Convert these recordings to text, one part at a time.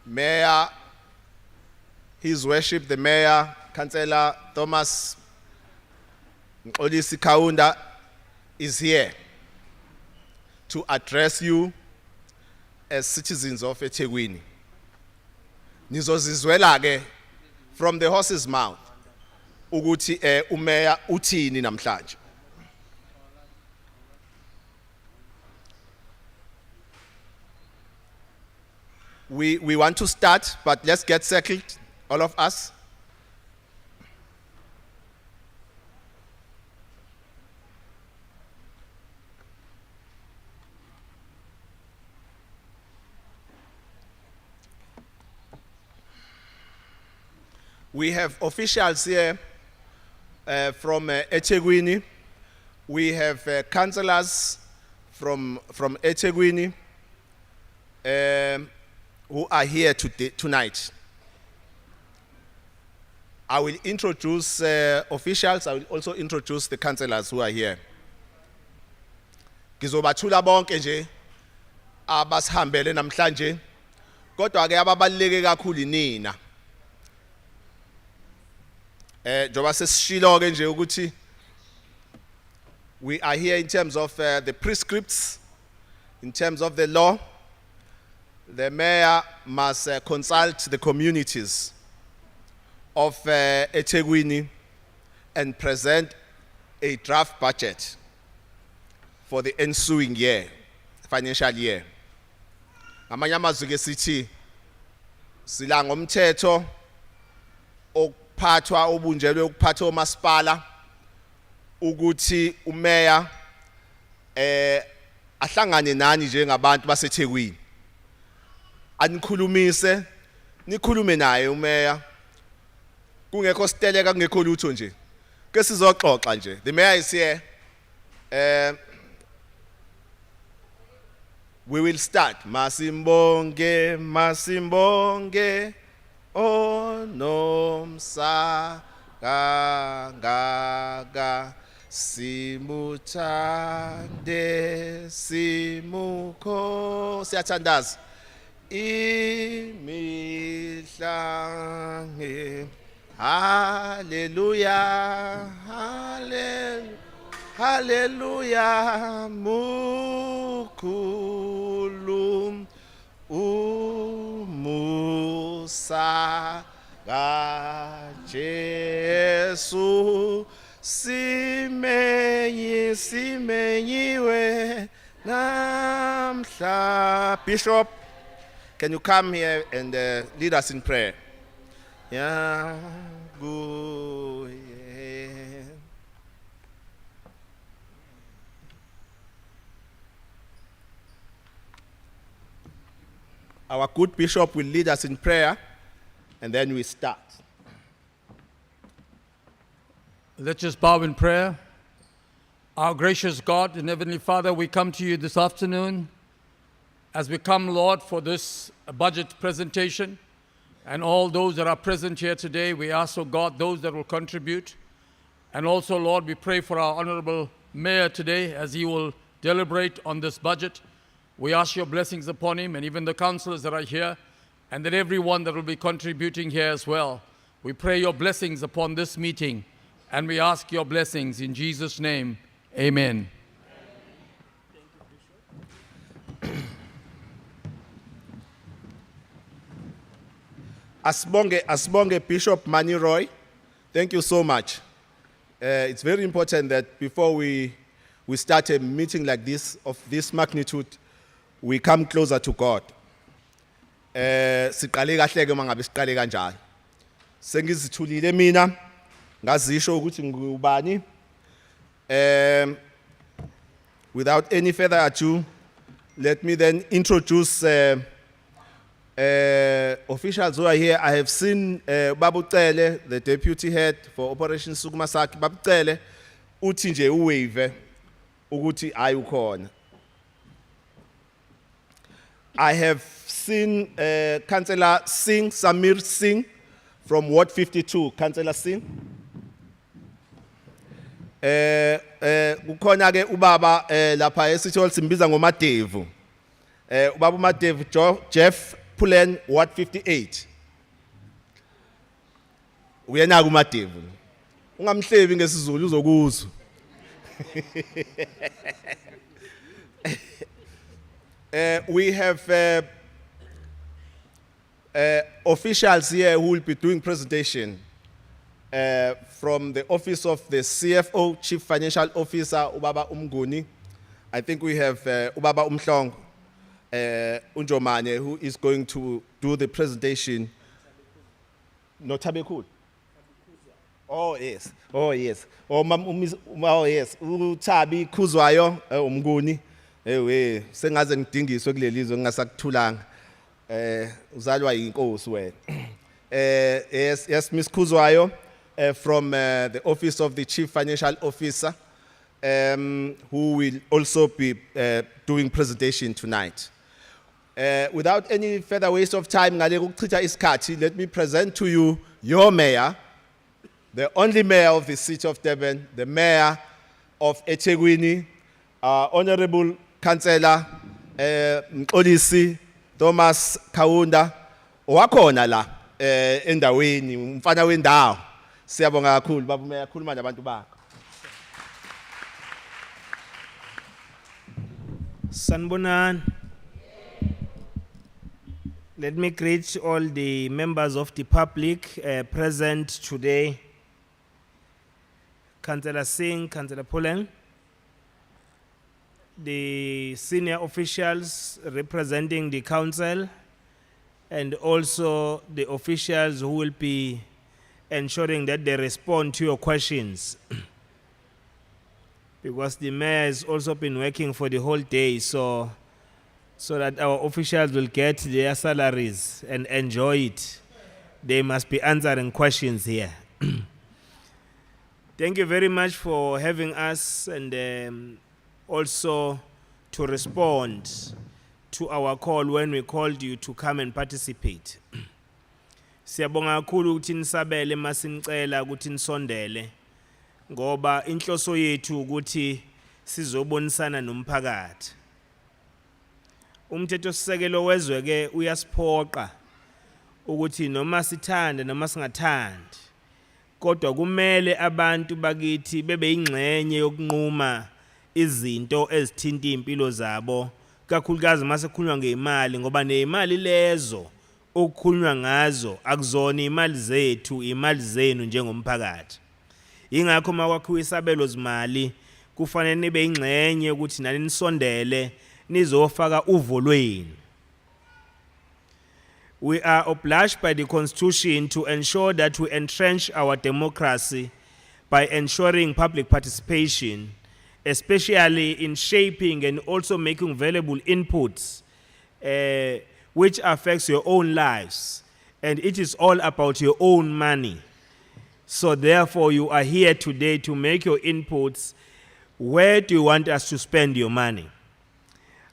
Mayor, His Worship, the Mayor, Councillor Thomas Olisi Kaunda is here to address you as citizens of eThekwini. Nizozizwela ke from the horse's mouth ukuthi uMayor uthini namhlanje. We want to start, but let's get settled, all of us. We have officials here from eThekwini. We have councillors from eThekwini who are here tonight. I will introduce officials. I will also introduce the councillors who are here. Gizobathula bonke nje abasihambele namhlanje. Kodwa ke ababaleke kakhulu nina. Njoba sesishilo ke nje ukuthi we are here in terms of the prescripts, in terms of the law. The mayor must consult the communities of eThekwini and present a draft budget for the ensuing year, financial year. Ngamanye amazwi ke sithi sila ngomthetho okuphathwa obunjelwe ukuphatha omasipala ukuthi uMayor ahlangane nani njengabantu baseThekwini. Anikhulumise, nikhulume naye uMayor. Kungekho siteleka kungekho lutho nje. Ke sizoxoxa nje. The Mayor is here. We will start. Masimbonge, masimbonge, onomsa gaga simuthande simukho siyathandaza. Imihlange, hallelujah, hallelujah, hallelujah, mukhulu umusa kaJesu simenyiwe namhla. Bishop, can you come here and lead us in prayer? Yeah, good. Our good bishop will lead us in prayer, and then we start. Let's just bow in prayer. Our gracious God and Heavenly Father, we come to you this afternoon as we come, Lord, for this budget presentation. And all those that are present here today, we ask, oh God, those that will contribute. And also, Lord, we pray for our Honorable Mayor today as he will deliberate on this budget. We ask your blessings upon him and even the councillors that are here, and that everyone that will be contributing here as well. We pray your blessings upon this meeting, and we ask your blessings in Jesus' name. Amen. Asbonge Bishop Mani Roy, thank you so much. It's very important that before we start a meeting like this, of this magnitude, we come closer to God. Siqale kahle ke mangabe siqale kanjalo. Sengizithulile mina ngazisho ukuthi ngubani. Without any further ado, let me then introduce officials who are here. I have seen Babu Cele, the deputy head for Operation Sukumasaki. Babu Cele uthi nje uwave ukuthi ayukhona. I have seen Councillor Singh, Samir Singh from Ward 52. Councillor Singh. Kukhona ke ubaba lapha esithi simbiza ngoMadevu. Ubaba uMadevu Jeff Pullen, Ward 58. Uyena kuMadevu. Ungamhlebi ngesizulu uzokuzwa. We have officials here who will be doing presentation from the office of the CFO, Chief Financial Officer, Ubaba Umguni. I think we have Ubaba Umhlong, Unjomane, who is going to do the presentation. No, Tabekul. Oh yes, oh yes. Oh yes. Utabi Kuzwayo, Umguni. Ewe, sengaze ngidingiswe kulelizwe ngingasakuthulanga. Uzalwa inkosi wena. Yes, Ms. Kuzwayo, from the office of the Chief Financial Officer, who will also be doing presentation tonight. Without any further waste of time, let me present to you your mayor, the only mayor of the city of Durban, the mayor of eThekwini, Honorable Councillor Mxolisi Thomas Kaunda, wakhona la endaweni umfana wendawo. Siyabonga kakhulu baba mayor, khuluma nabantu bakho. Sanbonan. Let me greet all the members of the public present today. Councillor Singh, Councillor Pullen, the senior officials representing the council, and also the officials who will be ensuring that they respond to your questions. Because the mayor has also been working for the whole day, so that our officials will get their salaries and enjoy it. They must be answering questions here. Thank you very much for having us and also to respond to our call when we called you to come and participate. Siyabonga kakhulu ukuthi nisabele masinicela ukuthi nisondele ngoba inhloso yethu ukuthi sizobonisana nomphakathi. Umthetho sisekelo wezwe ke uyasiphoqa ukuthi noma sithanda noma singathandi kodwa kumele abantu bakithi bebe ingxenye yokunquma izinto ezithinta impilo zabo kakhulukazi mase kukhulunywa ngeimali ngoba neimali lezo okukhulunywa ngazo akuzona imali zethu imali zenu njengomphakathi. Ingakho makwakhiwa isabelo zimali kufanele nibe ingxenye ukuthi nani nisondele nizofaka uvo lwenu. We are obliged by the Constitution to ensure that we entrench our democracy by ensuring public participation, especially in shaping and also making valuable inputs which affects your own lives. And it is all about your own money. So therefore you are here today to make your inputs. Where do you want us to spend your money?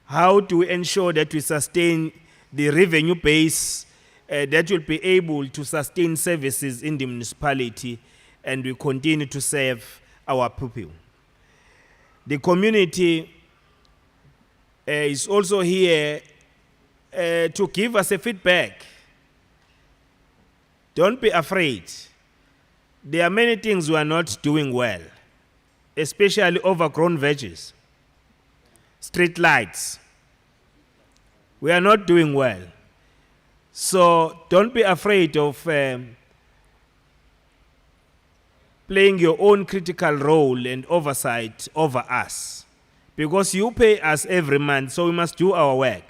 How do we ensure that we sustain the revenue base that will be able to sustain services in the municipality and we continue to serve our people? The community is also here to give us a feedback. Don't be afraid. There are many things we are not doing well, especially overgrown veggies, street lights. We are not doing well. So don't be afraid of playing your own critical role and oversight over us. Because you pay us every month, so we must do our work.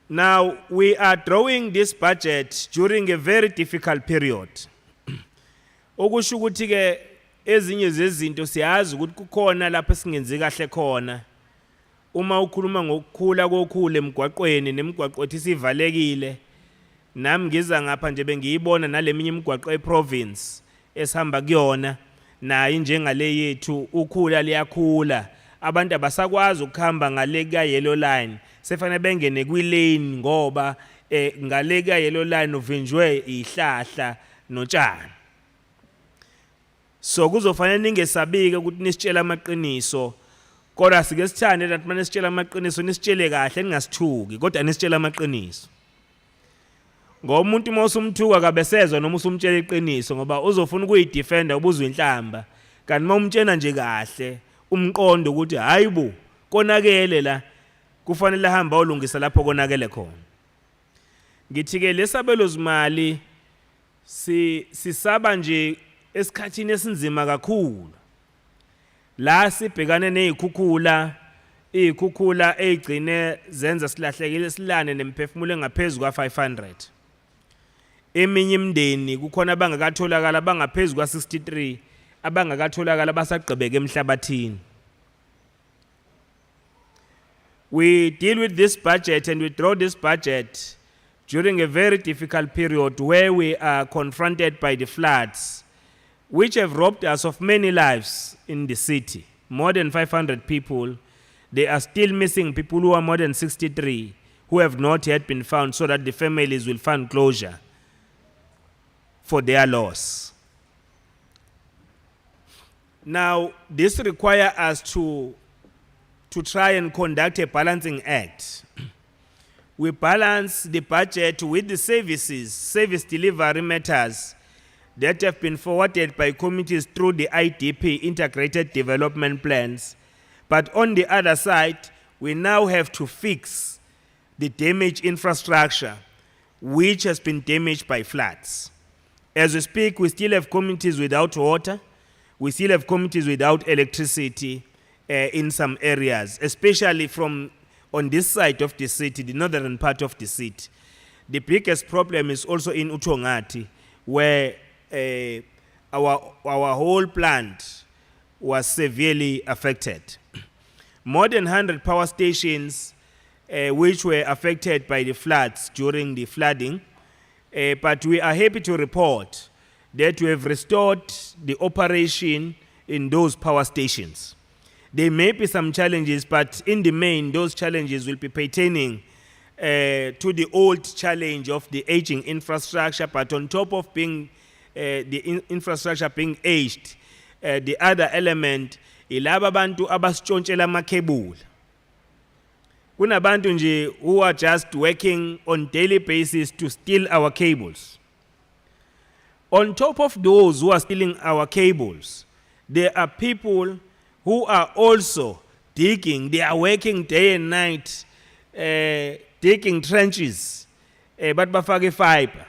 Now, we are drawing this budget during a very difficult period. Okusho ukuthi ke ezinye zezinto siyazi ukuthi kukhona lapho singenzi kahle khona. Uma ukhuluma ngokukhula kokhule emgwaqweni nemigwaqo ethi sivalekile, nami ngiza ngapha nje bengiyibona naleminye imigwaqo eprovince esihamba kuyona nayo njengale yethu ukhula liyakhula. Abantu abasakwazi ukuhamba ngale ka yellow line, sefanele bengene kwilane ngoba ngale ka yellow line uvinjwe ihlahla notshani. So kuzofanele ningesabike ukuthi nisitshela amaqiniso Kodwa sike sithande that manje sitshela amaqiniso nisitshele kahle ningasithuki kodwa nisitshela amaqiniso. Ngoba umuntu mawusumthuka kabesezwa noma usumtshela iqiniso ngoba uzofuna ukuyidefenda ubuzwe inhlamba. Kanti mawumtshena nje kahle umqondo ukuthi hayibo konakele la kufanele hamba olungisa lapho konakele khona. Ngithi ke lesabelo zimali sisaba nje esikhathini esinzima kakhulu. La sibhekane nezikhukhula egcine zenza silahlekile silane nemphefumulo engaphezulu kwa500. Eminye imindeni kukhona abangakatholakala abangaphezulu kwa63 abangakatholakala basagqibeka emhlabathini. We deal with this budget and we draw this budget during a very difficult period where we are confronted by the floods, which have robbed us of many lives in the city. More than 500 people. They are still missing people who are more than 63 who have not yet been found, so that the families will find closure for their loss. Now, this requires us to try and conduct a balancing act. We balance the budget with the service delivery matters that have been forwarded by committees through the IDP, Integrated Development Plans. But on the other side, we now have to fix the damaged infrastructure which has been damaged by floods. As we speak, we still have communities without water. We still have communities without electricity in some areas, especially on this side of the city, the northern part of the city. The biggest problem is also in Utongati, where our whole plant was severely affected. More than 100 power stations which were affected by the floods during the flooding, but we are happy to report that we have restored the operation in those power stations. There may be some challenges, but in the main, those challenges will be pertaining to the old challenge of the aging infrastructure, but on top of being the infrastructure being aged, the other element ilaba bantu abasitshontshela amakhebula. Kunabantu nje who are just working on daily basis to steal our cables. On top of those who are stealing our cables, there are people who are also digging. They are working day and night, digging trenches, but bafake fiber.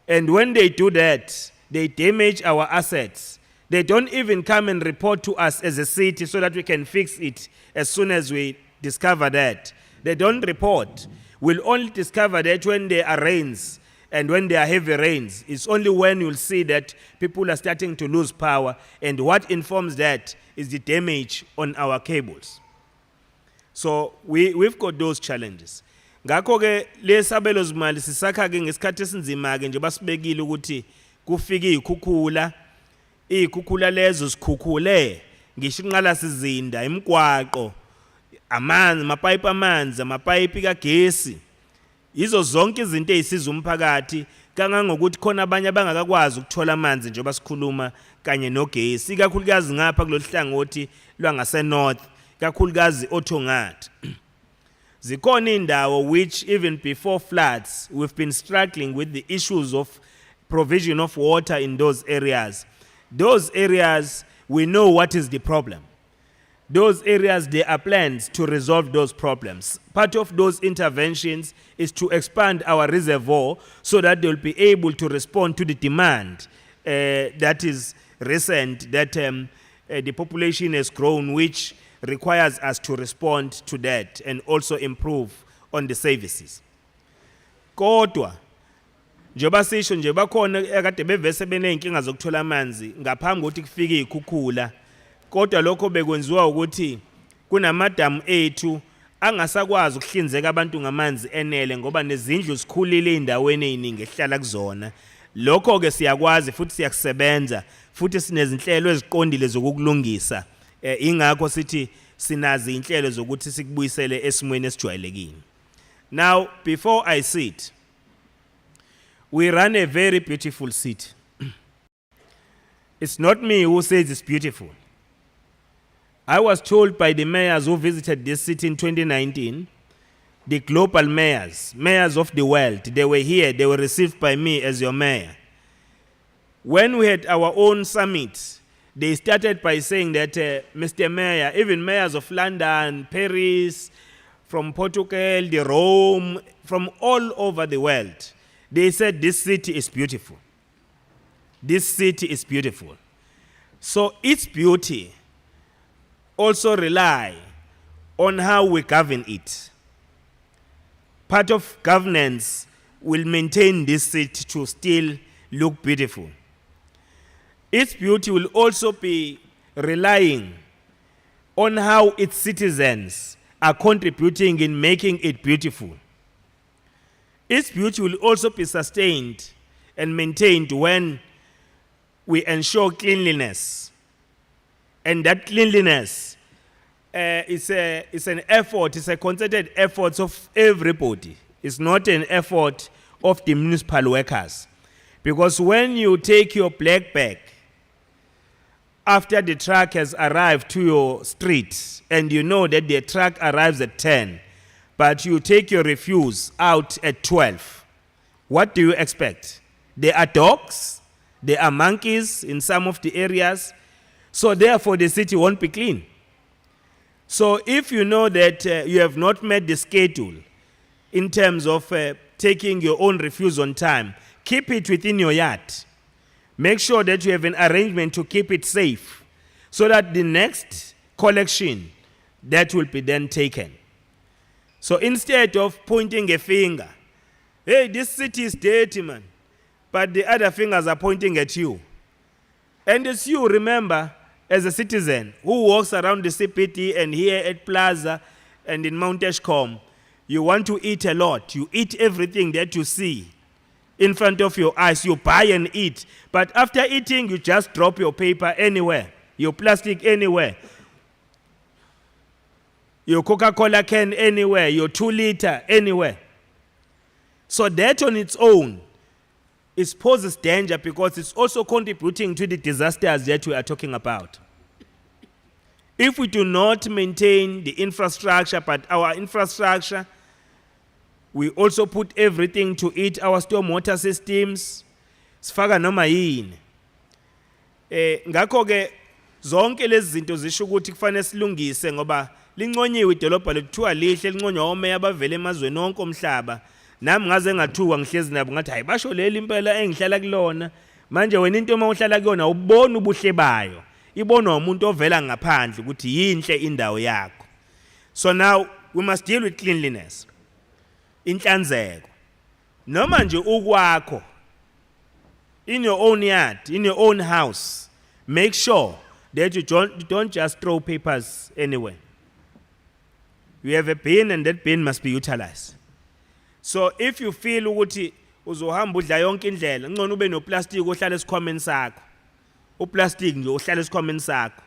And when they do that, they damage our assets. They don't even come and report to us as a city so that we can fix it as soon as we discover that. They don't report. We'll only discover that when there are rains and when there are heavy rains. It's only when you'll see that people are starting to lose power, and what informs that is the damage on our cables. So we've got those challenges. Ngakho ke lesabelo zimali sisakha ke ngesikhathi esinzima ke nje basibekile ukuthi kufike ikhukhula lezo sikhukhule ngisho inqala sizinda imigwaqo amanzi amapayipi kagesi. Izo zonke izinto ezisiza umphakathi kangangokuthi khona abanye abangakakwazi ukuthola amanzi njengoba sikhuluma kanye nogesi, ikakhulukazi ngapha kuloluhlangothi lwangase north, ikakhulukazi oThongati. Zikhona indawo which even before floods we've been struggling with the issues of provision of water in those areas. Those areas, we know what is the problem. Those areas, there are plans to resolve those problems. Part of those interventions is to expand our reservoir so that they'll be able to respond to the demand that is recent, that the population has grown, which requires us to respond to that and also improve on the services. Kodwa, njoba sisho nje bakhona ekade bevese beneyinkinga zokuthola amanzi ngaphambi kokuthi kufike ikhukhula. Kodwa lokho bekwenziwa ukuthi kunamadamu ethu angasakwazi ukuhlinzeka abantu ngamanzi enele ngoba nezindlu sikhulile endaweni eziningi ehlala kuzona. Lokho ke siyakwazi futhi siyakusebenza futhi sinezinhlelo eziqondile zokulungisa. Ingakho sithi sinazi inhlelo zokuthi sikubuyisele esimweni esijwayelekile. Now, before I sit, we run a very beautiful city. It's not me who says it's beautiful. I was told by the mayors who visited this city in 2019, the global mayors, mayors of the world, they were here, they were received by me as your mayor. When we had our own summit, they started by saying that, Mr. Mayor, even mayors of London, Paris, from Portugal, the Rome, from all over the world, they said this city is beautiful. This city is beautiful. So its beauty also rely on how we govern it. Part of governance will maintain this city to still look beautiful. Its beauty will also be relying on how its citizens are contributing in making it beautiful. Its beauty will also be sustained and maintained when we ensure cleanliness. And that cleanliness is an effort, it's a concerted effort of everybody. It's not an effort of the municipal workers. Because when you take your black bag after the truck has arrived to your street, and you know that the truck arrives at 10, but you take your refuse out at 12, what do you expect? There are dogs, there are monkeys in some of the areas, so therefore the city won't be clean. So if you know that you have not met the schedule in terms of taking your own refuse on time, keep it within your yard. Make sure that you have an arrangement to keep it safe so that the next collection, that will be then taken. So instead of pointing a finger, hey, this city is dirty, man, but the other fingers are pointing at you. And it's you, remember, as a citizen who walks around the CPT and here at Plaza and in Mount Ashcombe, you want to eat a lot. You eat everything that you see in front of your eyes. You buy and eat. But after eating, you just drop your paper anywhere, your plastic anywhere, your Coca-Cola can anywhere, your 2-liter anywhere. So that on its own, it poses danger because it's also contributing to the disasters that we are talking about. If we do not maintain the infrastructure, but our infrastructure, we also put everything to it, our stormwater systems, sifaka noma yini. Ngakho ke zonke lezi zinto zisho ukuthi kufanele silungise ngoba linconyiwe idolobha lethiwa lihle linconywa omeya abavele emazweni onke omhlaba. Nami ngaze ngathuka ngihlezi nabo ngathi hayi basho leli impela engihlala kulona manje wena into uma uhlala kuyona ubona ubuhle bayo ibonwa umuntu ovela ngaphandle ukuthi yinhle indawo yakho. So now we must deal with cleanliness, inhlanzeko. Noma nje ukwakho in your own yard, in your own house, make sure that you don't just throw papers anywhere. You have a bin and that bin must be utilized. So if you feel ukuthi uzohamba udla yonke indlela ngcono ube no plastic ohlala esikhwameni sakho. Uplastic nje ohlala esikhwameni sakho.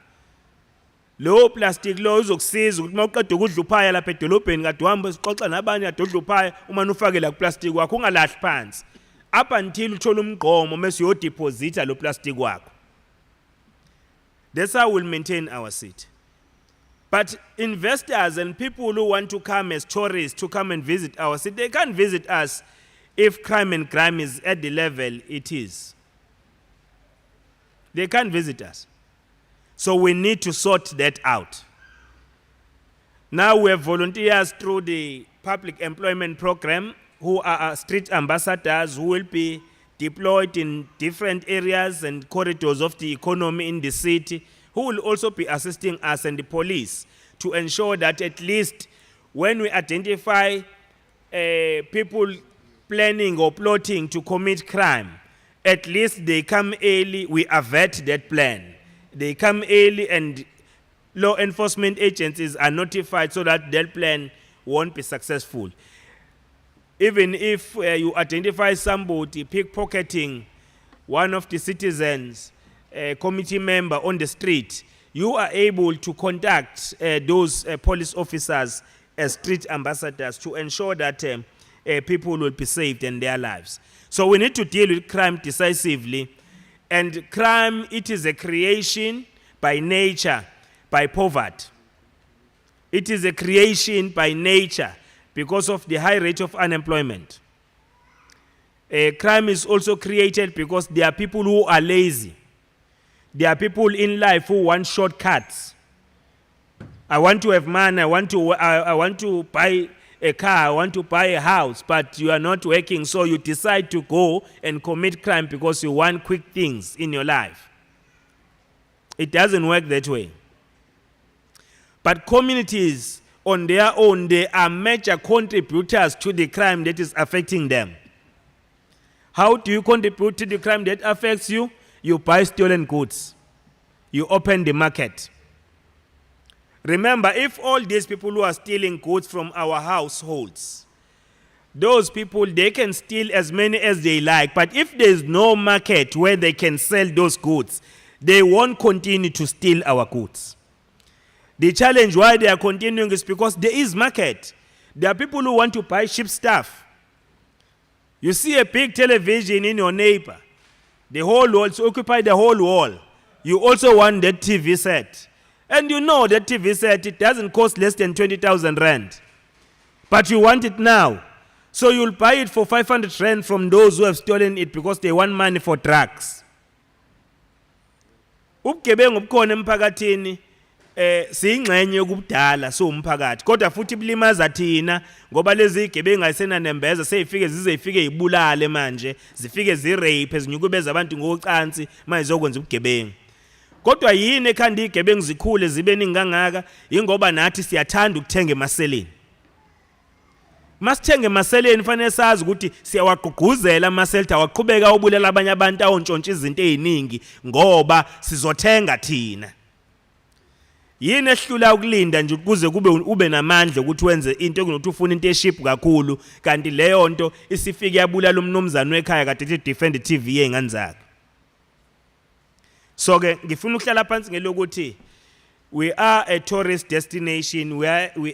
Lo plastic lo uzokusiza ukuthi mawuqeda ukudla uphaya lapha edolobheni kade uhamba usixoxa nabanye kade udla uphaya uma ufake la plastic wakho ungalahli phansi. Up until uthola umgqomo mase uyo deposita lo plastic wakho. That's how we'll maintain our city. But investors and people who want to come as tourists to come and visit our city, they can't visit us if crime and crime is at the level it is. They can't visit us. So we need to sort that out. Now we have volunteers through the public employment program who are street ambassadors who will be deployed in different areas and corridors of the economy in the city, who will also be assisting us and the police to ensure that at least when we identify people planning or plotting to commit crime, at least they come early, we avert that plan. They come early and law enforcement agencies are notified so that that plan won't be successful. Even if you identify somebody pickpocketing one of the citizens, a committee member on the street, you are able to contact those police officers as street ambassadors to ensure that people will be saved in their lives. So we need to deal with crime decisively. And crime, it is a creation by nature, by poverty. It is a creation by nature because of the high rate of unemployment. Crime is also created because there are people who are lazy. There are people in life who want shortcuts. I want to have money, I want to buy a car, I want to buy a house, but you are not working, so you decide to go and commit crime because you want quick things in your life. It doesn't work that way. But communities on their own, they are major contributors to the crime that is affecting them. How do you contribute to the crime that affects you? You buy stolen goods. You open the market. Remember, if all these people who are stealing goods from our households, those people, they can steal as many as they like, but if there's no market where they can sell those goods, they won't continue to steal our goods. The challenge why they are continuing is because there is market. There are people who want to buy cheap stuff. You see a big television in your neighbor. The whole wall, to occupy the whole wall. You also want that TV set. And you know that TV set, it doesn't cost less than 20,000 rand. But you want it now. So you'll buy it for 500 rand from those who have stolen it because they want money for drugs. Ubugebengu obukhona emphakathini siyingxenye yokubudala somphakathi kodwa futhi bilimaza thina ngoba lezi igebengu ayisenanembeza seyifike zifike ibulale manje zifike zirape zinyukubeza abantu ngocansi manje zokwenza ubugebengu. Kodwa yini ekhanda igebengu zikhule zibe ningangaka ingoba nathi siyathanda ukuthenga emaseleni. Masithenga emaseleni fanele sazi ukuthi siyawagqugquzela amaselta awaqhubeka ubulela abanye abantu awuntshontsha izinto eziningi ngoba sizothenga thina. Yini ehlula ukulinda nje ukuze kube ube namandla ukuthi wenze into kunokuthi ufuna into eship kakhulu kanti leyo nto isifike yabulala umnomzana wekhaya kade ethi defend TV yengane zakhe. So ke ngifuna ukuhlala phansi ngelokuthi we are a tourist destination, we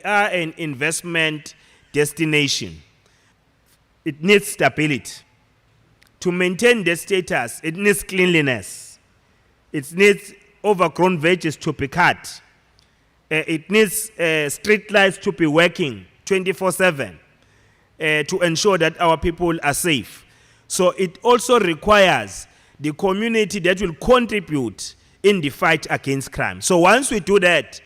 are an investment destination. It needs stability. To maintain the status, it needs cleanliness. It needs overgrown veggies to be cut. It needs street lights to be working 24/7 to ensure that our people are safe. So it also requires the community that will contribute in the fight against crime. So once we do that,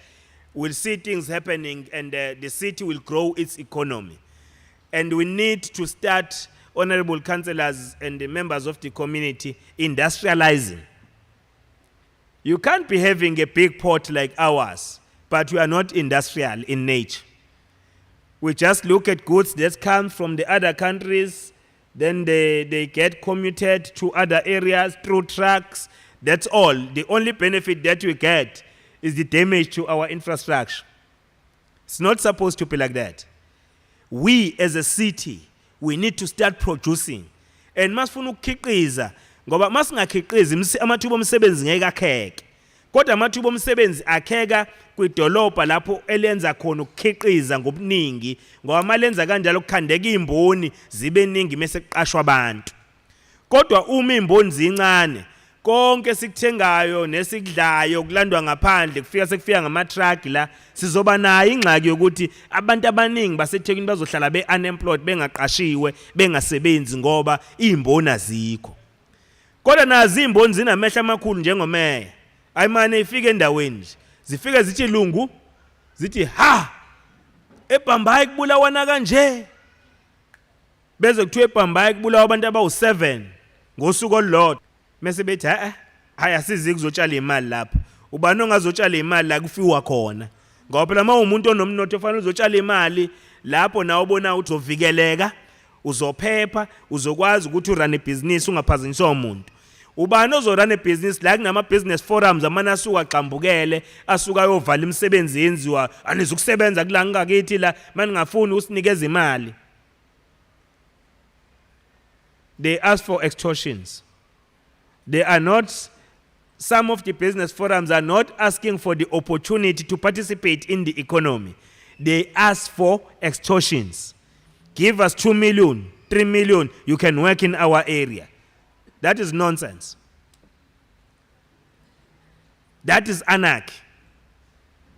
we'll see things happening and the city will grow its economy. And we need to start, honorable councillors and the members of the community, industrializing. You can't be having a big port like ours, but we are not industrial in nature. We just look at goods that come from the other countries, then they get commuted to other areas through trucks. That's all. The only benefit that we get is the damage to our infrastructure. It's not supposed to be like that. We as a city, we need to start producing. And masifuna ukukhiqiza ngoba masingakhiqizi amathuba omsebenzi ngeke akheke. Kodwa amathuba omsebenzi akheka kwidolobha lapho elenza khona ukukhiqiza ngobuningi ngoba malenza kanjalo kukhandeka imboni zibe ningi mase kuqashwa abantu. Kodwa uma imboni zincane konke sikuthengayo nesikudlayo kulandwa ngaphandle kufika ngama truck la sizoba nayo ingxaki yokuthi abantu abaningi baseThekwini bazohlala be-unemployed bengaqashiwe bengasebenzi ngoba imboni azikho. Kodwa nazi imboni zinamehla amakhulu njengomeya ayimane ifike endaweni zifike zithi lungu zithi ha eBhambayi kubulawana kanje beze kuthiwa eBhambayi kubulawa abantu abawu7 ngosuku olulodwa mase bethi hayi asizi kuzotshala imali lapha ubani ongazotshala imali la kufiwa khona ngoba phela uma umuntu onomnotho ufanele uzotshala imali lapho nawe ubona ukuthi uzovikeleka uzophepha uzokwazi ukuthi urun business ungaphazanyiswa umuntu. Ubani ozorun business la kunama business forums amana asuka aqhambukele asuka ayovala imisebenzi yenziwa anizukusebenza kula ngakithi la maningafuni usinikeza imali. They ask for extortions. They are not, some of the business forums are not asking for the opportunity to participate in the economy. They ask for extortions. Give us 2 million, 3 million, you can work in our area. That is nonsense. That is anarchy.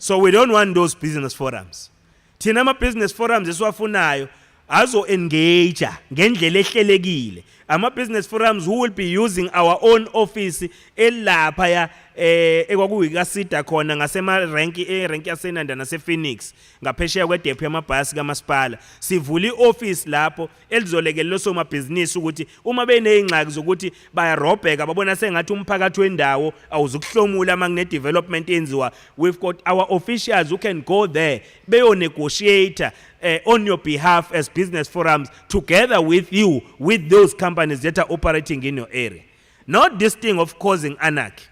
So we don't want those business forums. Thina ama-business forums esiwafunayo azo-engage ngendlela ehlelekile. Ama-business forums who will be using our own office elapha ya ekwakuyikasida khona ngasema-renki yasenanda nase-Phoenix ngaphesheya kwedephu yamabhasi kamasipala. Sivula i-office lapho elizolekelela osomabhizinisi ukuthi uma beneyingxaki zokuthi bayarobheka babona sengathi umphakathi wendawo awuzukuhlomula uma kune-development enziwa. We've got our officials who can go there beyo-negotiate on your behalf as business forums together with you, with those companies that are operating in your area. Not this thing of causing anarchy.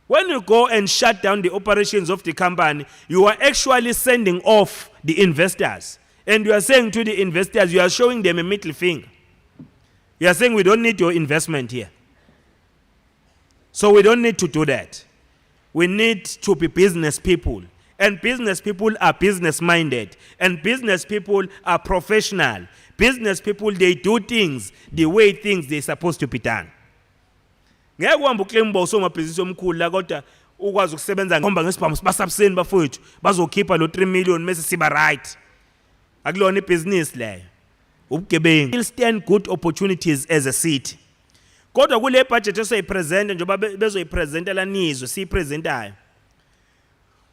When you go and shut down the operations of the company, you are actually sending off the investors. And you are saying to the investors, you are showing them a middle finger. You are saying we don't need your investment here. So we don't need to do that. We need to be business people. And business people are business-minded. And business people are professional. Business people, they do things the way things they're supposed to be done. Ngeke uhamba uclaim usomabhizinisi omkhulu la kodwa ukwazi ukusebenza ngomba ngesibhamu basabuseni bafowethu bazokhipha lo 3 million mase siba right. Akulona ibusiness leyo. Ubugebengu. Will stand good opportunities as a city. Kodwa kule budget esoyipresent njengoba bezoyipresentela nizwe siyipresentayo.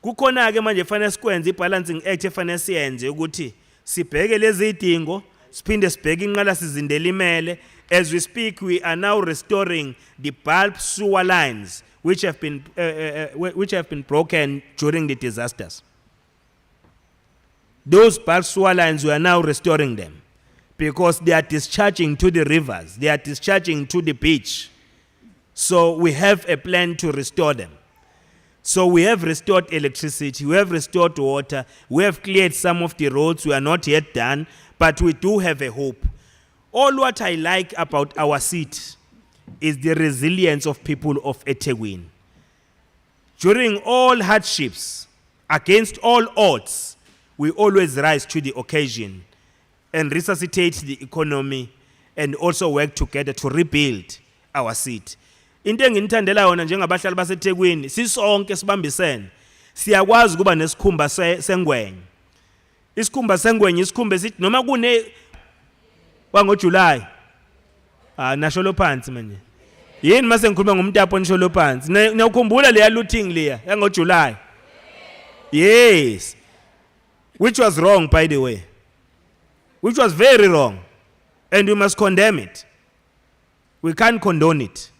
Kukhona ke manje fanele sikwenze ibalancing act efanele siyenze ukuthi sibheke lezi zidingo siphinde sibheke inqala sizindela imele. As we speak, we are now restoring the bulk sewer lines which have been broken during the disasters. Those bulk sewer lines, we are now restoring them because they are discharging to the rivers, they are discharging to the beach. So we have a plan to restore them. So we have restored electricity, we have restored water, we have cleared some of the roads, we are not yet done, but we do have a hope. All what I like about our seat is the resilience of people of eThekwini. During all hardships, against all odds, we always rise to the occasion and resuscitate the economy and also work together to rebuild our seat. Into engithandela yona njengabahlali baseThekwini sisonke sibambisene siyakwazi kuba nesikhumba sengwenye. Isikhumba sengwenye isikhumba esithi noma kune wangoJuly nasholo phansi manje. Yini mase ngikhuluma ngomtapo nisholo phansi. Niyakhumbula leya looting leya yangoJuly? Yes. Which was wrong, by the way. Which was very wrong. And we must condemn it. We can't condone it.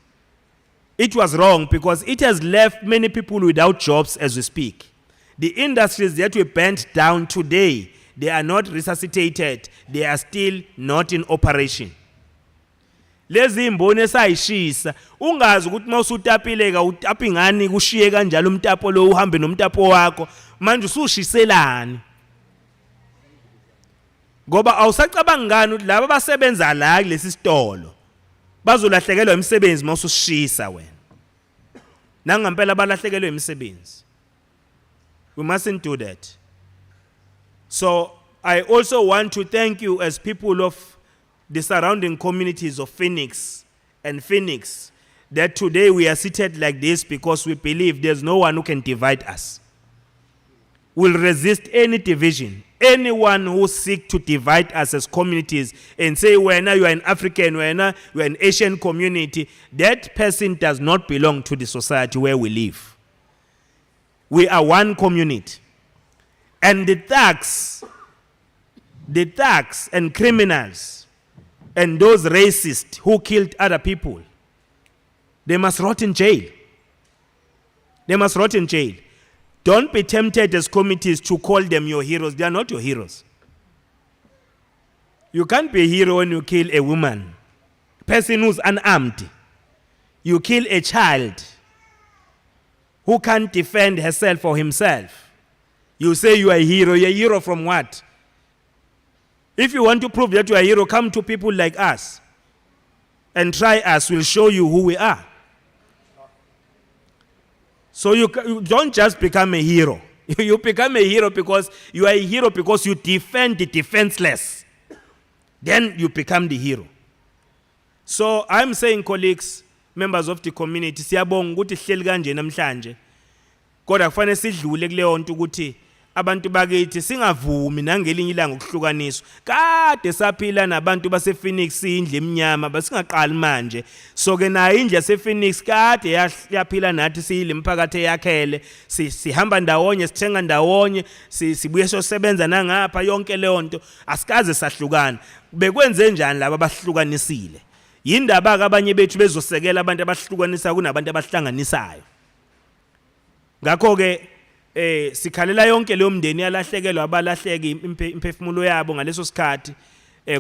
It was wrong because it has left many people without jobs as we speak. The industries that we burnt down today, they are not resuscitated. They are still not in operation. Lezi imboni esayishisa ungazi ukuthi mawusutapileka utapi ngani kushiye kanjalo umtapo lo uhambe nomtapo wakho manje usushiselani. Ngoba awusacabanga ngani ukuthi laba basebenza la kulesi sitolo bazolahlekelwa imisebenzi mawusushisa wena. Nangampela balahlekelwe imisebenzi. We mustn't do that. So I also want to thank you as people of the surrounding communities of Phoenix and Phoenix that today we are seated like this because we believe there's no one who can divide us. We'll resist any division. Anyone who seeks to divide us as communities and say, when you are an African, when you are an Asian community, that person does not belong to the society where we live. We are one community. And the thugs and criminals and those racists who killed other people, they must rot in jail. They must rot in jail. Don't be tempted as committees to call them your heroes. They are not your heroes. You can't be a hero when you kill a woman, a person who's unarmed. You kill a child who can't defend herself or himself. You say you are a hero. You're a hero from what? If you want to prove that you are a hero, come to people like us and try us. We'll show you who we are. So you don't just become a hero. You become a hero because you are a hero because you defend the defenseless. Then you become the hero. So I'm saying, colleagues, members of the community, siyabonga ukuthi sihleli kanje namhlanje. kodwa kufanele sidlule kuleyo nto ukuthi abantu bakithi singavumi nangelinye ilanga ukuhlukaniswa. Kade saphila nabantu base Phoenix indle eminyama basingaqali manje. So ke nayo indle yase Phoenix kade yaphila nathi siyile mphakathi eyakhele, sihamba ndawonye, sithenga ndawonye, sibuye sosebenza nangapha yonke leyo nto asikaze sahlukana. Bekwenze njani laba abahlukanisile? Yindaba ke abanye bethu bezosekela abantu abahlukanisa kunabantu abahlanganisayo. Ngakho ke sikhalela yonke leyo mndeni yalahlekelwa abalahleka imphefumulo yabo ngaleso sikhathi,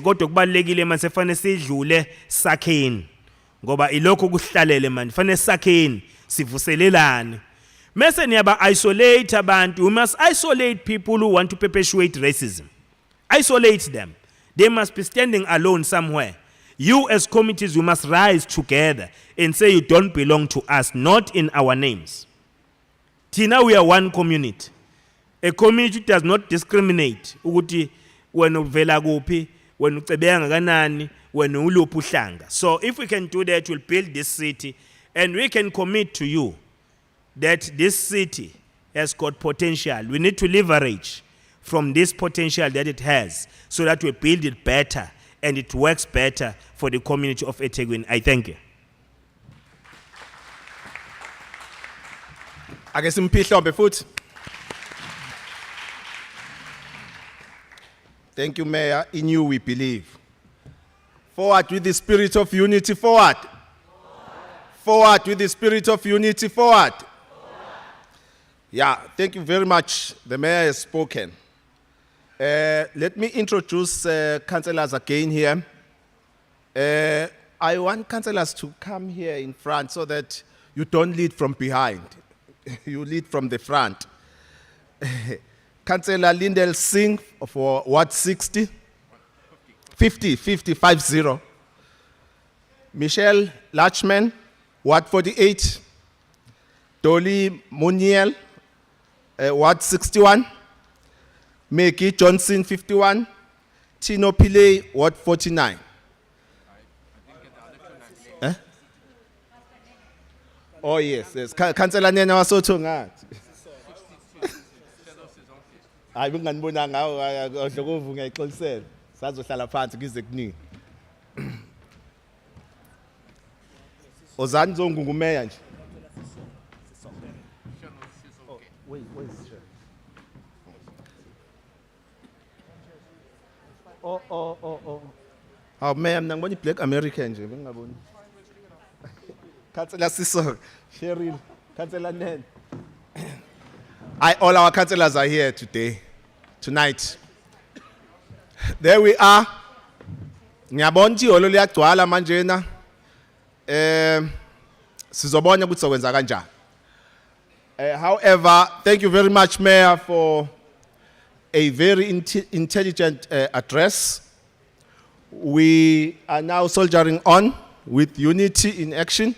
kodwa kubalekile manje sefane sidlule sakheni ngoba ilokho kuhlalele manje fanele sakheni sivuselelane. Mase niyaba isolate abantu. We must isolate people who want to perpetuate racism. Isolate them. They must be standing alone somewhere. You as committees, you must rise together and say you don't belong to us, not in our names. Tina, we are one community. A community does not discriminate. Ukuthi wena uvela kuphi, wena ucebeka kanani, wena uluphi uhlanga. So if we can do that, we'll build this city, and we can commit to you that this city has got potential. We need to leverage from this potential that it has so that we build it better and it works better for the community of eThekwini. I thank you. Ake simpihlombe futhi. Thank you, Mayor. In you we believe. Forward with the spirit of unity, forward. Forward with the spirit of unity, forward. Yeah, thank you very much. The Mayor has spoken. Let me introduce councillors again here. I want councillors to come here in front so that you don't lead from behind. You lead from the front. Councillor Lindell Singh for Ward 50. Michelle Lachman, Ward 48. Dolly Muniel, Ward 61. Maggie Johnson, 51. Tino Pillay, Ward 49. Oh yes, yes. Councillor Nena wasotho ngathi. Hayi benganibona ngawo odlokovu ngiyixolisela. Sazohlala phansi kize kuningi. Ozani Zongu ngumeya nje. Wait, Oh, ma'am, nangibona i-Black American nje bengingaboni. Councillor Siso, Cheryl, Councillor Nen. All our councillors are here tonight. There we are. Ngiyabona ukuthi ihholo liyagcwala manje na. Sizobona ukuthi sokwenza kanjani. However, thank you very much, Mayor, for a very intelligent address. We are now soldiering on with unity in action.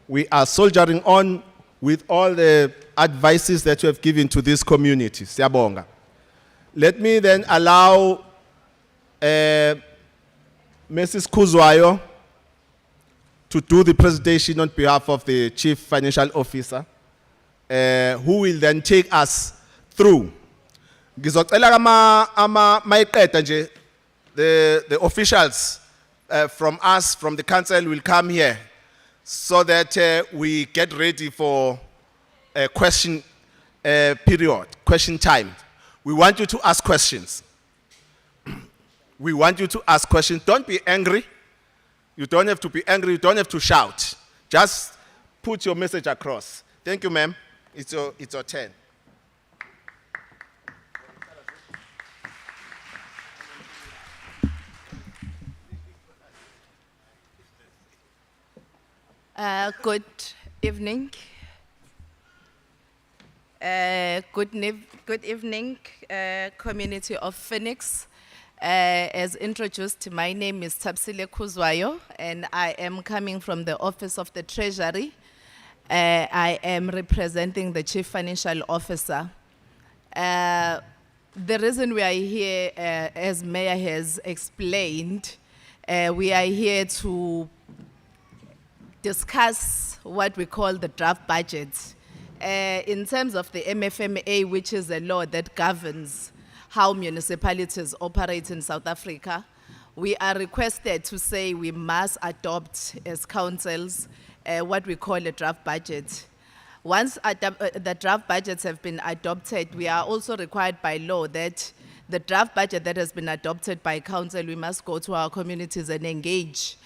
We are soldiering on with all the advices that you have given to this community. Siyabonga. Let me then allow Mrs. Khuzwayo to do the presentation on behalf of the Chief Financial Officer, who will then take us through. Ngizocela mayiqeda nje the officials from us, from the council, will come here so that we get ready for a question period, question time. We want you to ask questions. We want you to ask questions. Don't be angry. You don't have to be angry. You don't have to shout. Just put your message across. Thank you, ma'am. It's your turn. Good evening. Good evening, community of Phoenix. As introduced, my name is Tapsile Khuzwayo, and I am coming from the Office of the Treasury. I am representing the Chief Financial Officer. The reason we are here, as Mayor has explained, we are here to discuss what we call the draft budget In terms of the MFMA, which is a law that governs how municipalities operate in South Africa, we are requested to say we must adopt as councils what we call a draft budget. Once the draft budgets have been adopted, we are also required by law that the draft budget that has been adopted by council, we must go to our communities and engage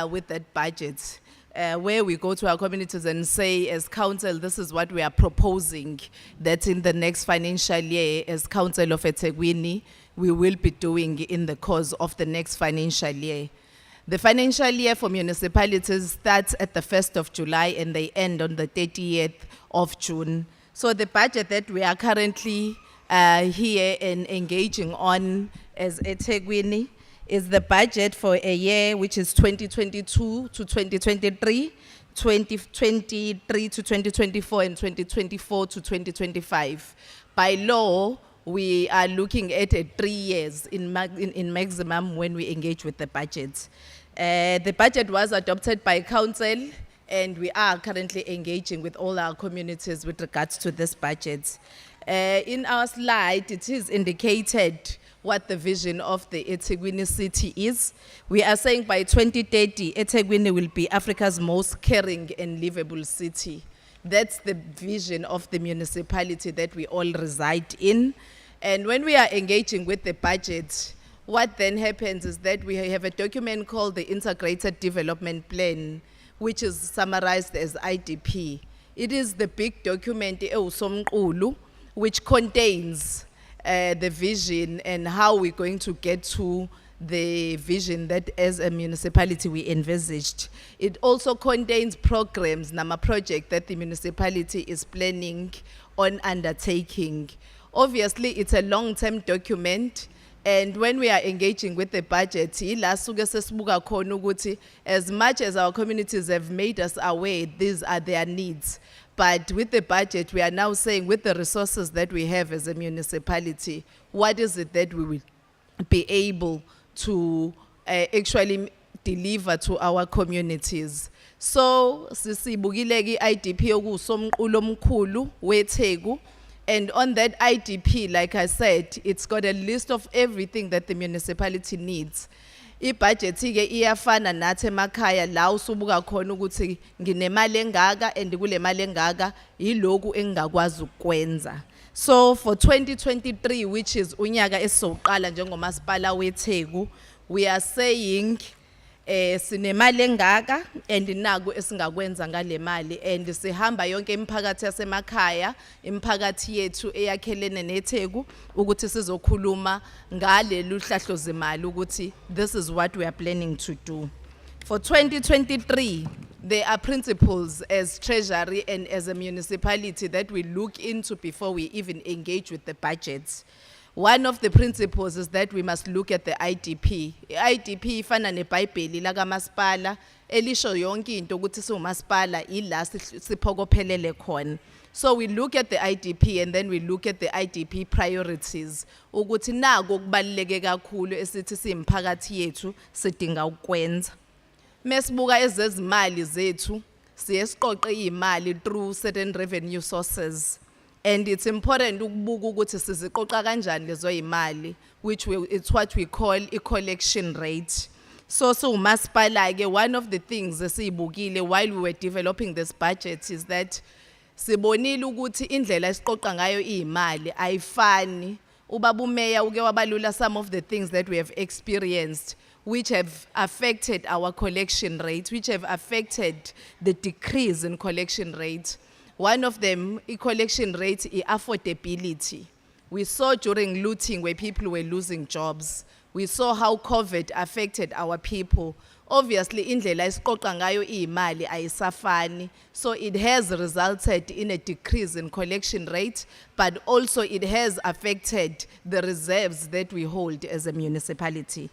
with that budget. Where we go to our communities and say, as council, this is what we are proposing, that in the next financial year, as council of eThekwini, we will be doing in the course of the next financial year. The financial year for municipalities starts at the 1st of July and they end on the 30th of June. So the budget that we are currently here and engaging on as eThekwini is the budget for a year which is 2022 to 2023, 2023 to 2024, and 2024 to 2025. By law, we are looking at 3 years in maximum when we engage with the budget. The budget was adopted by council and we are currently engaging with all our communities with regards to this budget. In our slide, it is indicated what the vision of the eThekwini city is. We are saying by 2030, eThekwini will be Africa's most caring and livable city. That's the vision of the municipality that we all reside in. And when we are engaging with the budget, what then happens is that we have a document called the Integrated Development Plan, which is summarized as IDP. It is the big document, which contains the vision and how we're going to get to the vision that as a municipality we envisaged. It also contains programs, nama project that the municipality is planning on undertaking. Obviously, it's a long-term document, and when we are engaging with the budget, as much as our communities have made us aware, these are their needs. But with the budget, we are now saying with the resources that we have as a municipality, what is it that we will be able to actually deliver to our communities? So, sisibukile IDP okusomqulu omkhulu weTheku, and on that IDP, like I said, it's got a list of everything that the municipality needs. Budget ke iyafana nathi emakhaya la usubuka khona ukuthi nginemali engaka and kule mali engaka yiloku engakwazi ukwenza. So for 2023, which is unyaka esizoqala njengomasipala weTheku, we are saying sinemali engaka and naku esingakwenza ngale mali, and sihamba yonke imiphakathi yasemakhaya, imiphakathi yethu eyakhelene neTheku ukuthi sizokhuluma ngale luhlahlo zemali ukuthi this is what we are planning to do. For 2023, there are principles as treasury and as a municipality that we look into before we even engage with the budgets. One of the principles is that we must look at the IDP. IDP ifana neBhayibheli lakaMasipala elisho yonke into ukuthi siwumasipala ila siphokophelele khona. So we look at the IDP and then we look at the IDP priorities. Ukuthi nako kubaluleke kakhulu esithi simphakathi yethu sidinga ukwenza. Mesibuka ezezimali zethu siyesiqoqe imali through certain revenue sources. And it's important ukubuka ukuthi siziqoqa kanjani lezo imali, which it's what we call a collection rate. So umasipala ke, one of the things esiyibukile while we were developing this budget is that sibonile ukuthi indlela esiqoqa ngayo imali ayifani. Ubaba uMeya uke wabalula some of the things that we have experienced which have affected our collection rate, which have affected the decrease in collection rate. One of them, collection rate, is affordability. We saw during looting where people were losing jobs. We saw how COVID affected our people. Obviously, indlela esiqoqa ngayo imali ayisafani. So it has resulted in a decrease in collection rate, but also it has affected the reserves that we hold as a municipality.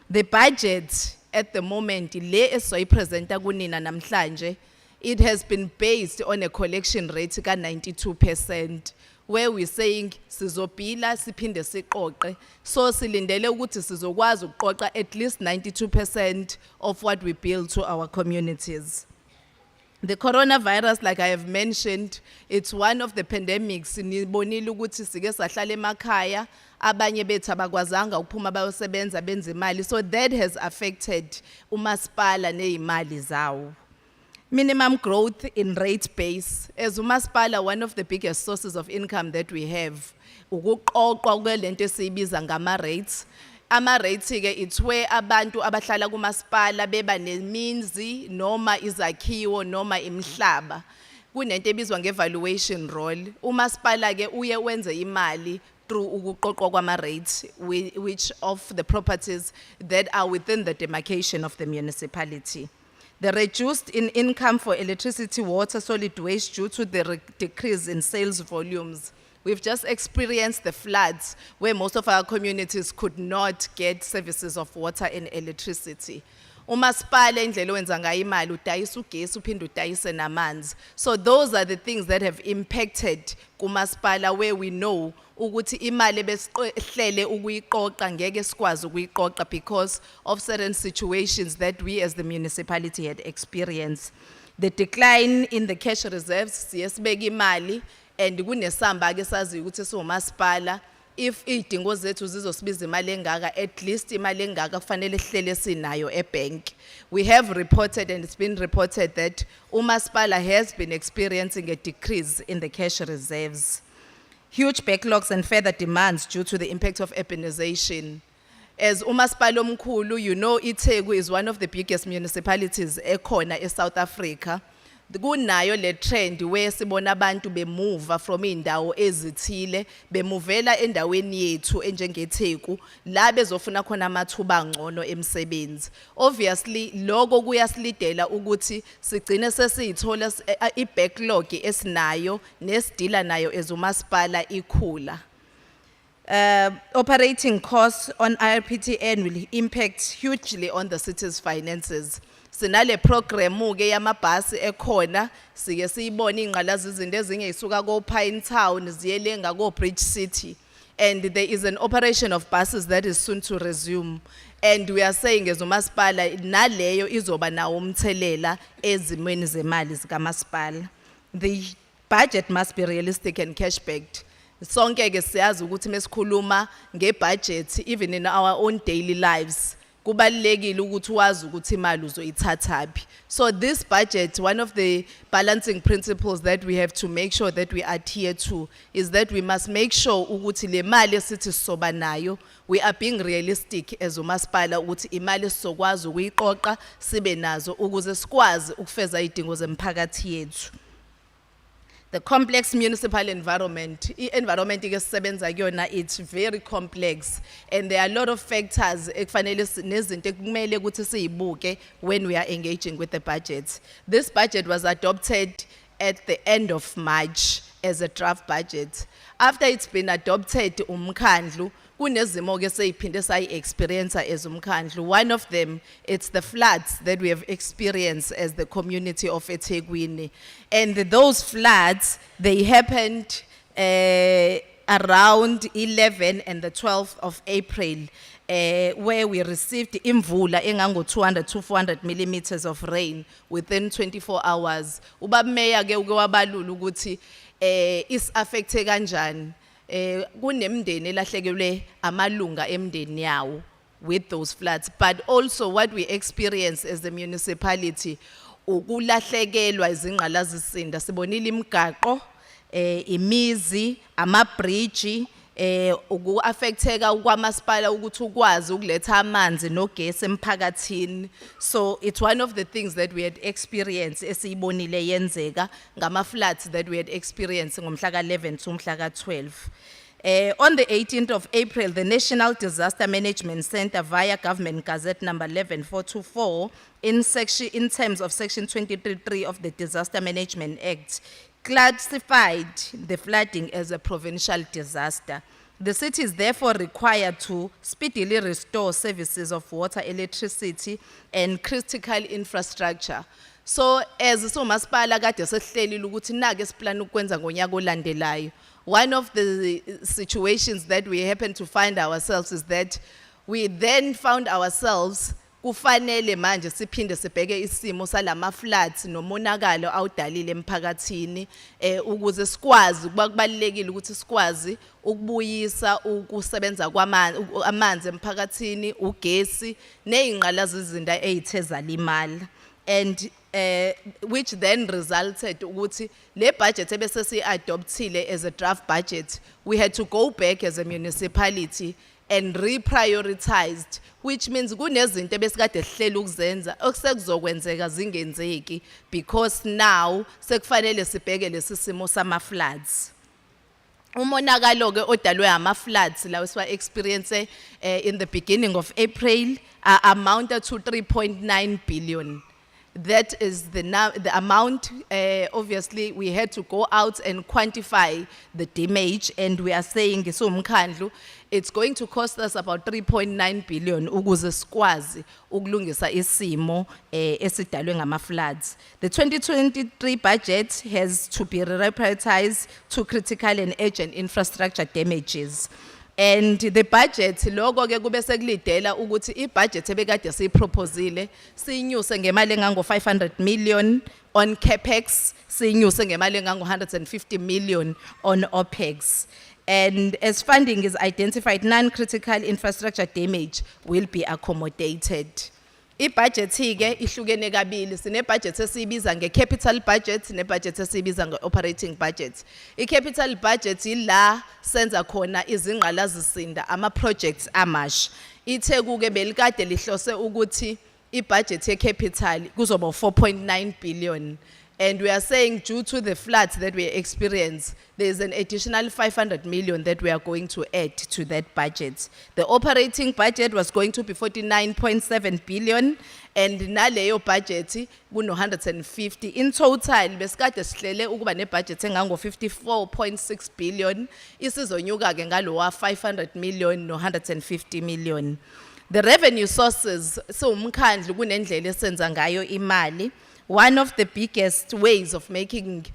The budget at the moment, le esoyipresenta kunina namhlanje, it has been based on a collection rate of 92%, where we're saying sizobhila siphinde siqoqe, so silindele ukuthi sizokwazi ukuqoqa at least 92% of what we build to our communities. The coronavirus, like I have mentioned, it's one of the pandemics. Nibonile ukuthi sike sahlala emakhaya, abanye bethu abakwazanga ukuphuma bayosebenza benze imali. So that has affected umasipala neimali zawo. Minimum growth in rate base. As umasipala, one of the biggest sources of income that we have, ukuqoqwa kwelento esiyibiza ngama rates. Ama rates ke it's where abantu abahlala kumasipala beba neminzi noma izakhiwo noma imhlaba. Kunento ebizwa ngevaluation roll. Umasipala ke uye wenze imali through ukuqoqwa kwama rates, which of the properties that are within the demarcation of the municipality. The reduced in income for electricity, water, solid waste due to the decrease in sales volumes. We've just experienced the floods where most of our communities could not get services of water and electricity. Umasipala indlela owenza ngayo imali udayisa ugesi uphinde udayise namanzi. So those are the things that have impacted kumasipala, where we know ukuthi imali besihlele ukuyiqoqa ngeke sikwazi ukuyiqoqa because of certain situations that we as the municipality had experienced. The decline in the cash reserves, siyesibeka imali, and kunesamba ke sazi ukuthi siwumasipala, if idingo zethu zizosibiza imali engaka, at least imali engaka kufanele sihlele sinayo ebank. We have reported, and it's been reported, that umasipala has been experiencing a decrease in the cash reserves. Huge backlogs and further demands due to the impact of urbanization. As umasipala omkhulu, you know iTheku is one of the biggest municipalities ekhona eSouth Africa. Kunayo le trend where sibona abantu bemuva from indawo ezithile bemuvela endaweni yethu enjengeTheku la bezofuna khona amathuba angcono emsebenzi. Obviously lokho kuyasilidela ukuthi sigcine sesithola ibacklog esinayo nesidila nayo ezumasipala ikhula. Operating costs on IRPTN will impact hugely on the city's finances. Sinale program ke yamabhasi ekhona sike siyibona ingqalazi izinto ezinye isuka ko Pine Town ziyelenga ko Bridge City, and there is an operation of buses that is soon to resume, and we are saying as umasipala naleyo izoba nawo umthelela ezimweni zemali zikamasipala. The budget must be realistic and cash backed. Sonke ke siyazi ukuthi mesikhuluma ngebudget, even in our own daily lives, kubalulekile ukuthi wazi ukuthi imali uzoyithathaphi. So this budget, one of the balancing principles that we have to make sure that we adhere to is that we must make sure ukuthi le mali esithi sizoba nayo, we are being realistic as umasipala ukuthi imali sizokwazi ukuyiqoqa sibe nazo ukuze sikwazi ukufeza idingo zemphakathi yethu. The complex municipal environment, environment it's very complex, and there are a lot of factors when we are engaging with the budget. This budget was adopted at the end of March as a draft budget. After it's been adopted, umkhandlu kunezimo ke seyiphinde sayi-experience as umkhandlu. One of them, it's the floods that we have experienced as the community of eThekwini. And those floods, they happened around 11 and the 12th of April, where we received imvula engango 200 to 400 millimeters of rain within 24 hours. Ubaba Mayor ke uke wabalula ukuthi is affected kanjani. Kunemndeni elahlekelwe amalunga emndeni yawo with those floods, but also what we experience as the municipality ukulahlekelwa izingqalazisinda. Sibonile imigaqo, imizi, amabridge, uku-affecteka kwamasipala ukuthi ukwazi ukuletha amanzi nogesi emphakathini. So it's one of the things that we had experienced esiyibonile yenzeka ngama floods that we had experienced ngomhla ka-11 to umhla ka-12. On the 18th of April, the National Disaster Management Center via Government Gazette number 11424 in terms of section 23.3 of the Disaster Management Act classified the flooding as a provincial disaster. The city is therefore required to speedily restore services of water, electricity, and critical infrastructure. So, as umasipala kade sehlelile ukuthi nake siplan ukwenza ngonyaka olandelayo. One of the situations that we happen to find ourselves is that we then found ourselves kufanele manje siphinde sibheke isimo salama floods nomonakalo awudalile emphakathini ukuze sikwazi kuba kubalekile ukuthi sikwazi ukubuyisa ukusebenza kwamanzi emphakathini ugesi nezingqalazizinda ezithe zalimala and which then resulted ukuthi le budget ebese si-adoptile as a draft budget we had to go back as a municipality and reprioritized, which means kunezinto ebesikade sihlele ukuzenza okusekuzokwenzeka zingenzeki because now sekufanele sibheke lesi simo sama floods. Umonakalo ke odalwe ama floods lawo siwa experience in the beginning of April amounted to 3.9 billion. That is the amount. Obviously, we had to go out and quantify the damage, and we are saying it's going to cost us about 3.9 billion ukuze sikwazi ukulungisa isimo esidalwe ngama floods. The 2023 budget has to be reprioritized to critical and urgent infrastructure damages. And the budget, logo ke kube sekulidela ukuthi i-budget ebekade siyiproposile siyinyuse ngemali engango 500 million on capex, siyinyuse ngemali engango 150 million on opex. And as funding is identified, non-critical infrastructure damage will be accommodated. I-budget ke ihlukene kabili, sine budget esibiza nge-capital budget ne-budget esibiza nge-operating budget. I-capital budget ila senza khona izingqalazisinda ama-projects amasha. Itheku ke belikade lihlose ukuthi i-budget ye-capital kuzoba 4.9 billion. And we are saying due to the floods that we experience, there is an additional 500 million that we are going to add to that budget. The operating budget was going to be 49.7 billion, and naleyo budget kuno 150. In total, besikade sihlele ukuba ne budget engango 54.6 billion, isizonyuka ke ngalowa 500 million no 150 million. The revenue sources, so umkhandlu kunendlela esenza ngayo imali. One of the biggest ways of making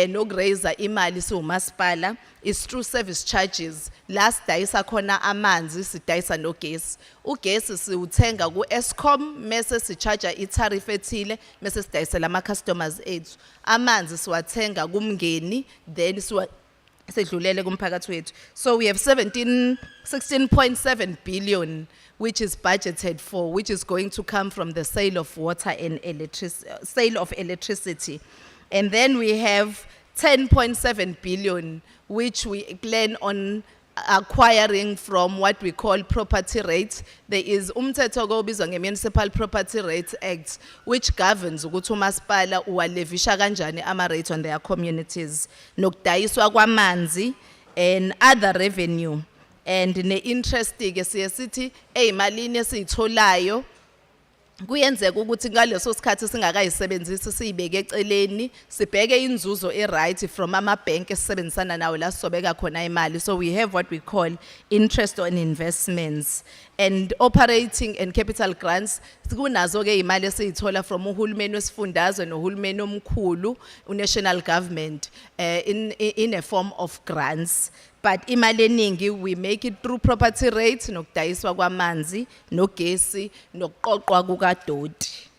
no grazer imali siwumasipala is through service charges. Last dayisa khona amanzi sidayisa nogesi. Ugesi siwuthenga ku Eskom mase sicharge itariff ethile mase sidayisela ama customers ethu. Amanzi siwathenga kumngeni then sedlulele kumphakathi wethu. So we have 16.7 billion which is budgeted for, which is going to come from the sale of water and electricity. And then we have 10.7 billion, which we plan on acquiring from what we call property rates. There is umthetho obizwa nge-Municipal Property Rates Act, which governs ukuthi umasipala uwalevisha kanjani ama rates on their communities, nokudayiswa kwamanzi and other revenue. And ne-interest ke siye sithi eyimalini esiyitholayo kuyenzeka ukuthi ngaleso sikhathi singakayisebenzisi siyibeke eceleni sibheke inzuzo right from ama-bank esisebenzisana nawo la sisobeka khona imali. So we have what we call interest on investments and operating and capital grants. Kunazo ke imali esiyithola from uhulumeni wesifundazwe nohulumeni omkhulu, national government, in a form of grants. But imali eningi we make it through property rates nokudayiswa kwamanzi nogesi nokuqoqwa kukadoti.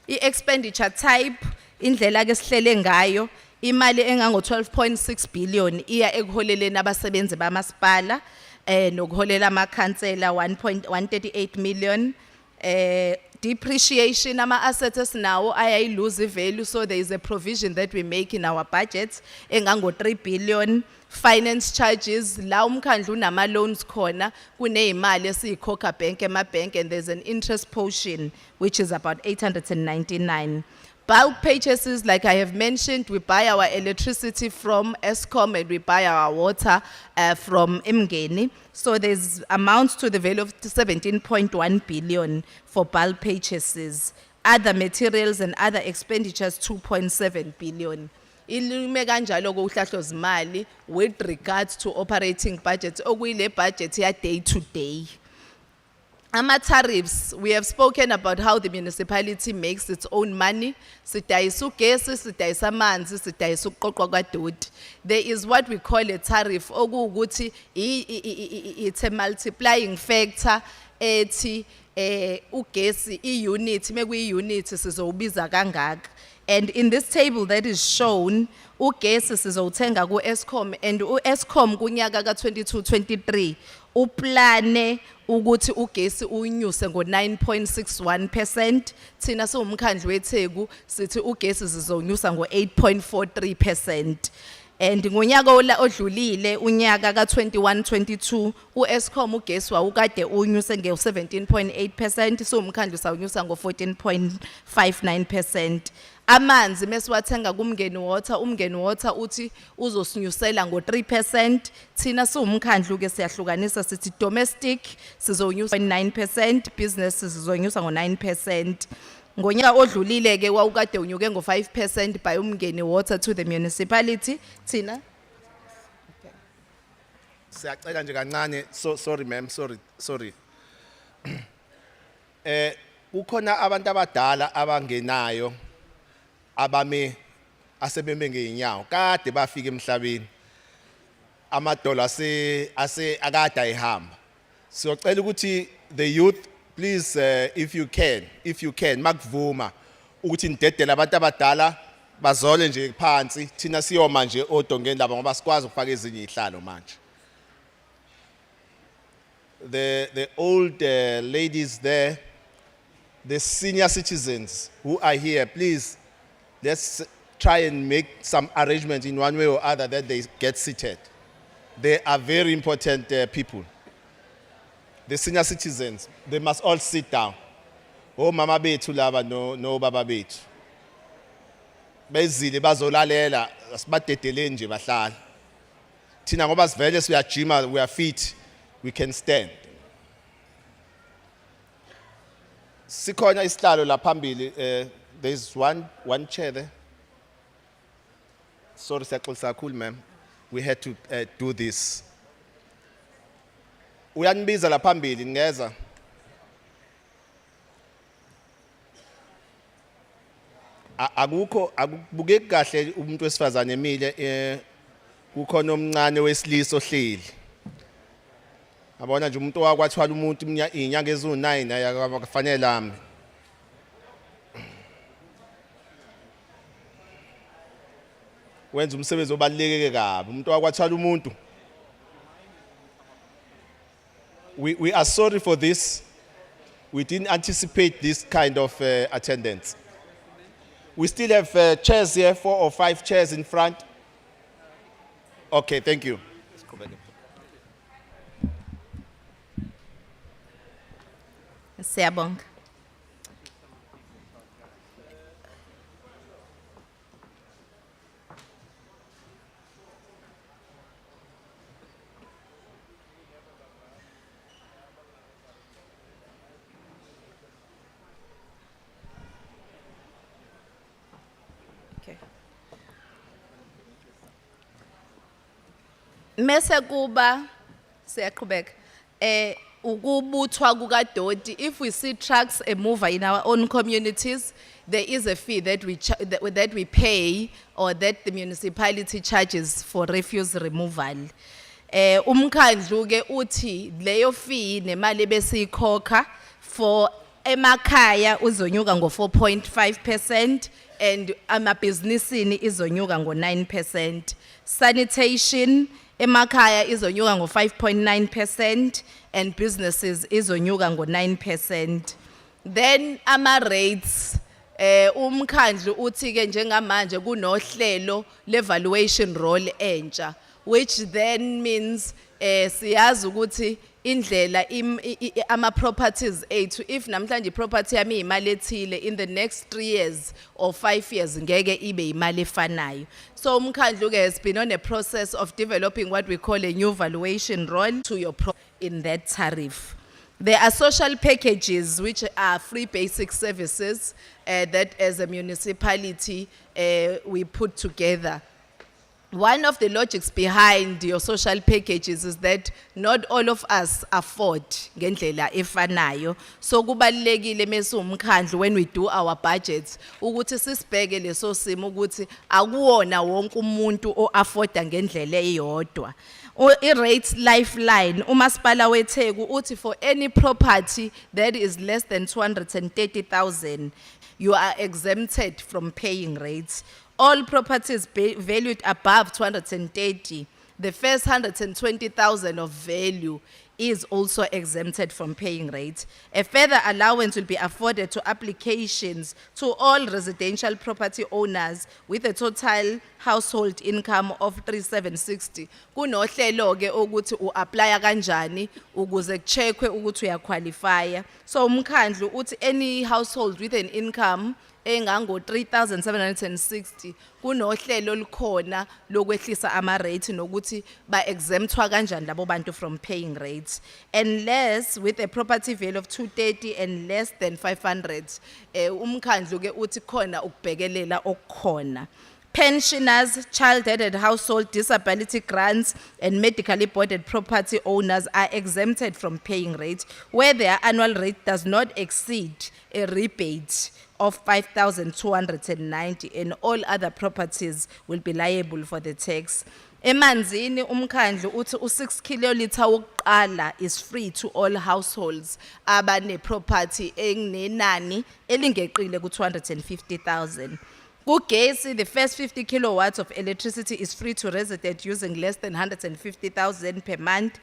I-expenditure type indlela ke sihlele ngayo imali engango 12.6 billion iya ekuholeleni abasebenzi bamasipala nokuholela amakhansela 1.138 million. Depreciation ama-assets nawo ayayiluze value, so there is a provision that we make in our budget engango 3 billion. Finance charges, la umkhandlu unama loans khona kuneyimali esiyikhokha bank, and there's an interest portion which is about 899. Bulk purchases, like I have mentioned, we buy our electricity from Eskom and we buy our water from Mngeni. So there's amounts to the value of 17.1 billion for bulk purchases. Other materials and other expenditures, 2.7 billion. Ilume kanjalo kuhlahlo zimali with regards to operating budget okuyile budget ya day to day. Ama tariffs, we have spoken about how the municipality makes its own money. Sidayisa ugesi, sidayisa amanzi, sidayisa ukuqoqwa kwadoti. There is what we call a tariff okuwukuthi it's a multiplying factor ethi ugesi i-unit mekuyi-unit sizowubiza kangaka. And in this table that is shown, ugesi sizowuthenga ku-Eskom, and u-Eskom kunyaka ka-22-23 uplane ukuthi ugesi unyuse ngo-9.61%, thina siwumkhandlu weTheku sithi ugesi sizonyusa ngo-8.43%. And ngonyaka odlulile unyaka ka-21-22 u-Eskom ugesi wawukade unyuse nge-17.8%, siwumkhandlu sawunyusa ngo-14.59%. Amanzi mesiwathenga kumngeni water, umngeni water uthi uzosinyusela ngo-3%, thina siwumkhandlu ke siyahlukanisa sithi domestic sizonyusa 9%, business sizonyusa ngo-9%. Ngonyaka odlulile ke wawukade unyuke ngo-5% by umngeni water to the municipality, thina Siyacela nje kancane, sorry ma'am, sorry. Ukhona abantu abadala abangenayo abame asebeme ngeenyawo kade bafika emhlabeni, amadolo akade ayihamba. Siyocela ukuthi the youth, please, if you can makuvuma ukuthi nidedele abantu abadala bazole nje phansi, thina siyoma nje odongeni laba ngoba sikwazi ukufaka ezinye ihlalo manje. The old ladies there, the senior citizens who are here, please, let's try and make some arrangement in one way or other that they get seated. They are very important people. The senior citizens, they must all sit down. Oh mama bethu laba no baba bethu. Bezile bazolalela, asibadedele nje bahlala. Thina ngoba sivele siyajima, we are fit, we can stand. Sikhona isihlalo la phambili, there's one chair there. Sorry siyaxolisa kakhulu ma'am. We had to do this. Uyanibiza la phambili ngeza. Akubukeki kahle umuntu wesifazane emile kukhona omncane wesilisa ohleli. Abona nje umuntu wakwathwala umuntu inyanga ezu9 akafanele ame. Wenza umsebenzi obaluleke kabi umuntu wakwathwala umuntu. We are sorry for this. We didn't anticipate this kind of attendance. We still have chairs here, 4 or 5 chairs in front. Okay, thank you. Let's go back. Siyabonga. Okay. Mese kuba siyaqhubeka ukubuthwa kukadoti, if we see trucks move in our own communities, there is a fee that we pay or that the municipality charges for refuse removal. Umkhandlu ke uthi leyo fee nemali besikhokha for emakhaya uzonyuka ngo-4.5% and amabhizinisini izonyuka ngo-9%. Sanitation emakhaya izonyuka ngo-5.9% and businesses izonyuka ngo-9%. Then ama-rates, umkhandlu uthi ke njengamanje kunohlelo le-valuation roll entsha, which then means siyazi ukuthi indlela ama-properties ethu, if namhlanje property yami imali ethile, in the next 3 years or 5 years ngeke ibe imali efanayo. So umkhandlu ke has been on a process of developing what we call a new valuation roll to your in that tariff. There are social packages which are free basic services that as a municipality we put together. one of the logics behind your social packages is that not all of us afford ngendlela efanayo. So kubalulekile mase umkhandlu when we do our budgets ukuthi sisibheke leso simo ukuthi akuwona wonke umuntu o-afforda ngendlela eyodwa. I-Rates Lifeline umasipala weTheku uthi for any property that is less than 230,000 you are exempted from paying rates. All properties valued above 230, the first 120,000 of value is also exempted from paying rates. A further allowance will be afforded to applications to all residential property owners with a total household income of 3760. Kunohlelo ke ukuthi uapply kanjani ukuze kucheckwe ukuthi uyaqualify. So umkhandlu uthi any household with an income engango 3,760 kunohlelo olukhona lokwehlisa ama rates nokuthi ba exemptwa kanjani labo bantu from paying rates, unless with a property value of 230 and less than 500 umkhandlu ke uthi khona ukubhekelela okukhona. Pensioners, child-aided household, disability grants, and medically boarded property owners are exempted from paying rates where their annual rate does not exceed a rebate of 5,290, and all other properties will be liable for the tax. Emanzini umkhandlu uthi u6 kilolitha wokuqala is free to all households abane property enenani elingeqile ku 250,000. Kugesi, the first 50 kilowatts of electricity is free to residents using less than 150,000 per month,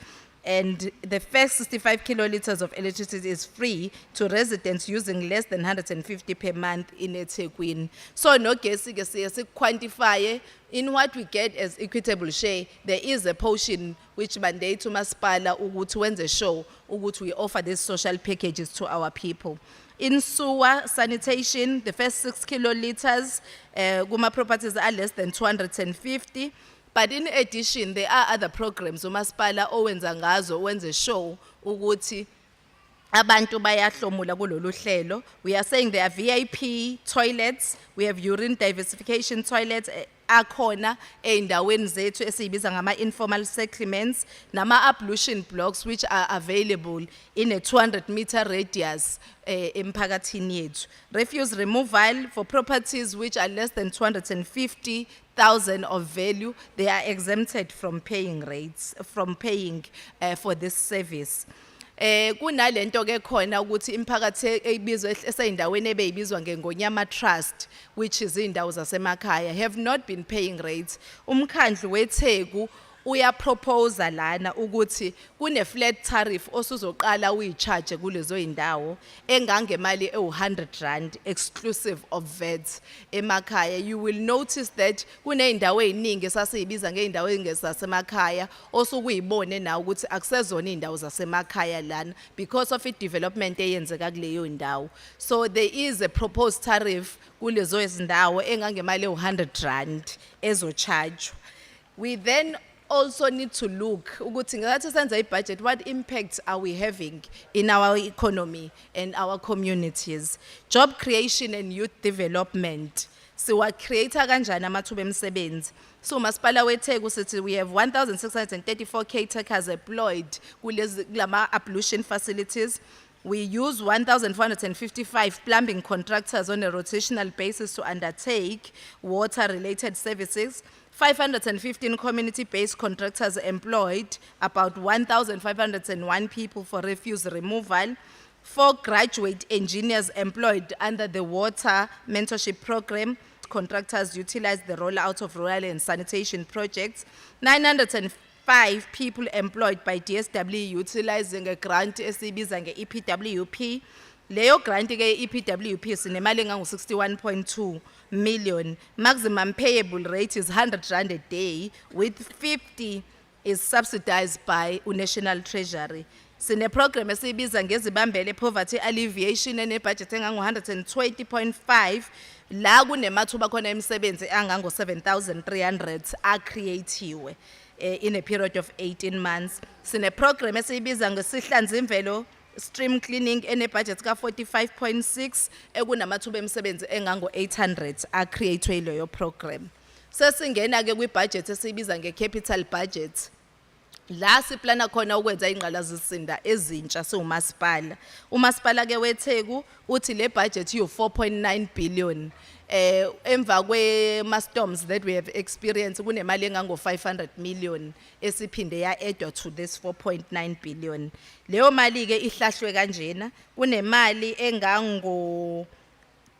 and the first 65 kiloliters of electricity is free to residents using less than 150 per month in eThekwini. So no gesi ke siye quantify in what we get as equitable share. There is a portion which mandates umasipala ukuthi wenze sure ukuthi we offer these social packages to our people. In sewer sanitation, the first 6 kiloliters, kuma properties are less than 250. But in addition, there are other programs umasipala owenza ngazo wenze show ukuthi abantu bayahlomula kulolu hlelo. We are saying there are VIP toilets, we have urine diversification toilets akhona eindaweni zethu esibiza ngama informal settlements nama ablution blocks which are available in a 200-meter radius emphakathini yethu. Refuse removal for properties which are less than 250,000 of value, they are exempted from paying rates, from paying for this service. Kunalento ke khona ukuthi imphakathi ebizwa eseyindaweni ebeyibizwa ngeNgonyama Trust, which is indawo zasemakhaya, have not been paying rates. Umkhandlu weTheku uya propose lana ukuthi kune flat tariff osuzoqala uyicharge kulezo indawo engangemali e100 exclusive of VAT emakhaya. You will notice that kune indawo eziningi esasiyibiza ngeindawo engesasemakhaya osukuyibone na ukuthi akusezona indawo zasemakhaya lana because of development eyenzeka kuleyo indawo. So there is a proposed tariff kulezo izindawo engangemali e100 ezocharge. We then also need to look ukuthi ngathi senza ibudget, what impacts are we having in our economy and our communities. Job creation and youth development, siwa creator kanjani amathuba emisebenzi. So masipala weTheku sithi we have 1,634 caretakers employed kulama ablution facilities. We use 1,455 plumbing contractors on a rotational basis to undertake water-related services. 515 community-based contractors employed, about 1,501 people for refuse removal. 4 graduate engineers employed under the water mentorship program. Contractors utilize the rollout of rural and sanitation projects. 905 people employed by DSW utilizing a grant esibiza nge-EPWP. Leyo grant ke EPWP sinemali engango 61.2 million. Maximum payable rate is 100 rand a day, with 50 is subsidized by National Treasury. Sine program esibiza ngezibambele poverty alleviation ene budget engango 120.5 la kunemathuba khona emisebenzi angango 7,300 acreatiwe in a period of 18 months. Sine program esibiza ngesihlanza imvelo stream cleaning ene budget ka 45.6 ekunamathuba emisebenzi engango 800 acreatwe leyo program. Sesingena ke kwi-budget esiyibiza nge-capital budget. La siplana khona ukwenza ingqalazisinda ezintsha siwumasipala. Umasipala ke weTheku uthi le budget you 4.9 billion. Emva kwe-storms that we have experienced kunemali engango 500 million esiphinde ya-addwa to this 4.9 billion. Leyo mali ke ihlahlwe kanjena kunemali engango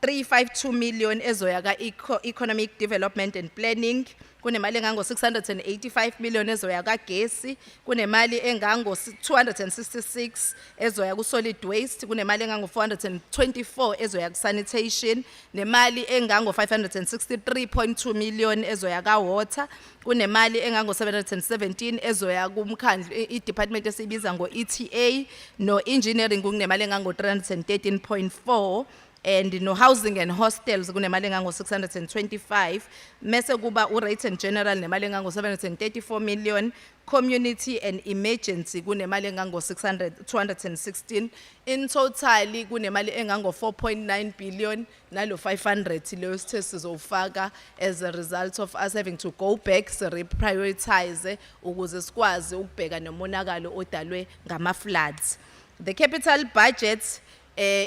352 million ezoya ka economic development and planning, kunemali engango 685 million ezoya ka gesi, kunemali engango 266 ezoya ku solid waste, kunemali engango 424 ezoya ku sanitation, nemali engango 563.2 million ezoya ka water, kunemali engango 717 ezoya kumkhandlu i-department esibiza ngo ETA, no engineering kunemali engango 313.4, and no housing and hostels kunemali engango 625, mase kuba u-rates and general nemali engango 734 million, community and emergency kunemali engango 216, in total kunemali engango 4.9 billion nalo 500 leyo sithe sizofaka as a result of us having to go back reprioritize ukuze sikwazi ukubheka nomonakalo odalwe ngama-floods. The capital budget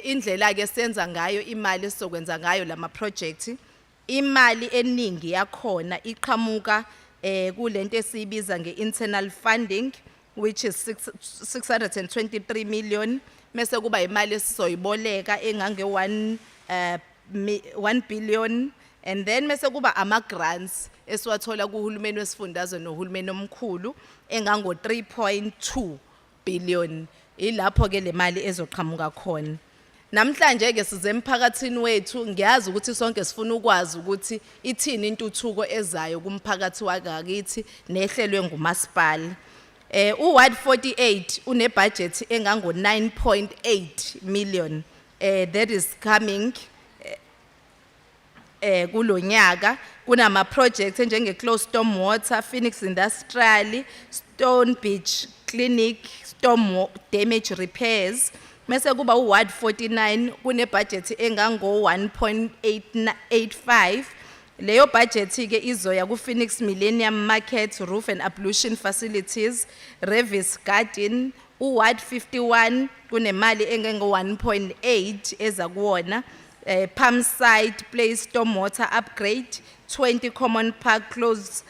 indlela ke senza ngayo imali sizokwenza ngayo lama project, imali eningi yakhona iqhamuka kulento esibiza nge-internal funding which is 623 million, mase kuba imali esizoyiboleka engange 1 billion, and then mase kuba ama grants esiwathola kuhulumeni wesifundazwe nohulumeni omkhulu engango 3.2 billion. Ilapho ke le mali ezoqhamuka khona. Namhlanje ke size emphakathini wethu, ngiyazi ukuthi sonke sifuna ukwazi ukuthi ithini intuthuko ezayo kumphakathi wakakithi nehlelwe ngumasipala. U-Ward 48 une budget engango 9.8 million. That is coming kulonyaka. Kunama projects njenge Close Storm Water, Phoenix Industrial, Stone Beach Clinic, storm damage repairs. Mase kuba u-Ward 49 kune budget engango 1.85. Leyo budget ke izoya ku Phoenix Millennium Market, roof and ablution facilities, Revis Garden. U-Ward 51 kunemali engango 1.8 eza kuwona. Palm side place stormwater upgrade, 20 common park close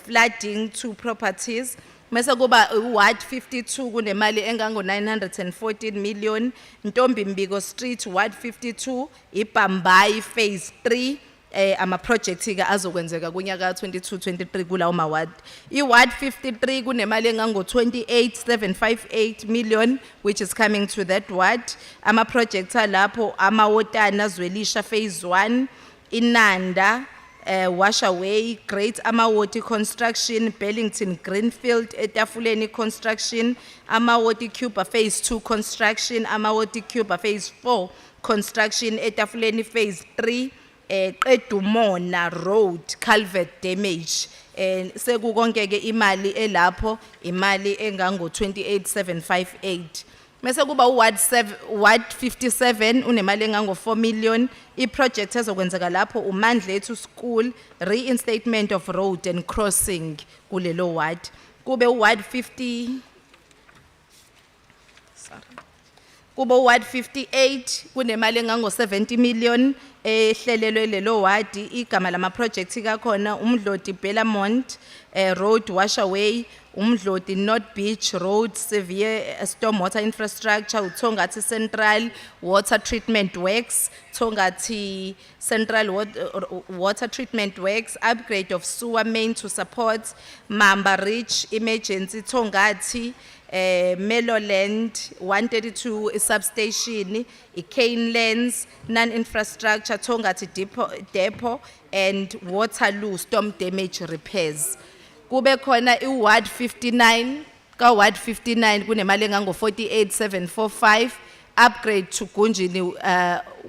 flooding 2 properties. Mase kuba Ward 52 kunemali engango 914 million, Ntombi Mbiko Street Ward 52, iBambai phase 3, ama project ke azokwenzeka kunyaka 22-23 kulawo ma ward. I-Ward 53 kunemali engango 28,758 million which is coming to that ward. Ama projects alapho amaWotana Zwelisha phase 1, Inanda Washaway, Great Amawoti construction, Bellington Greenfield, Etafuleni construction, Amawoti Cuba phase 2 construction, Amawoti Cuba phase 4 construction, Etafuleni phase 3, Qedumona road culvert damage. Sekukonke ke imali elapho imali engango 28,758. Mase kuba Ward 57 unemali engango 4 million. I-project ezokwenzeka lapho uMandlethu School reinstatement of road and crossing kulelo ward. Kube Ward 50 Kubo Ward 58 kunemali engango 70 million ehlelelwe lelo ward. Igama lama project kakhona uMdloti Bellamont road washaway, uMdloti North Beach road severe stormwater infrastructure, uThongathi Central water treatment works, Thongathi Central water treatment works, upgrade of sewer main to support Mamba Ridge emergency, Thongathi Meloland 132 substation, Canelands non-infrastructure, Thongathi depot and Waterloo storm damage repairs. Kube khona i-Ward 59, ka Ward 59 kunemali engango 48,745, upgrade to Gunjini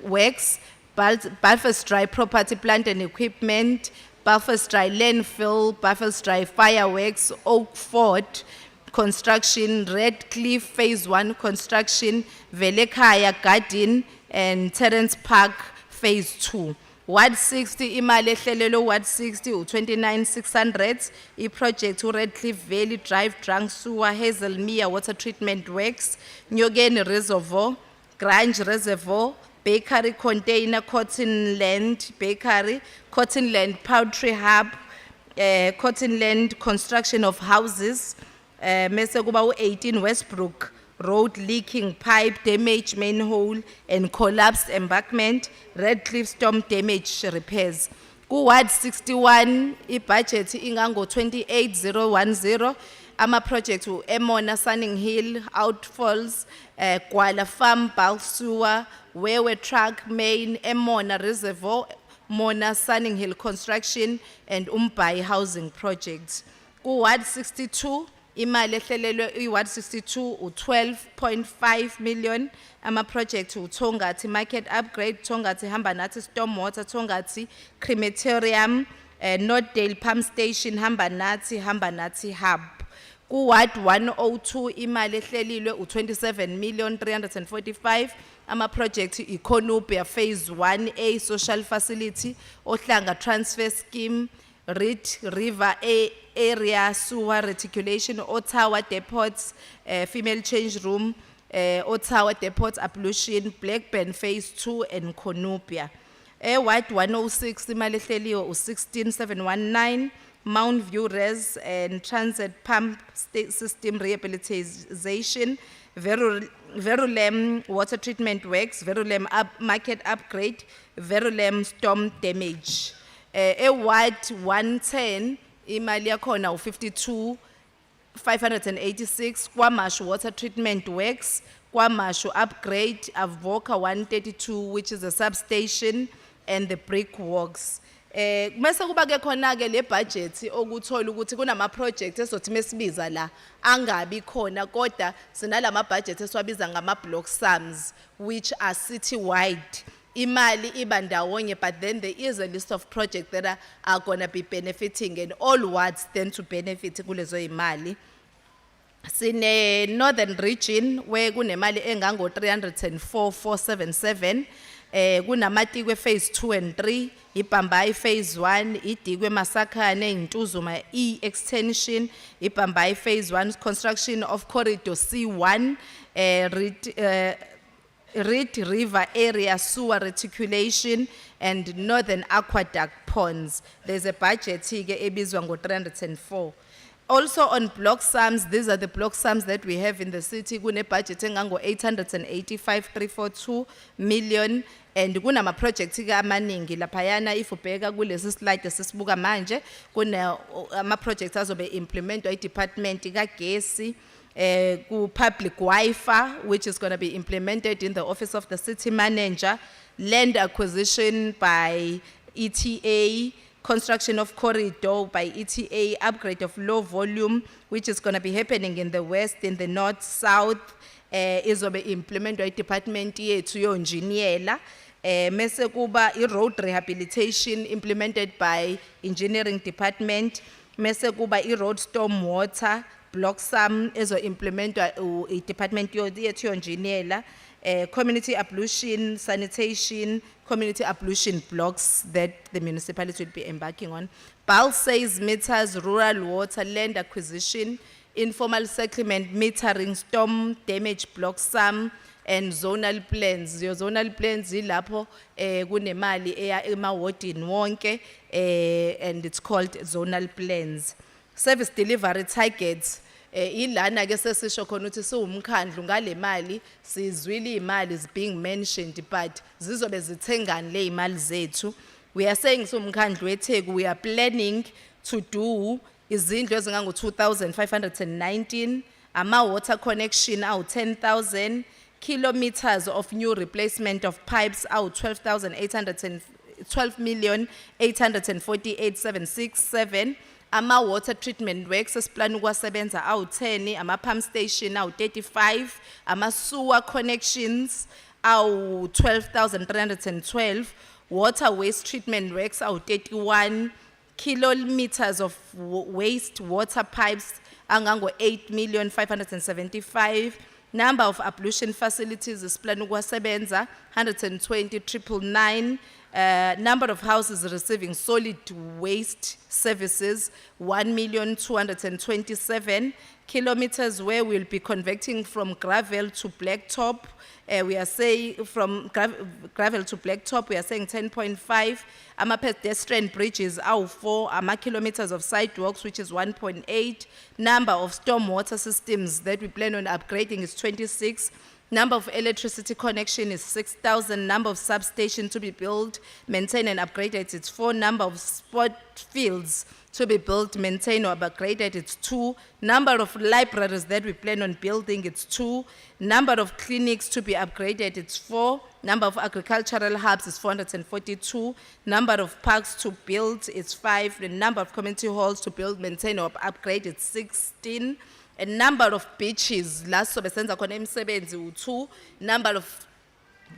works, Buffers Dry property plant and equipment, Buffers Dry landfill, Buffers Dry fireworks, Oak Fort construction, Red Cliff phase 1 construction, Velekaya garden and Terence Park phase 2. Ward 60 imali ehlelelwe Ward 60 u-29,600. I-project u-Redcliffe Valley Drive Drunk Sewer Hazelmere Water Treatment Works, Nyogeni Reservoir, Grange Reservoir, Bakery Container, Cottonland Bakery, Cottonland Poultry Hub, Cottonland Construction of Houses, mese kuba u-18 Westbrook Road Leaking Pipe Damage Manhole and Collapsed Embankment, Redcliffe Storm Damage Repairs. Ku-Ward 61, i-budget ingango 28,010, ama-project u-Emona Sunning Hill, Outfalls, Kuala Farm Bulk Sewer, Wewe Truck Main, Emona Reservoir, Mona Sunning Hill Construction, and Umbai Housing Projects. Ku-Ward 62, imali ehlelelwe i-Ward 62 u-12.5 million, ama-project uThongati Market Upgrade, Thongati Hambanathi Stormwater, Thongati Crematorium, Northdale Pump Station, Hambanathi Hub. Ku-Ward 102, imali ehlelilwe u-27,345,000, ama-project i-Konupia Phase 1A Social Facility, Ohlanga Transfer Scheme, Reed River Area Sewer Reticulation, Ottawa Depots, Female Change Room, Ottawa Depots Ablution, Blackburn Phase 2 and Konupia. Ward 106, imali ehleliwe u-16,719, Mount View Res and Transit Pump System Rehabilitation, Verulem Water Treatment Works, Verulem Market Upgrade, Verulem Storm Damage. Ward 110, imali yakhona u-52,586, KwaMashu Water Treatment Works, KwaMashu Upgrade, Avoca 132, which is a substation, and the brickworks. Mase kuba ke khona ke le budget okuthola ukuthi kunama project esothi mesibiza la angabi khona, kodwa sinalama budget eswabiza ngama block sums which are city wide. Imali iba ndawonye, but then there is a list of projects that are going to be benefiting, and all wards stand to benefit kulezo imali. Sine northern region where kunemali engango 304,477, kunamatikwe phase 2 and 3, iBhambayi phase 1, iDikwe Masakhane, Ntuzuma extension, iBhambayi phase 1, construction of corridor C1, Reed River Area Sewer Reticulation, and Northern Aqueduct Ponds. There's a budget here ebizwa ngo 304. Also on block sums, these are the block sums that we have in the city. Kune budget engango 885,342 million, and kunama project amaningi laphayana. If ubheka kulesi slide esisibuka manje, kuna ama projects azobe implementwa i-department kagesi, ku public Wi-Fi, which is going to be implemented in the office of the city manager, land acquisition by ETA, construction of corridor by ETA, upgrade of low volume, which is going to be happening in the west, in the north, south, is going to be implemented by department yethu yonjiniyela. Mese kuba i-road rehabilitation implemented by engineering department. Mese kuba i-road storm water block sum ezo implementwa i-department yethu yonjiniyela. Community ablution, sanitation, community ablution blocks that the municipality will be embarking on. BAL says meters, rural water, land acquisition, informal settlement, metering, storm damage block sum, and zonal plans. Your zonal plans ilapho kunemali eya emawardini wonke, and it's called zonal plans. Service delivery targets. Ilana ke sesisho khona ukuthi siwumkhandlu ngale mali sizwile imali is being mentioned, but zizobe zithengani le imali zethu. We are saying siwumkhandlu weTheku, we are planning to do izindlu ezingango 2,519, ama water connection awu 10,000, kilometers of new replacement of pipes awu 12,848,767. Ama water treatment works esiplan ukwasebenza awu 10, ama pump station awu 35, ama sewer connections awu 12,312, water waste treatment works awu 31, kilometers of waste water pipes angango 8,575,000. Number of ablution facilities esiplan ukwasebenza 120,999. Number of houses receiving solid waste services, 1,227,000 kilometers where we'll be converting from gravel to blacktop. We are saying from gravel to blacktop, we are saying 10.5. Pedestrian bridges, 4 kilometers of sidewalks, which is 1.8. Number of stormwater systems that we plan on upgrading is 26. Number of electricity connection is 6,000. Number of substations to be built, maintained and upgraded, it's 4. Number of sport fields to be built, maintained or upgraded, it's 2. Number of libraries that we plan on building, it's 2. Number of clinics to be upgraded, it's 4. Number of agricultural hubs is 442. Number of parks to build, it's 5. The number of community halls to build, maintain or upgrade, it's 16. A number of beaches, last sobe senza khona imisebenzi u2. Number of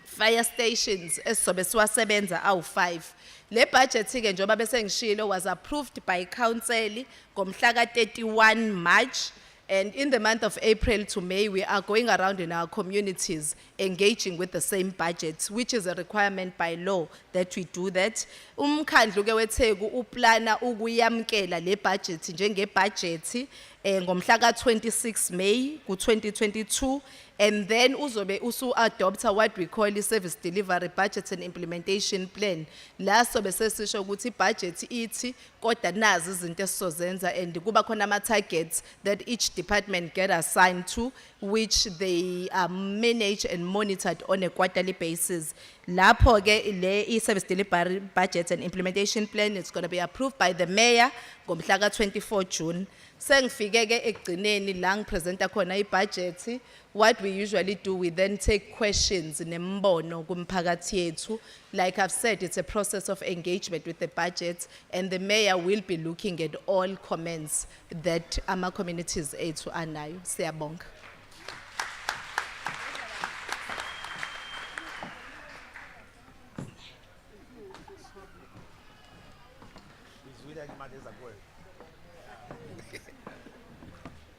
fire stations esobe siwasebenza awu5. Le budget ke njoba bese ngishilo was approved by council ngomhla ka31 March, and in the month of April to May we are going around in our communities engaging with the same budget, which is a requirement by law that we do that. Umkhandlu ke weTheku uplana ukuyamkela le budget njenge budget ngomhla ka26 May ku2022, and then uzobe usu adopta what we call a service delivery budget and implementation plan. La sobe sesisho ukuthi budget ithi kodwa nazi izinto esizozenza, and kuba khona ama targets that each department get assigned to, which they are managed and monitored on a quarterly basis. Lapho ke le service delivery budget and implementation plan is going to be approved by the mayor ngomhla ka24 June. Sengifike ke ekugcineni la ngipresenta khona ibudget. What we usually do, we then take questions nembono kumphakathi yethu. Like I've said, it's a process of engagement with the budget, and the mayor will be looking at all comments that ama communities ethu anayo. Siyabonga.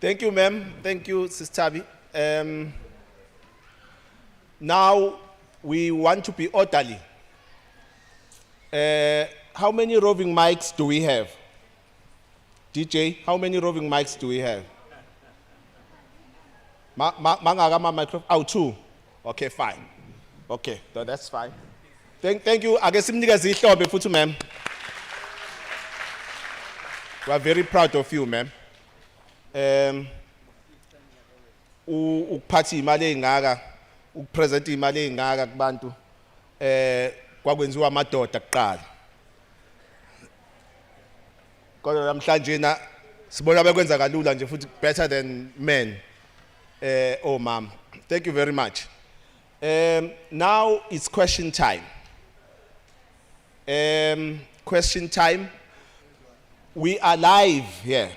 Thank you, ma'am. Thank you, Sister Tabi. Now we want to be orderly. How many roving mics do we have? DJ, how many roving mics do we have? Mangaka microphone. Oh, 2. Okay, fine. Okay, so that's fine. Thank you. I guess ma'am. We are very proud of you, ma'am. Ukuphatha imali engaka, ukupresent imali engaka kubantu kwakwenziwa amadoda kuqala. Kodwa namhlanje na sibona bekwenza kalula nje futhi better than men. Oh ma'am, thank you very much. Now it's question time. Question time. We are live here.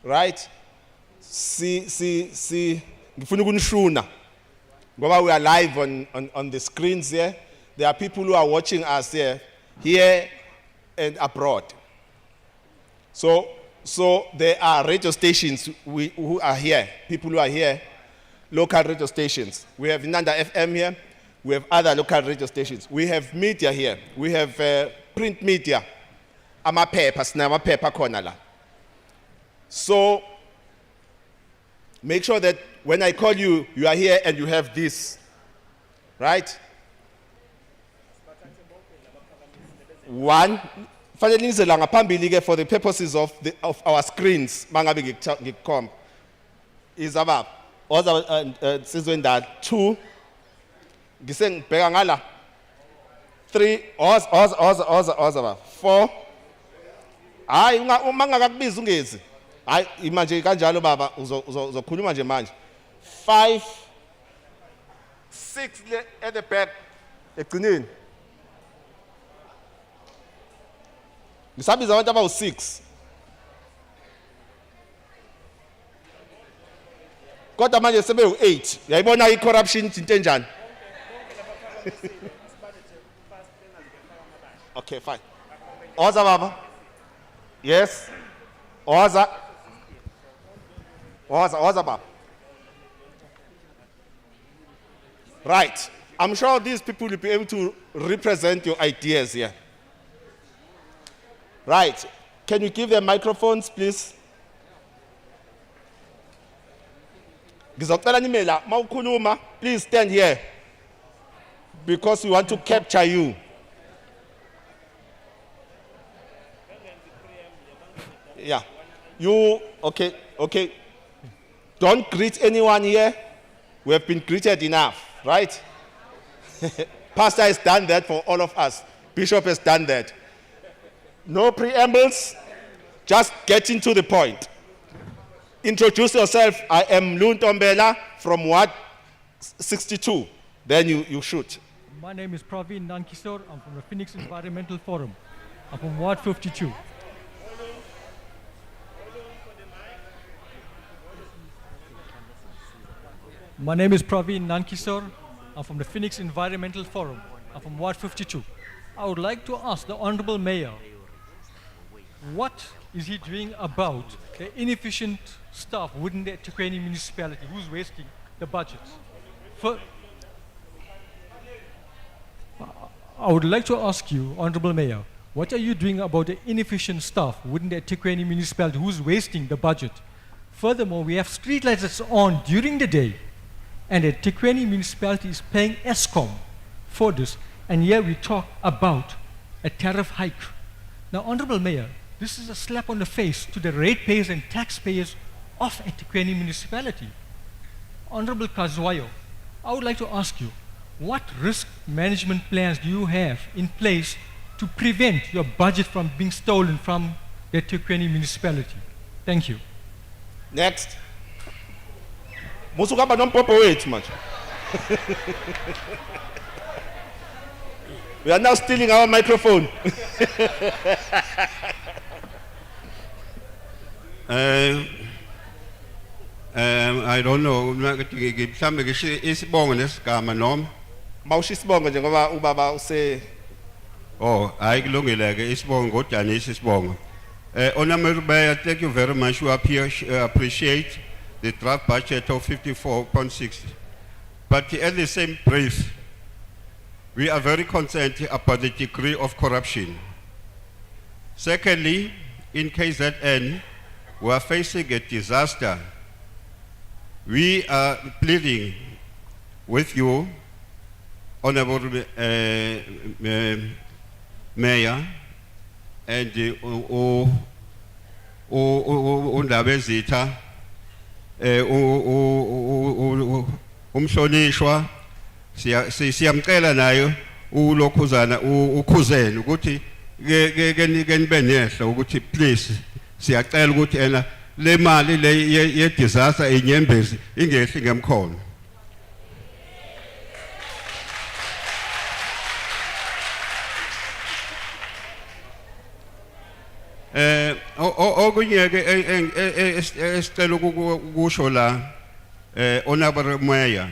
Right? Ngifuna ukunishuna. Ngoba we are live on the screens here. There are people who are watching us here and abroad. So there are radio stations who are here, people who are here, local radio stations. We have Nanda FM here. We have other local radio stations. We have media here. We have print media. Amaphepha sinamaphepha khona la. So make sure that when I call you, you are here and you have this, right? One, for the purposes of our screens, mangabe ngicom is about. Also, sizwe that 2, ngiseng bheka ngala. 3, oza 4. Hayi mangakakubiza ungezi. Hayi imanje kanjalo baba uzokhuluma nje manje. 5, 6 at the back egcineni. Ngisabiza abantu abawu6. Kodwa manje sebewu8. Uyayibona icorruption into enjani? Okay, fine. Oza baba. Yes. Oza baba. Right. I'm sure these people will be able to represent your ideas here. Right. Can you give the microphones, please? Ngizocela nimela mawukhuluma, please stand here because we want to capture you. Yeah. You, okay. Don't greet anyone here. We have been greeted enough, right? Pastor has done that for all of us. Bishop has done that. No preambles, just get into the point. Introduce yourself. I am Luntombela from Ward 62. Then you shoot. My name is Praveen Nankisor. I'm from the Phoenix Environmental Forum. I'm from Ward 52. My name is Praveen Nankisor. I'm from the Phoenix Environmental Forum. I'm from Ward 52. I would like to ask the Honorable Mayor, what is he doing about the inefficient staff within the eThekwini municipality who's wasting the budgets? I would like to ask you, Honorable Mayor, what are you doing about the inefficient staff within the eThekwini municipality who's wasting the budget? Furthermore, we have streetlights that's on during the day, and the eThekwini municipality is paying ESCOM for this, and here we talk about a tariff hike. Now, Honorable Mayor, this is a slap on the face to the ratepayers and taxpayers of eThekwini municipality. Honorable Kazwayo, I would like to ask you, what risk management plans do you have in place to prevent your budget from being stolen from the eThekwini municipality? Thank you. Next. Musukaba nompopo wethu manje. We are now stealing our microphone. I don't know. Mhlambe ngisho isibongo nesigama noma. Mawushisibongo njengoba ubaba use Oh, hayi kulungile ke isibongo ngodanisa isibongo. Honorable Mayor, thank you very much. We appreciate the draft budget of 54.6. But at the same brief, we are very concerned about the degree of corruption. Secondly, in KZN, we are facing a disaster. We are pleading with you, Honorable Mayor, and Undabezita, umhlonishwa siyamcela nayo ulokhuzana ukhuzeni ukuthi ke nibe nehla ukuthi please siyacela ukuthi ena le mali le ye disaster inyembezi ingehli ngemkhono. Okunye ke esicela ukusho la Honorable Mayor,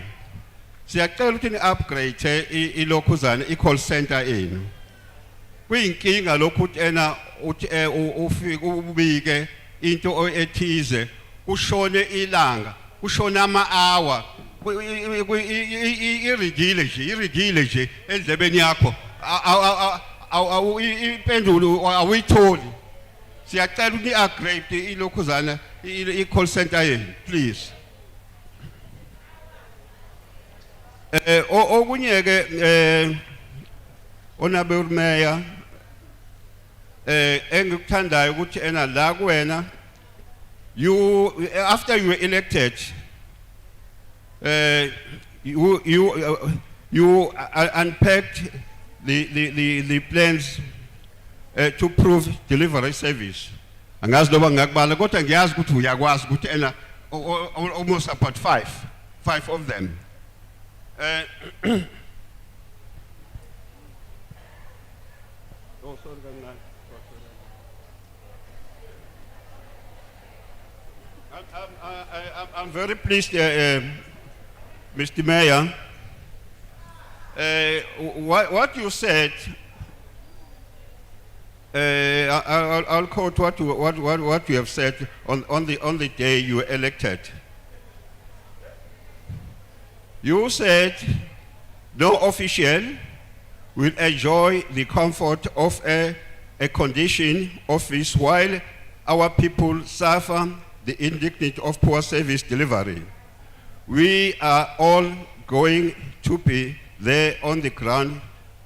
siyacela ukuthi ni-upgrade ilokhuzana i-call center enu. Kuyinkinga lokhu ena uthi ufike ubike into ethize kushone ilanga kushona ama-hour irigile nje endlebeni yakho impendulo awuyitholi. Siyacela ukuthi ni-upgrade ilokhuzana i-call center yenu please. Okunye ke Honorable Mayor, engikuthandayo ukuthi ena la kuwena you after you were elected you unpacked the plans to prove delivery service. Angazi loba ngakubala kodwa ngiyazi ukuthi uyakwazi ukuthi ena almost about five of them. I'm very pleased, Mr. Mayor. What you said, I'll quote what you have said on the day you were elected. You said no official will enjoy the comfort of a condition office while our people suffer the indignity of poor service delivery. We are all going to be there on the ground,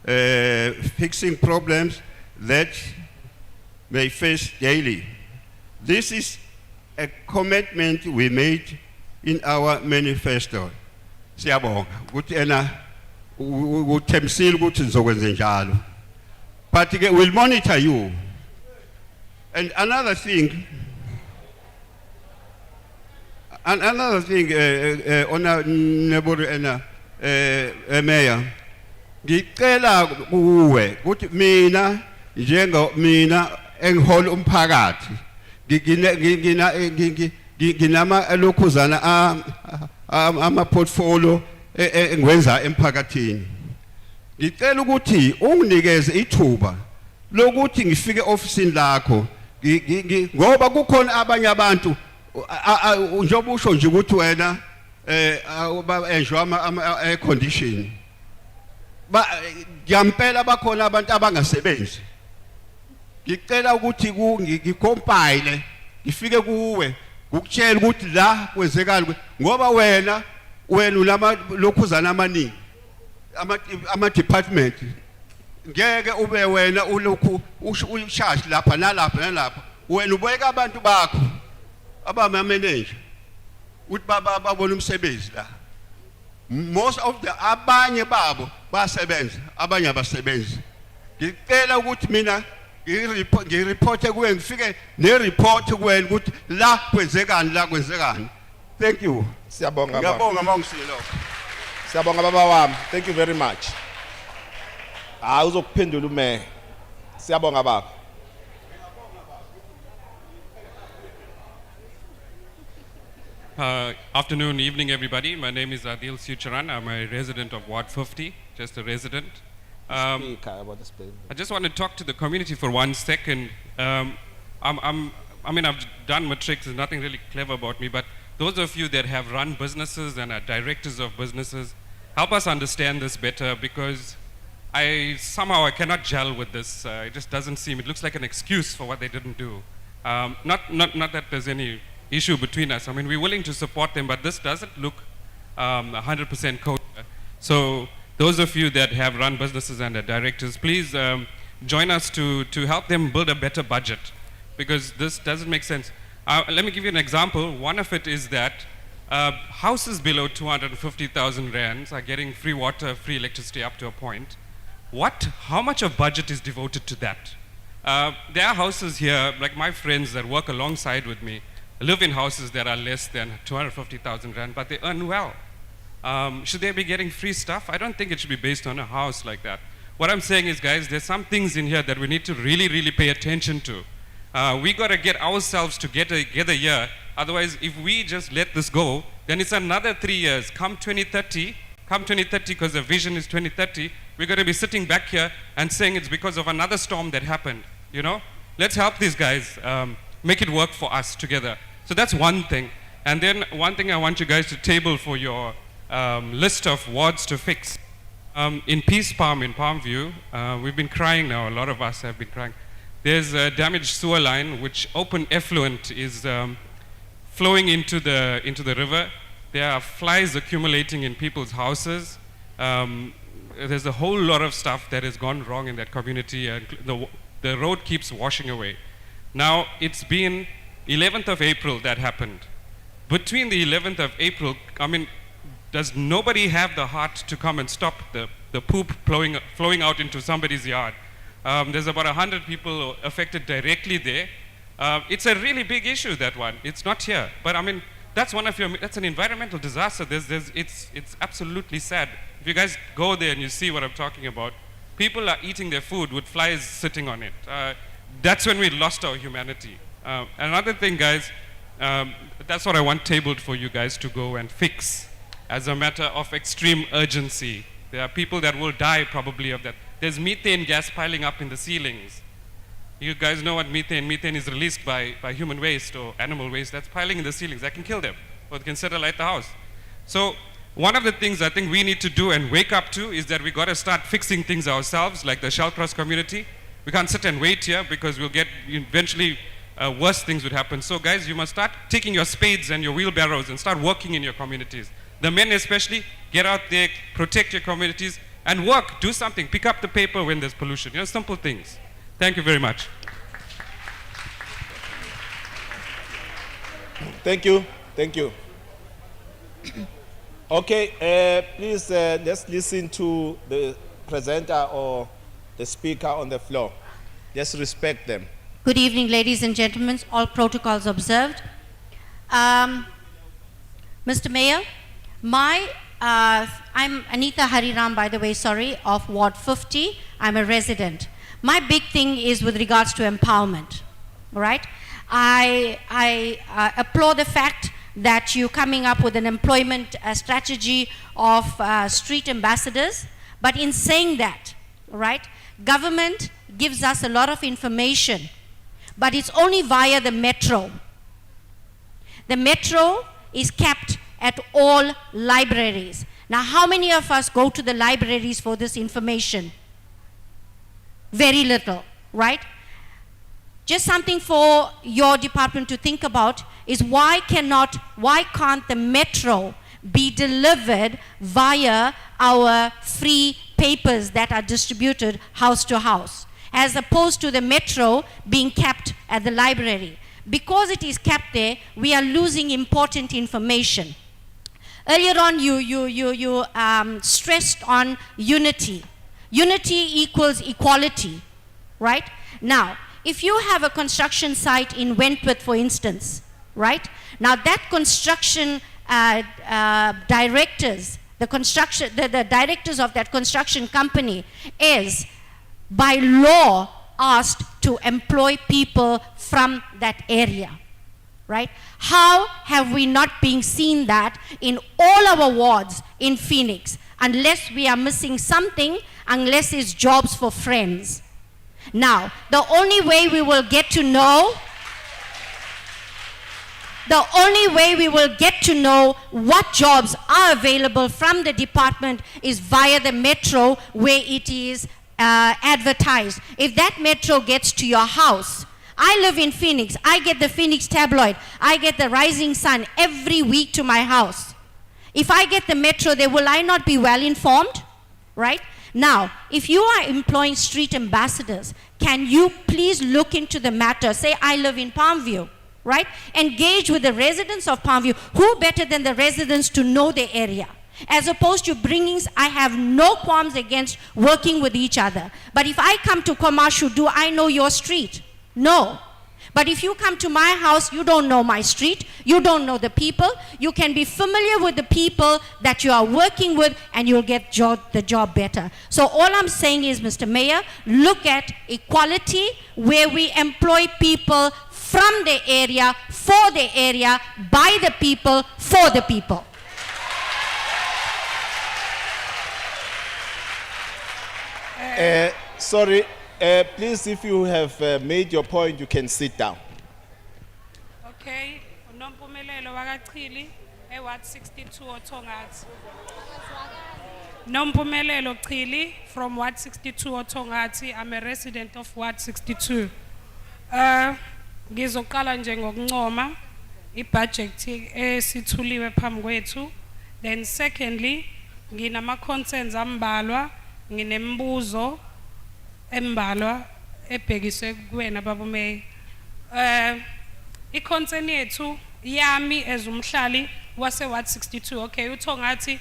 fixing problems that may face daily. This is a commitment we made in our manifesto. Siyabonga ukuthi ena uthembisile ukuthi nizokwenza njalo. But we'll monitor you. And another thing, honorable Mayor, ngicela kuwe ukuthi mina mina engihola umphakathi nginama lokhuzana ama portfolio engwenza emphakathini. Ngicela ukuthi unginikeze ithuba lokuthi ngifike ofisini lakho ngoba kukhona abanye abantu njengoba usho nje ukuthi wena enjoy ama air condition ngiyempela bakhona abantu abangasebenzi. Ngicela ukuthi ngikompile ngifike kuwe ukutshela ukuthi la kwenzekala ngoba wena ulama lokhuzana amaningi ama department ngeke ube wena ulokhu ushashi lapha nalapha wena ubeka abantu bakho abama manager uthi babona umsebenzi la. Most of the abanye babo basebenza abanye abasebenzi. Ngicela ukuthi mina ngireport kuwe ngifike nereport kuwena ukuthi la kwenzekani. Thank you. Siyabonga baba. Ngiyabonga mawungisilo. Siyabonga baba wami. Thank you very much. Uzokuphendula uMayor. Siyabonga baba. Afternoon, evening, everybody. My name is Adil Sucharan. I'm a resident of Ward 50, just a resident. I just want to talk to the community for 1 second. I mean, I've done matrics. There's nothing really clever about me, but those of you that have run businesses and are directors of businesses, help us understand this better, because I cannot gel with this. It just doesn't seem. It looks like an excuse for what they didn't do. Not that there's any issue between us. I mean, we're willing to support them, but this doesn't look 100% kosher. So those of you that have run businesses and are directors, please join us to help them build a better budget, because this doesn't make sense. Let me give you an example. One of it is that houses below 250,000 rands are getting free water, free electricity up to a point. How much of budget is devoted to that? There are houses here, like my friends that work alongside with me, live in houses that are less than 250,000 rand, but they earn well. Should they be getting free stuff? I don't think it should be based on a house like that. What I'm saying is, guys, there's some things in here that we need to really, really pay attention to. We got to get ourselves together here. Otherwise, if we just let this go, then it's another 3 years. Come 2030, because the vision is 2030, we're going to be sitting back here and saying it's because of another storm that happened. You know? Let's help these guys make it work for us together. So that's one thing. And then one thing I want you guys to table for your list of wards to fix. In Peace Palm, in Palmview, we've been crying now. A lot of us have been crying. There's a damaged sewer line, which open effluent is flowing into the river. There are flies accumulating in people's houses. There's a whole lot of stuff that has gone wrong in that community, and the road keeps washing away. Now, it's been 11th of April that happened. Between the 11th of April, I mean, does nobody have the heart to come and stop the poop flowing out into somebody's yard? There's about 100 people affected directly there. It's a really big issue, that one. It's not here. But I mean, that's an environmental disaster. It's absolutely sad. If you guys go there and you see what I'm talking about, people are eating their food with flies sitting on it. That's when we lost our humanity. Another thing, guys, that's what I want tabled for you guys to go and fix as a matter of extreme urgency. There are people that will die probably of that. There's methane gas piling up in the ceilings. You guys know what methane is released by human waste or animal waste that's piling in the ceilings. That can kill them, or it can set alight the house. So one of the things I think we need to do and wake up to is that we got to start fixing things ourselves, like the Shellcross community. We can't sit and wait here because we'll get eventually worse things would happen. So guys, you must start taking your spades and your wheelbarrows and start working in your communities. The men especially, get out there, protect your communities and work, do something. Pick up the paper when there's pollution, you know, simple things. Thank you very much. Thank you. Thank you. Okay, please let's listen to the presenter or the speaker on the floor. Let's respect them. Good evening, ladies and gentlemen. All protocols observed. Mr. Mayor, I'm Anita Hariram, by the way, sorry, of Ward 50. I'm a resident. My big thing is with regards to empowerment, all right? I applaud the fact that you're coming up with an employment strategy of street ambassadors. But in saying that, right, government gives us a lot of information, but it's only via the metro. The metro is kept at all libraries. Now, how many of us go to the libraries for this information? Very little, right? Just something for your department to think about is why can't the metro be delivered via our free papers that are distributed house to house, as opposed to the metro being kept at the library. Because it is kept there, we are losing important information. Earlier on, you stressed on unity. Unity equals equality, right? Now, if you have a construction site in Wentworth, for instance, right? Now that construction directors, the directors of that construction company is by law asked to employ people from that area, right? How have we not been seeing that in all our wards in Phoenix, unless we are missing something, unless it's jobs for friends? Now, the only way we will get to know what jobs are available from the department is via the metro, where it is advertised. If that metro gets to your house, I live in Phoenix, I get the Phoenix Tabloid, I get the Rising Sun every week to my house. If I get the metro there, will I not be well informed, right? Now, if you are employing street ambassadors, can you please look into the matter? Say, I live in Palmview, right? Engage with the residents of Palmview. Who better than the residents to know the area? As opposed to bringing, I have no qualms against working with each other. But if I come to Komashu, do I know your street? No. But if you come to my house, you don't know my street, you don't know the people, you can be familiar with the people that you are working with and you'll get the job better. So all I'm saying is, Mr. Mayor, look at equality where we employ people from the area, for the area, by the people, for the people. Sorry, please, if you have made your point, you can sit down. Okay, Nompumelelo wakachili, Ward 62 Otongati. Nompumelelo Chili from Ward 62 Otongati. I'm a resident of Ward 62. Ngizokala nje ngokuncoma ibudget esithuliwe phambi kwethu. Then secondly, nginama concerns ambalwa, nginembuzo embalwa ebhekiswe kuwena baba Mayor. I-concern yethu yami as umhlali wase Ward 62. Okay, uThongathi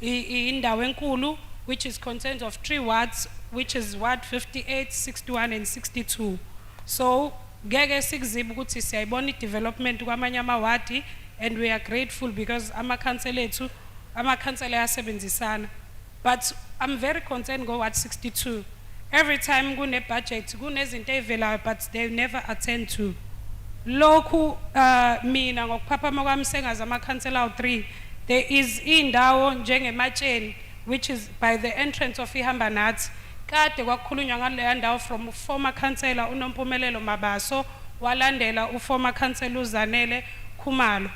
indawo enkulu which is contained of 3 wards, which is Ward 58, 61 and 62. So ngeke sikuzibha ukuthi siyayibona i-development kwamanye amawadi, and we are grateful because ama-council ayasebenzisana. But I'm very concerned go Ward 62. Every time kune budget, kunezinto evelayo, but they never attend to. Lokhu mina ngokuphaphama kwami sengazi ama-council awu-3, there is indawo njengematsheni which is by the entrance of iHambanathi. Kade kwakukhulunywa ngaleyo ndawo from former councillor uNompumelelo Mabaso walandela former councillor uZanele Khumalo.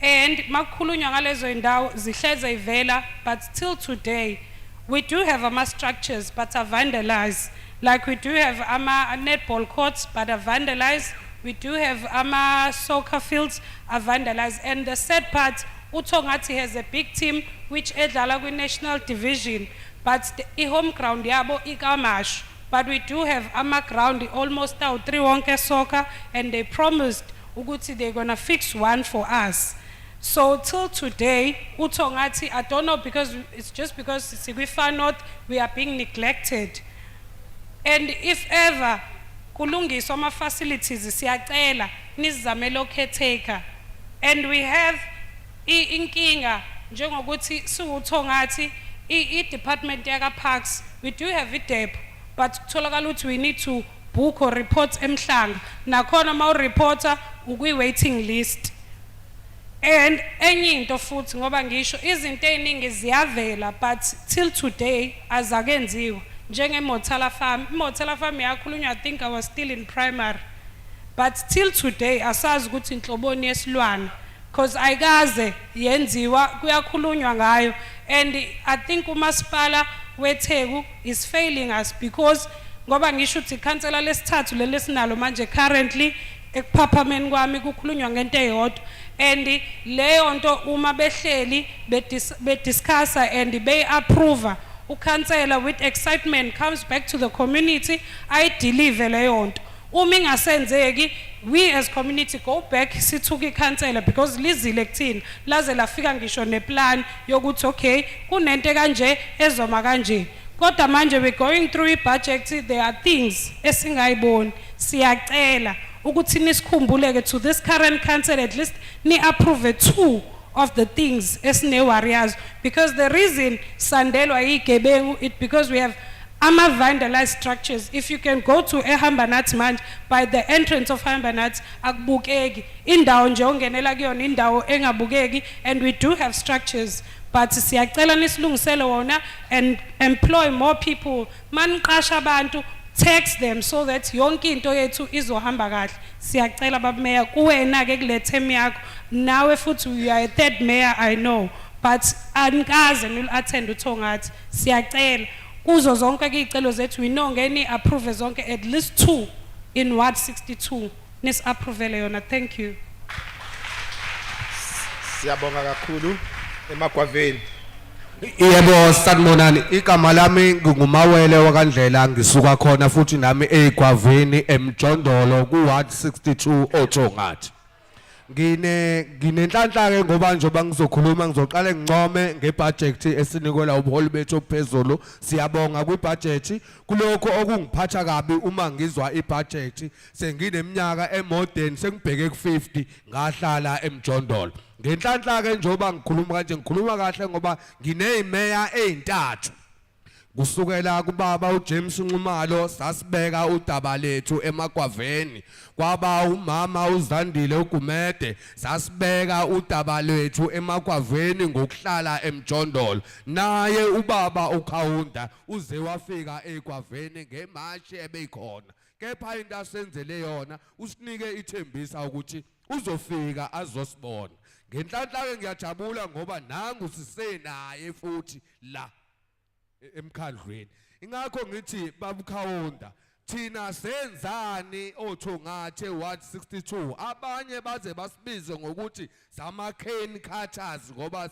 And makukhulunywa ngalezo indawo zihleze ivela, but till today we do have ama structures but are vandalized. Like we do have ama netball courts but are vandalized. We do have ama soccer fields are vandalized. And the sad part, uThongati has a big team which edlala kwi national division, but the home ground yabo ikamash. But we do have ama ground almost out 3 wonke soccer, and they promised ukuthi they're gonna fix one for us. So till today, uThongati, I don't know, because it's just because Sigwifa North, we are being neglected. And if ever kulungiswa ama facilities siyacela nizamele caretaker. And we have inkinga njengokuthi siwuThongati i-department yaka parks, we do have it, but kutholakala ukuthi we need to book or report emhlanga. Nakhona ma reporter ukwi-waiting list. And enye into futhi ngoba ngisho izinto eziningi ziyavela, but till today azakenziwa. Njenge Motala Farm, Motala Farm yakhulunywa, I think I was still in primary. But till today asazi ukuthi inhloboni yesilwane, because ayikaze yenziwa kuyakhulunywa ngayo. And I think umasipala weTheku is failing us, because ngoba ngisho ukuthi ikhansela lesithathu lelesinalo manje currently ekuphaphameni kwami kukhulunywa ngento eyodwa. And leyo nto uma behleli bediscussa and be-approve, ukhansela with excitement comes back to the community, ayideliver leyo nto. Uma ingasenzeki, we as community go back sithuka ikhansela, because lizile kuthina laze lafika ngisho neplan yokuthi okay kunento kanje ezoma kanje. Kodwa manje we're going through i-budget, there are things esingayiboni. Siyacela ukuthi nisikhumbuleke to this current council, at least ni approve 2 of the things esine warriors, because the reason sandelwa igebengu it because we have ama vandalized structures. If you can go to eHambanat manje, by the entrance of Hambanat akubukeki, indawo nje ongenela kuyona indawo engabukeki, and we do have structures. But siyacela nisilungisele wona and employ more people. Maniqasha abantu, tax them so that yonke into yethu izohamba kahle. Siyacela baba mayor kuwena ke kule term yakho. Nawe futhi you are a third mayor, I know, but anikaze nil attend uThongati. Siyacela kuzo zonke ke icelo zethu we know ngeni approve zonke at least 2 in Ward 62. Nis approve yona. Thank you. Siyabonga kakhulu eMagwaveni. Yebo sanibonani, igama lami ngingumawele wakandlela, ngisuka khona futhi nami eGwaveni eMjondolo ku Ward 62 oThongati. Nginenhlanhla ke ngoba njengoba ngizokhuluma ngizoqala ngincome ngebudget esinikwela ubuholi bethu ophezulu. Siyabonga kwibudget kuloko okungiphatha kabi uma ngizwa ibudget sengineminyaka emodern sengibheke ku50 ngahlala eMjondolo. Ngenhlanhla ke njengoba ngikhuluma kanje ngikhuluma kahle ngoba nginezimeya ezintathu. Kusukela kubaba uJames Nxumalo sasibeka udaba lethu eMagwaveni, kwaba umama uZandile uGumede sasibeka udaba lethu eMagwaveni ngokuhlala eMjondolo. Naye ubaba uKhawunda uze wafika eGwaveni ngemashi ebeyikhona, kepha into asenzele yona usinike ithembisa ukuthi uzofika azosibona. Ngenhlanhla ke ngiyajabula ngoba nangu sisenaye futhi la emkhandlweni. Ingakho ngithi babuKhawunda, thina senzani oThongati Ward 62? Abanye baze basibize ngokuthi sama cane cutters ngoba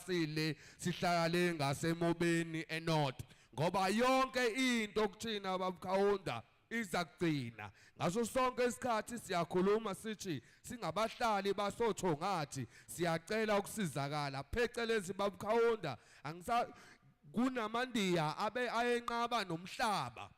sihlala le ngasemobeni eNorth, ngoba yonke into okuthina babuKhawunda iza kugcina. Ngaso sonke isikhathi siyakhuluma sithi singabahlali basoThongati siyacela ukusizakala. Phecelezi babuKhawunda kunamandiya abe ayenqaba nomhlaba.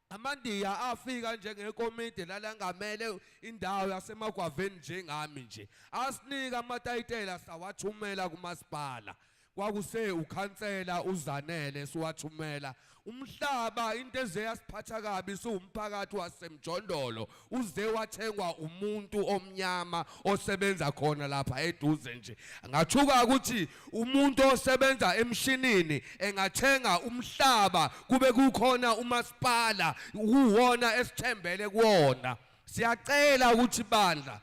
Amandiya afika njengekomiti lalangamele indawo yaseMagwaveni njengami nje. Asinika amatayitela sawathumela kumasipala. Kwakuse ukhansela uZanele siwathumela. Umhlaba into ezeyasiphatha kabi siwumphakathi waseMjondolo uze wathengwa umuntu omnyama osebenza khona lapha eduze nje. Ngathuka ukuthi umuntu osebenza emshinini engathenga umhlaba kube kukhona umasipala kuwona esithembele kuwona. Siyacela ukuthi bandla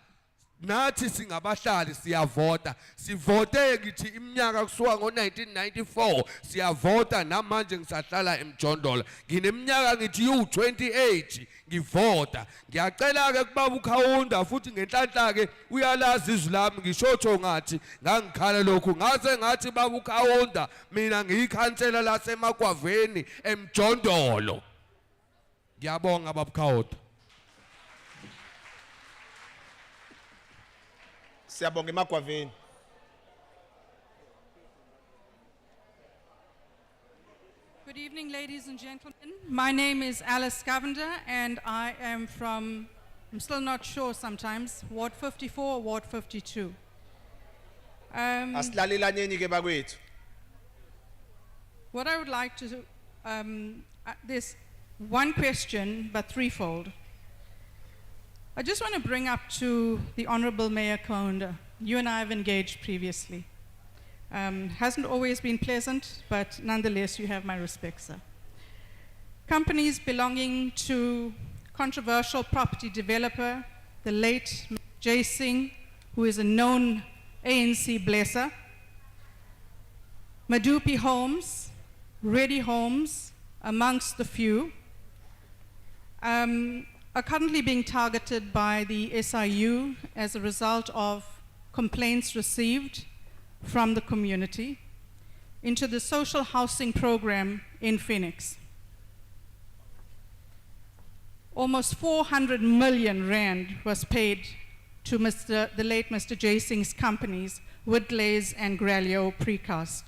nathi singabahlali siyavota sivote ngithi iminyaka kusuka ngo1994 siyavota namanje ngisahlala eMjondolo ngineminyaka ngithi u28 ngivota ngiyacela ke kubaba uKhawunda futhi ngenhlanhla ke uyalazi izwi lami ngishotho ngathi ngangikhala lokhu ngaze ngathi baba uKhawunda mina ngiyikhansela laseMagwaveni eMjondolo ngiyabonga baba uKhawunda. Siyabonga eMagwaveni. Good evening, ladies and gentlemen. My name is Alice Govender, and I am from, I'm still not sure sometimes, Ward 54 or Ward 52. Asilalelaneni ke bakwethu. What I would like to, there's one question, but threefold. I just want to bring up to the Honorable Mayor Kaunda. You and I have engaged previously. Hasn't always been pleasant, but nonetheless, you have my respect, sir. Companies belonging to controversial property developer, the late Jay Singh, who is a known ANC blesser, Madupi Homes, Ready Homes, amongst the few, are currently being targeted by the SIU as a result of complaints received from the community into the social housing program in Phoenix. Almost 400 million rand was paid to the late Mr. Jay Singh's companies, Whitlays and Gralio Precast,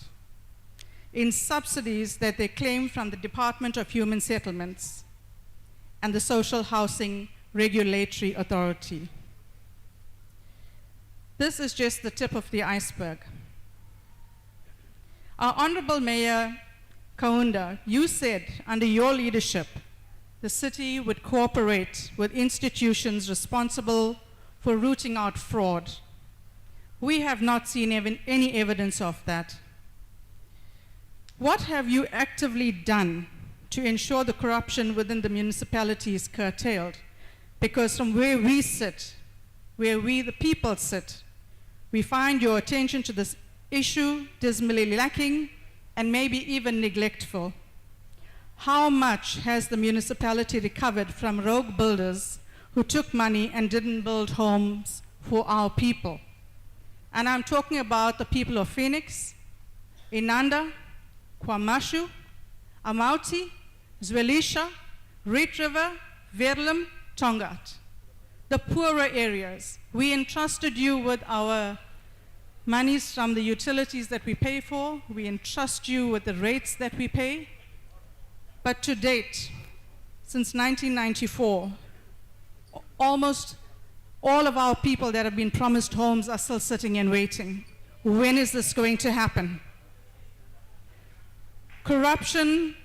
in subsidies that they claim from the Department of Human Settlements and the Social Housing Regulatory Authority. This is just the tip of the iceberg. Our Honorable Mayor Kaunda, you said under your leadership, the city would cooperate with institutions responsible for rooting out fraud. We have not seen any evidence of that. What have you actively done to ensure the corruption within the municipality is curtailed? Because from where we sit, where we the people sit, we find your attention to this issue dismally lacking and maybe even neglectful. How much has the municipality recovered from rogue builders who took money and didn't build homes for our people? And I'm talking about the people of Phoenix, Inanda, Kwamashu, Amauti, Zwelisha, Red River, Verulam, Tongaat. The poorer areas. We entrusted you with our monies from the utilities that we pay for. We entrust you with the rates that we pay. But to date, since 1994, almost all of our people that have been promised homes are still sitting and waiting. When is this going to happen? Corruption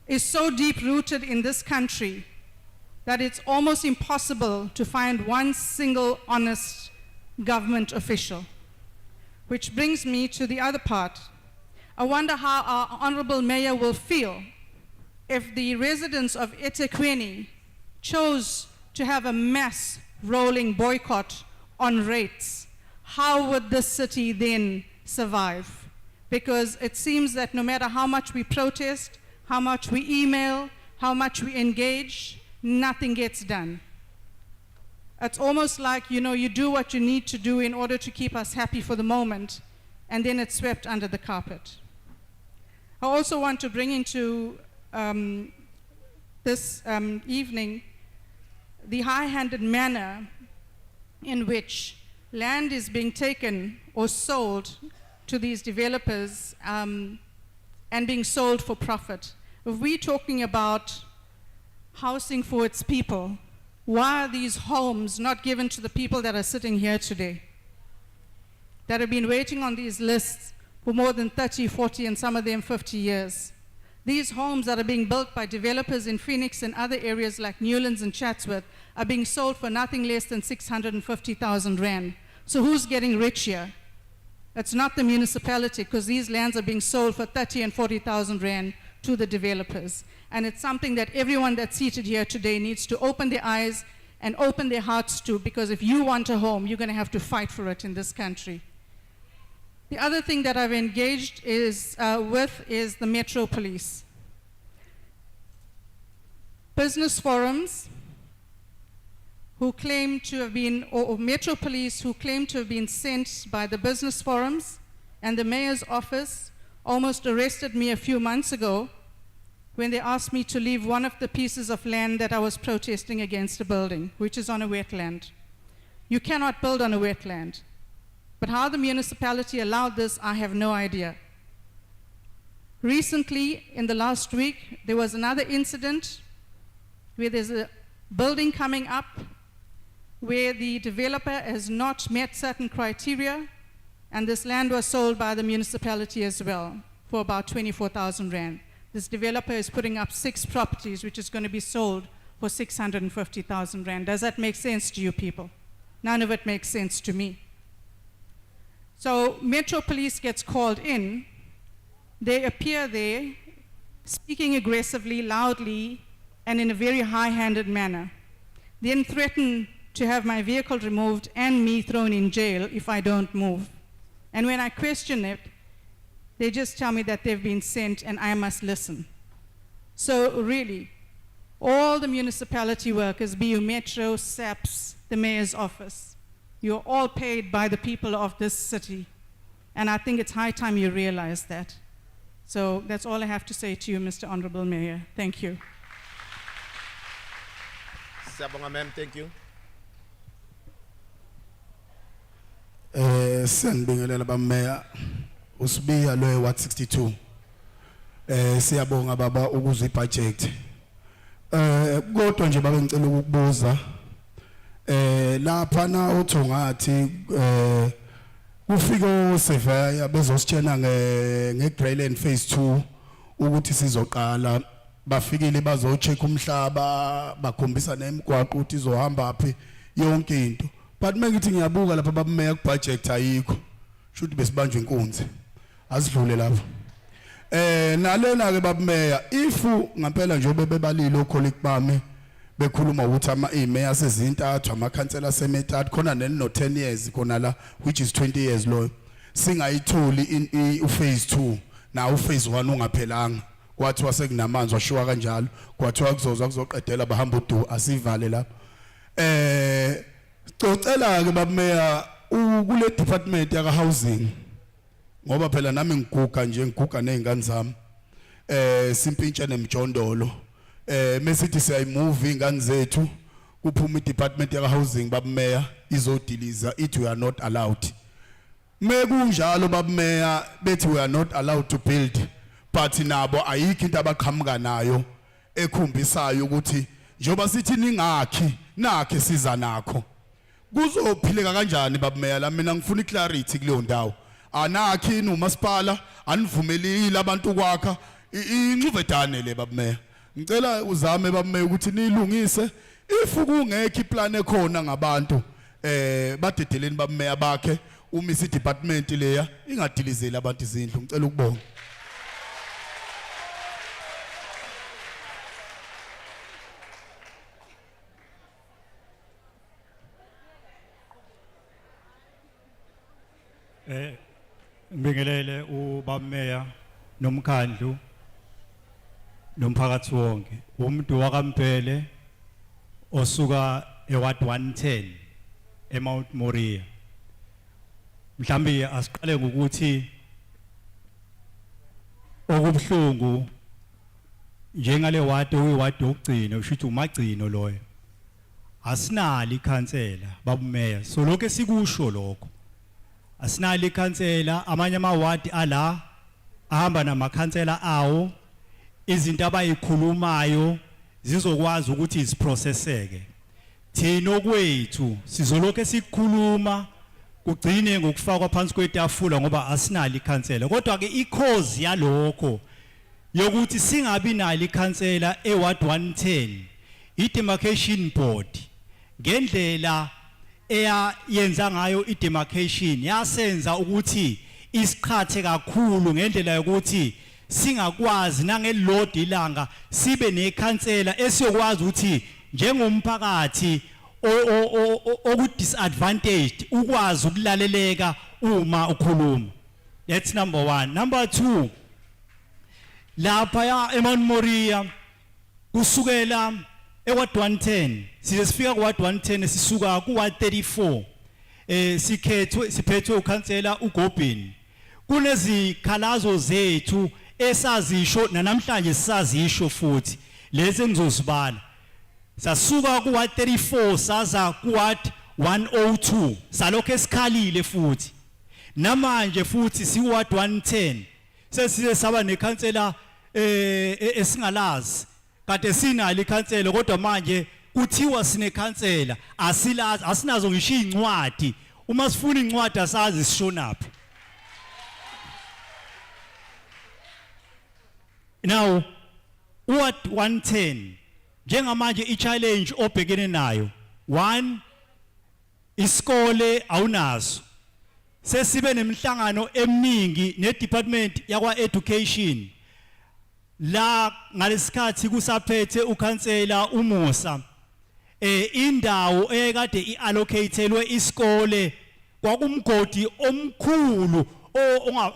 is so deep-rooted in this country that it's almost impossible to find one single honest government official. Which brings me to the other part. I wonder how our Honorable Mayor will feel if the residents of eThekwini chose to have a mass rolling boycott on rates. How would this city then survive? Because it seems that no matter how much we protest, how much we email, how much we engage, nothing gets done. It's almost like, you do what you need to do in order to keep us happy for the moment, and then it's swept under the carpet. I also want to bring into this evening the high-handed manner in which land is being taken or sold to these developers and being sold for profit. If we're talking about housing for its people, why are these homes not given to the people that are sitting here today, that have been waiting on these lists for more than 30, 40, and some of them 50 years? These homes that are being built by developers in Phoenix and other areas like Newlands and Chatsworth are being sold for nothing less than 650,000 rand. So who's getting rich here? It's not the municipality, because these lands are being sold for 30 and 40,000 rand to the developers. And it's something that everyone that's seated here today needs to open their eyes and open their hearts to, because if you want a home, you're going to have to fight for it in this country. The other thing that I've engaged with is the Metro Police. Business forums who claim to have been, or Metro Police who claim to have been sent by the business forums and the mayor's office almost arrested me a few months ago when they asked me to leave one of the pieces of land that I was protesting against a building, which is on a wetland. You cannot build on a wetland. But how the municipality allowed this, I have no idea. Recently, in the last week, there was another incident where there's a building coming up where the developer has not met certain criteria, and this land was sold by the municipality as well for about 24,000 rand. This developer is putting up 6 properties, which is going to be sold for 650,000 rand. Does that make sense to you people? None of it makes sense to me. So Metro Police gets called in. They appear there, speaking aggressively, loudly, and in a very high-handed manner. Then threaten to have my vehicle removed and me thrown in jail if I don't move. And when I question it, they just tell me that they've been sent and I must listen. So really, all the municipality workers, be you Metro, SAPS, the mayor's office, you're all paid by the people of this city. And I think it's high time you realize that. So that's all I have to say to you, Mr. Honorable Mayor. Thank you. Siyabonga, ma'am, thank you. Siyabingelela bameya usibiya lo Ward 62 siyabonga baba ukuzwa ibudget kodwa nje baba ngicela ukukubuza lapha na uthongathi kufika usurveyor bezositshena ngeGreyland phase 2 ukuthi sizoqala bafikile bazocheck umhlaba bakhombisa nemigwaqo ukuthi izohamba phi yonke into. But mengithi ngiyabuka lapha babumeya kubudget ayikho. Should besibanjwe inkunzi. Asidlule lapha. Nalena ke babumeya if ngempela nje bebalile ocolleague bami bekhuluma ukuthi imeya sezintathu amakhansela semethathu khona no 10 years khona la which is 20 years lo singayitholi phase 2 na phase 1 ungaphelanga kwathiwa sekunamanzi washiwa kanjalo kwathiwa kuzoza kuzoqedela bahamba udu asivale lapha. Cocela ke babumeya kule department yaka housing ngoba phela nami ngiguga nje ngiguga nezingane zami simpintshe nemjondolo mesithi siyayimove ingane zethu kuphuma idepartment yaka housing babumeya izodiliza it we are not allowed. Mekunjalo babumeya bethi we are not allowed to build but nabo ayikho into abaqhamuka nayo ekhombisayo ukuthi njoba sithi ningakhi nakhe siza nakho kuzophileka kanjani babumeya la mina ngifuna iclarity kuleyo ndawo anakhi umasipala anivumelile abantu kwakha incuvedane le babumeya ngicela uzame babumeya ukuthi nilungise if kungekho iplan ekhona ngabantu badedeleni babumeya bakhe umisi department leya ingadilizeli abantu izindlu ngicela ukubonga. Ngibingelele ubameya nomkhandlu nomphakathi wonke umuntu wakaMpele osuka eWard 110 eMount Moriah. Mhlambi asiqale ngokuthi okubhlungu njengale ward oyiward okugcina ushithi umagcino loyo asinali ikhansela babumeya so lokho sikusho lokho asinali ikhansela amanye amaward ala ahamba namakhansela awo izinto abayikhulumayo zizokwazi ukuthi iziprocesseke thina okwethu sizolokho sikhuluma kugcine ngokufakwa phansi kwetafula ngoba asinali ikhansela kodwa ke icause yalokho yokuthi singabi nali ikhansela eWard 110 idemarcation board ngendlela eyenza ngayo idemarcation yasenza ukuthi isiqhathe kakhulu ngendlela yokuthi singakwazi nangelodi ilanga sibe nekhansela esiyokwazi ukuthi njengomphakathi oku disadvantaged ukwazi ukulaleleka uma ukhuluma. That's number 1. Number 2, lapha ya eMount Moriah kusukela eWard 110 size sifika kuWard 110 sisuka kuWard 34 siphethwe ukhansela uGobini. Kunezikhalazo zethu esazisho namhlanje sisazisho futhi lezi ngizosibala. Sasuka kuWard 34 saza kuWard 102 salokho esikhalile futhi. Namanje futhi siWard 110 sesize saba nekhansela esingalazi kade sinalo ikhansela kodwa manje kuthiwa sinekhansela asilazi asinazo ngisho incwadi. Uma sifuna incwadi asazi sishonaphi. Now Ward 110 njengamanje i-challenge obhekene nayo 1 isikole awunazo. Sesibe nemhlangano eminingi ne-department yakwa education la ngalesikhathi kusaphethe ukhansela uMusa indawo ekade iallocateelwe isikole kwakumgodi omkhulu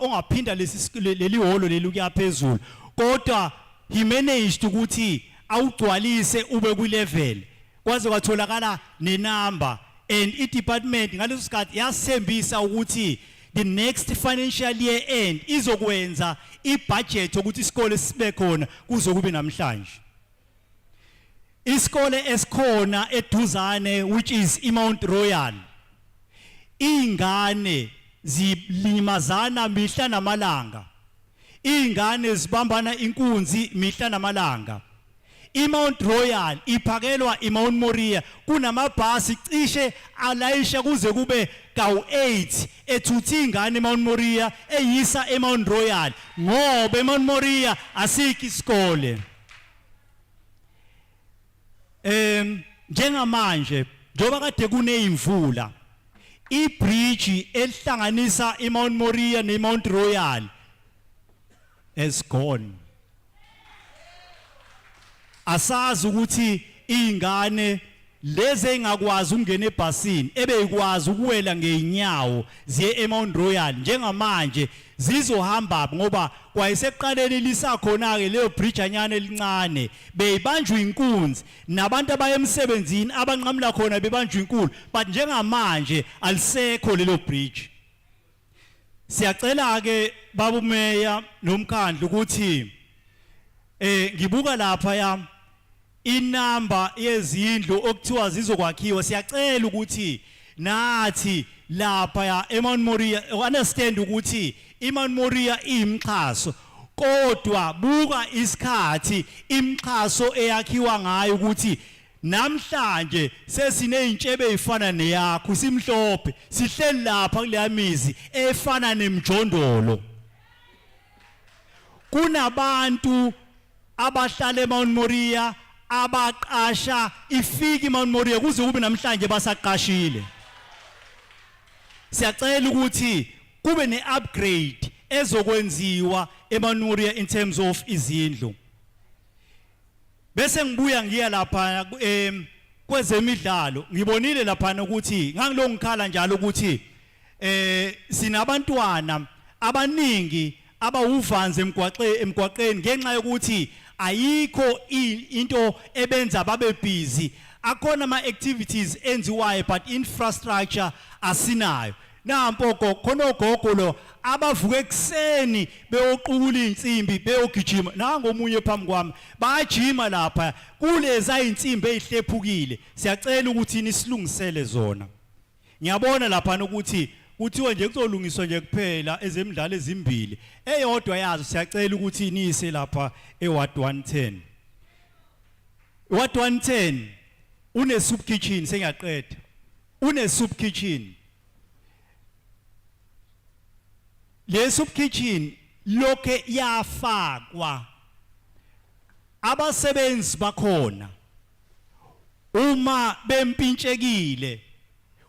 ongaphinda leli holo leli kuyaphezulu kodwa he managed ukuthi awugcwalise ube ku level kwaze kwatholakala nenumber and i-department ngaleso sikhathi yasembisa ukuthi the next financial year end izokwenza i-budget ukuthi isikole sibe khona kuzokube namhlanje. Isikole esikhona eduzane which is iMount Royal ingane zilimazana mihla namalanga. Ingane zibambana inkunzi mihla namalanga. iMount Royal iphakelwa iMount Moriah kunamabhasi cishe alayisha kuze kube kawu8 ethuthi ingane eMount Moriah eyisa eMount Royal ngoba eMount Moriah asikho isikole. Njengamanje njoba kade kuneyimvula ibridge elihlanganisa iMount Moriah neMount Royal has gone. Asazi ukuthi ingane lezi engakwazi ukungena ebhasini ebeyikwazi ukuwela ngeenyawo ziye eMount Royal njengamanje zizohamba ngoba kwayiseqaleni lisakhona ke leyo bridge anyane elincane beyibanjwa inkunzi nabantu abayemsebenzini abanqamla khona bebanjwa inkulu but njengamanje alisekho lelo bridge. Siyacela ke baba umeya nomkhandlu ukuthi ngibuka lapha ya inamba yezindlu okuthiwa zizokwakhiwa siyacela ukuthi nathi lapha ya eMount Moriah understand ukuthi iMount Moriah imxhaso kodwa buka isikhathi imxhaso eyakhiwa ngayo ukuthi namhlanje sesineyintshebe ezifana neyakho simhlophe sihleli lapha kuleyamizi efana nemjondolo. Kunabantu abahlala eMount Moriah abaqasha ifiki iMount Moriah kuze kube namhlanje basaqashile. Siyacela ukuthi kube ne-upgrade ezokwenziwa eMount Moriah in terms of izindlu. Bese ngibuya ngiya lapha kwezemidlalo ngibonile lapha ukuthi ngangilongikhala njalo ukuthi sinabantwana abaningi abawuvanze emgwaqeni ngenxa yokuthi ayikho into ebenza babe busy. Akhona ama activities enziwayo but infrastructure asinayo. Nampoko khona ogogo lo abavuka ekseni beyoqukula insimbi beyogijima nangomunye phambi kwami bayajima lapha kuleza insimbi ezihlephukile. Siyacela ukuthi nisilungisele zona. Ngiyabona lapha ukuthi kuthiwa nje kuzolungiswa nje kuphela ezemidlalo ezimbili eyodwa yazo siyacela ukuthi niyise lapha eWard 110. Ward 110 une soup kitchen sengiyaqeda. Une soup kitchen. Le soup kitchen lokhe yafakwa abasebenzi bakhona uma bempintshekile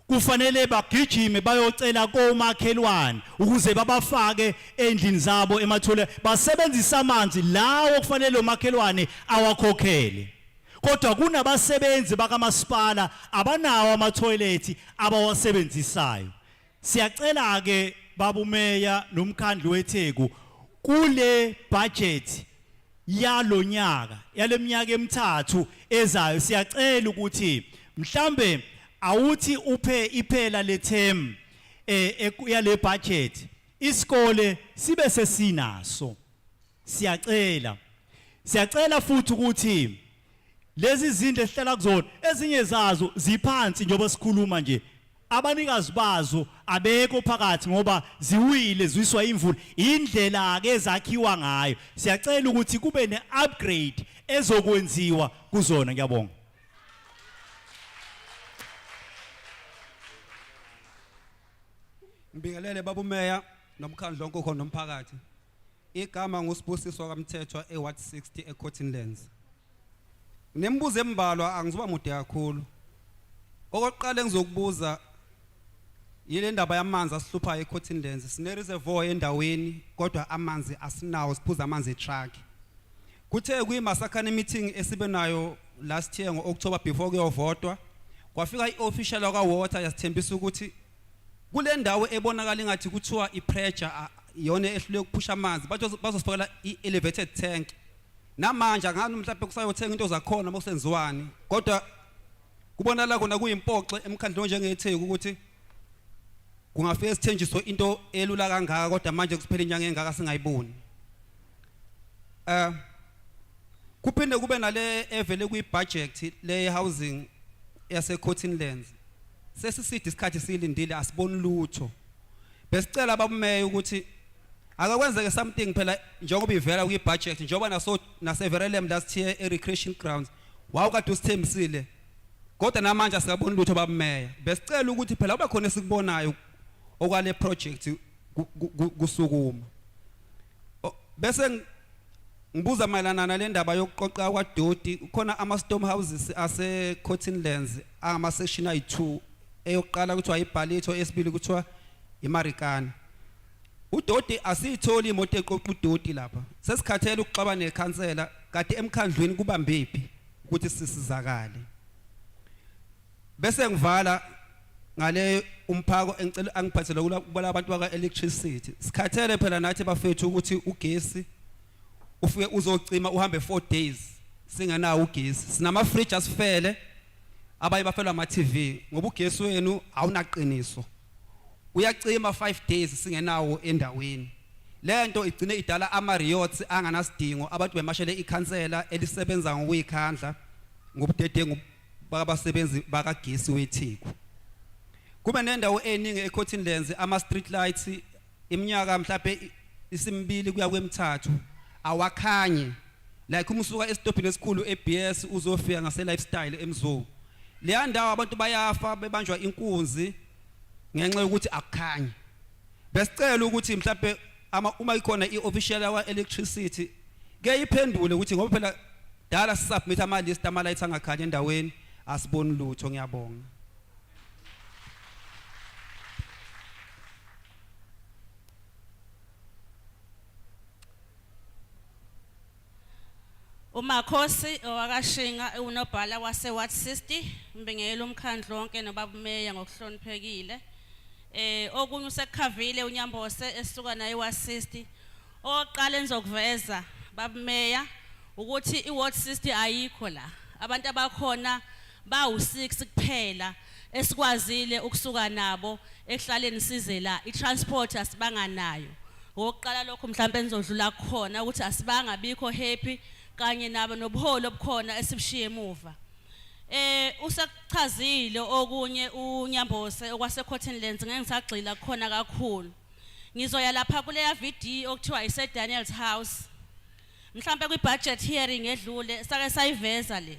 kufanele bagijime bayocela komakhelwane ukuze babafake endlini zabo emathole basebenzisa amanzi lawo kufanele umakhelwane awakhokhele kodwa kunabasebenzi bakamasipala abanawo ama-toilet abawasebenzisayo. Siyacela ke Babu Meya nomkhandlu weTheku kule budget yalonyaka yaleminyaka emithathu ezayo siyacela ukuthi mhlambe awuthi uphe iphela le term yale budget isikole sibe sesinaso. Siyacela futhi ukuthi lezi zinto esihlala kuzona ezinye zazo ziphansi njengoba sikhuluma nje abanikazi bazo abekho phakathi ngoba ziwile zwiswa imvula indlela ke ezakhiwa ngayo. Siyacela ukuthi kube ne-upgrade ezokwenziwa kuzona. Ngiyabonga. Ngibingelele Babu Meya nomkhandlu wonke khona nomphakathi. Igama nguSibusiswa kaMthethwa eWard 60 eCottonlands. Nembuzo embalwa angizoba mude kakhulu. Okokuqala engizokubuza yile ndaba yamanzi asihluphayo eCottonlands. Sine reservoir endaweni kodwa amanzi asinawo siphuza amanzi etruck. Kuthe kuyimasakhane meeting esibe nayo last year ngoOctober before kuyovotwa kwafika iofficial yakwawater yasithembisa ukuthi kule ndawo ebonakala ngathi kuthiwa ipressure yona ehlule ukuphusha amanzi bazosifakela i-elevated tank. Namanje ngani mhlawumbe kusayothenga into zakhona mokusenziwani kodwa kubonakala kona kuyimpoxe emkhandlo njengeTheku ukuthi kungafika sithenjiswe into elula kangaka kodwa manje kusiphela inyanga engaka singayiboni. Kuphinde kube nale evele kwi-budget le housing yase Cottonlands. Sesiside isikhathi silindile asiboni lutho. Besicela Babu Meya ukuthi akakwenzeke something phela njengoba ivela kwi-budget njengoba naseverelem last year e-recreation grounds wawukade usithembisile kodwa namanje asikaboni lutho Babu Meya. Besicela ukuthi phela kube khona esikubonayo okwale project kusukuma. Bese ngibuza mayelana nale ndaba yokuqoqa kwaDoti khona ama-storm houses ase-Cottonlands angama-section ayi-2 eyokuqala kuthiwa iBhalitho esibili kuthiwa iMarikana. uDoti asiyitholi imoto eqoqa uDoti lapha sesikhathele ukuxaba nekhansela kade emkhandlweni kubambephi ukuthi sisizakale. Bese ngivala ngale umphako engicela angiphathele kubala abantu baka electricity. Sikhathele phela nathi bafethu ukuthi ugesi ufike uzocima uhambe 4 days singenawo ugesi. Sinama fridge asifele abaye bafelwa ama TV ngoba ugesi wenu awunaqiniso. Uyacima 5 days singenawo endaweni. Lento igcine idala ama riots anganasidingo abantu bemashele ikhansela elisebenza ngokuyikhandla ngobudedengu babasebenzi bakagesi weTheku. Kube nendawo eningi eCottonlands ama street lights iminyaka mhlawumbe isimbili kuya kwemithathu awakhanye like umsuka esitobhini esikhulu eBS uzofika ngase lifestyle emZoo. Le ndawo abantu bayafa bebanjwa inkunzi ngenxa yokuthi akukhanye. Besicela ukuthi mhlawumbe uma ikhona iofficial yakwa electricity ke iphendule ukuthi ngoba phela dala submit ama list ama lights angakhanye endaweni asiboni lutho. Ngiyabonga. uMakhosi owakashinga unobhala waseWard 60 ngibingelela umkhandlu wonke noBabu Meya ngokuhloniphekile. Okunye usekhavile uNyambose esuka naye eWard 60. Oqala enzokuveza Babu Meya ukuthi iWard 60 ayikho la. Abantu abakhona bawu6 kuphela esikwazile ukusuka nabo ehlaleni size la. iTransport asibanganayo. Ngokuqala lokho mhlawumbe enzodlula khona ukuthi asibanga bikho happy kanye nabo nobuholo obukhona esibushiye emuva. Usachazile okunye uNyambose okwaseCottonlands ngeke ngisagxila khona kakhulu. Ngizoya lapha kuleya video okuthiwa ise Daniel's House. Mhlawumbe kwi-budget hearing edlule sake sayiveza le.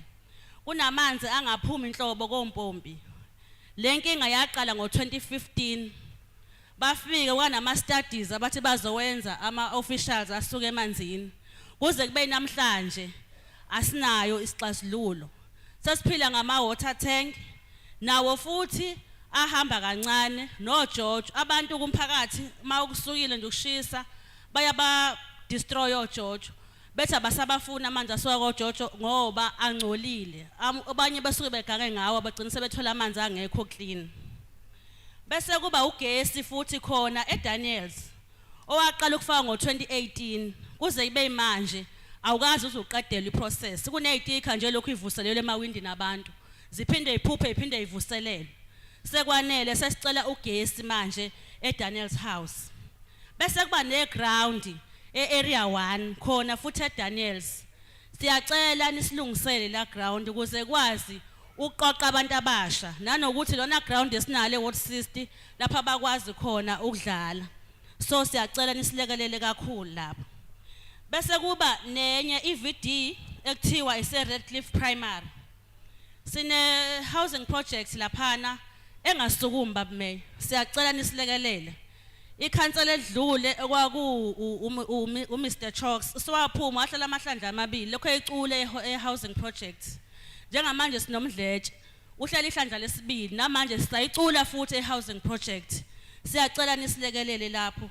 Kunamanzi angaphumi inhlobo kompompi. Le nkinga yaqala ngo-2015. Bafike kwanama studies abathi bazowenza ama officials asuke emanzini. Kuze kube namhlanje asinayo isixazululo. Sesiphila ngama water tank nawo futhi ahamba kancane no George abantu kumphakathi mawukusukile nje ukushisa baya ba destroy o George bethi abasabafuna amanzi asuka koJojo ngoba angcolile. Abanye basuke begake ngawo bagcina sebethola amanzi angekho clean. Bese kuba ugesi futhi khona eDaniels owaqala ukufaka ngo2018 kuze ibe manje awukazi uzuqedela iprocess. Kuneyitika nje lokhu ivuselele emawindi nabantu. Ziphinde iphuphe iphinde ivuselele. Sekwanele sesicela ugesi manje eDaniels House. Bese kuba neground area 1 khona futhi eDaniels. Siyacela nisilungisele la ground ukuze kwazi uqoqa abantu abasha nanokuthi lona ground esinale eWard 60 lapha bakwazi khona ukudlala. So siyacela nisilekelele kakhulu lapho. Bese kuba nenye iVD ekuthiwa ise Redcliffe Primary. Sine housing project laphana engasukumi babumeya. Siyacela nisilekelele. Ikhansela edlule okwaku uMr Chalks siwaphuma wahlala amahlandla amabili lokho ecule ehousing project. Njengamanje sinomdletshe uhlela ihlandla lesibili namanje sisayicula futhi ehousing project. Siyacela nisilekelele lapho.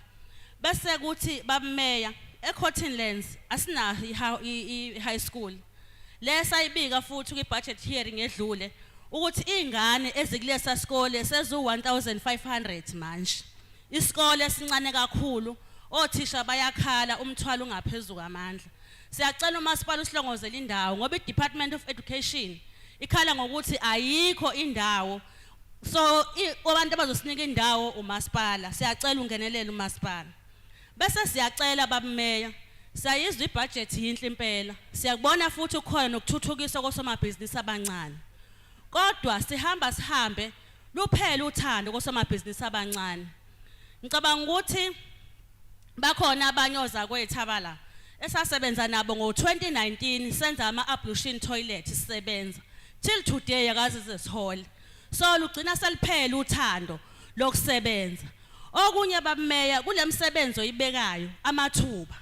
Bese kuthi babumeya eCottonlands asina high school. Lesa ibika futhi kwi-budget hearing edlule ukuthi ingane ezikulesa sikole sezu 1500 manje. Isikole esincane kakhulu othisha bayakhala umthwalo ungaphezulu amandla. Siyacela umasipala usihlongozele indawo ngoba iDepartment of Education ikhala ngokuthi ayikho indawo. So abantu abazosinika indawo umasipala. Siyacela ungenelele umasipala. Bese siyacela babumeya sayizwa ibudget yinhle impela. Siyakubona futhi ukhona nokuthuthukiswa kosomabhizinisi abancane. Kodwa sihambe luphela uthando kosomabhizinisi abancane. Ngicabanga ukuthi bakhona abanyoza kwethu la esasebenza nabo ngo2019 senza ama-ablution toilet sisebenza till today akaze sesihole. So lugcina seliphela uthando lokusebenza. Okunye babumeya kulemsebenzo oyibekayo amathuba.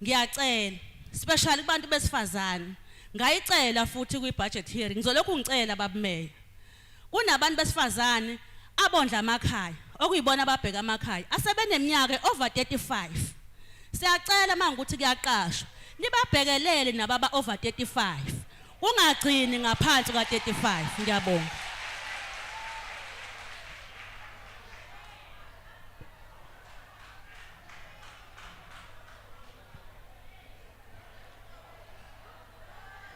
Ngiyacela especially kubantu besifazane ngayicela futhi kwi-budget hearing ngizolokhu ngicela babumeya. Kunabantu besifazane abondla amakhaya okuyibona ababheka amakhaya asebeneminyaka over 35. Siyacela manje ukuthi kuyaqashwa nibabhekelele nababa over 35 ungagcini ngaphansi ka 35. Ngiyabonga.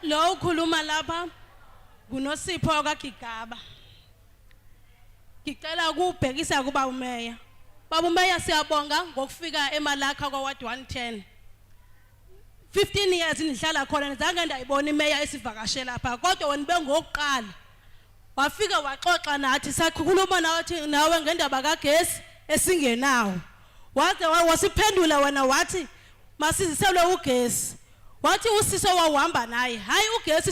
Lo ukhuluma lapha kunoSipho kaGigaba. Ngicela ukubhekisa kuba umeya. Baba umeya siyabonga ngokufika eMalakha kwaWard 110. 15 years nihlala khona nizange ndayibona imeya esivakashela lapha kodwa wena bengokuqala. Wafika waxoxa nathi sakhuluma nawe ngendaba kaGesi esingenawo. Waze wasiphendula wena wathi masiziselwe ugesi. Wathi usisi wahamba naye hayi ugesi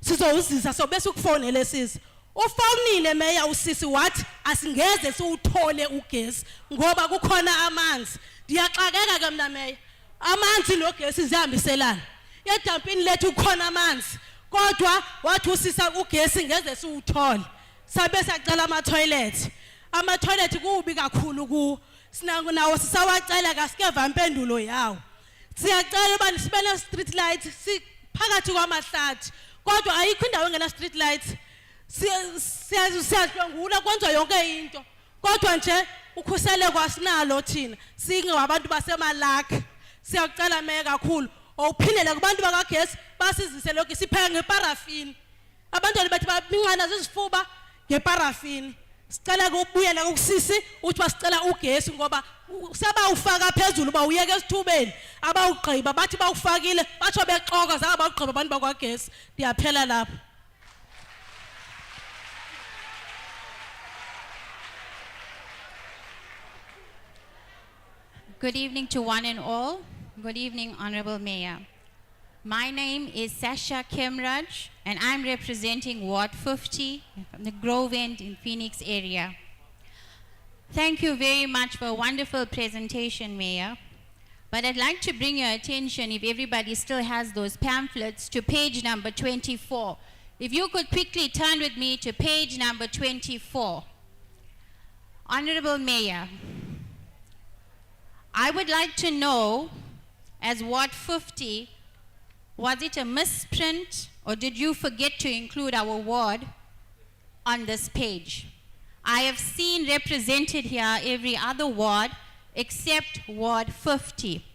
sizowuzisa so bese ukufonele sisi. Ufonile meya usisi wathi asingeze siwuthole ugesi ngoba kukhona amanzi. Ndiyaxakeka ke mina meya. Amanzi nogesi zihambiselana. Edampini lethu kukhona amanzi kodwa wathi usisa ugesi ngeze siwuthole. Sabe sacela ama-toilet. Ama-toilet kubi kakhulu ku. Sinango nawo sisawacela kasikeva impendulo yawo. Siyacela bani sibe ne street light siphakathi kwamahlathi kodwa ayikho indawo engena street light. Siyadlwengula kwenza yonke into kodwa nje ukhuseleko asinalo thina singabantu baseMalakha. Siyacela meya kakhulu awuphindele kubantu bakaGesi basizise lokho sipheka ngeparafini. Abantu bethu babinqana zizifuba ngeparafini. Sicela ukubuyela kusisi uthi basicela ugesi ngoba sebawufaka phezulu bawuyeke esithubeni abawugqiba bathi bawufakile batsho bexoka zaba bawugqiba abantu bakwaGesi. Ndiyaphela lapho. Good evening to one and all. Good evening, Honorable Mayor. My name is Sasha Kemraj, and I'm representing Ward 50 from the Grove End in Phoenix area. Thank you very much for a wonderful presentation, Mayor. But I'd like to bring your attention, if everybody still has those pamphlets, to page number 24. If you could quickly turn with me to page number 24. Honorable Mayor, I would like to know, as Ward 50, Was it a misprint, or did you forget to include our ward on this page? I have seen represented here every other ward except Ward 50.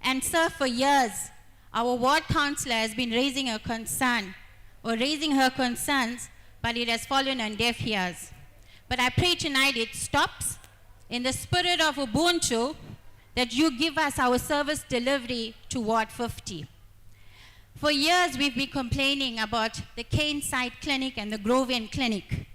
And sir, for years, our ward councillor has been raising her concerns, but it has fallen on deaf ears. But I pray tonight it stops in the spirit of Ubuntu, that you give us our service delivery to Ward 50. For years, we've been complaining about the Caneside Clinic and the Grove End Clinic.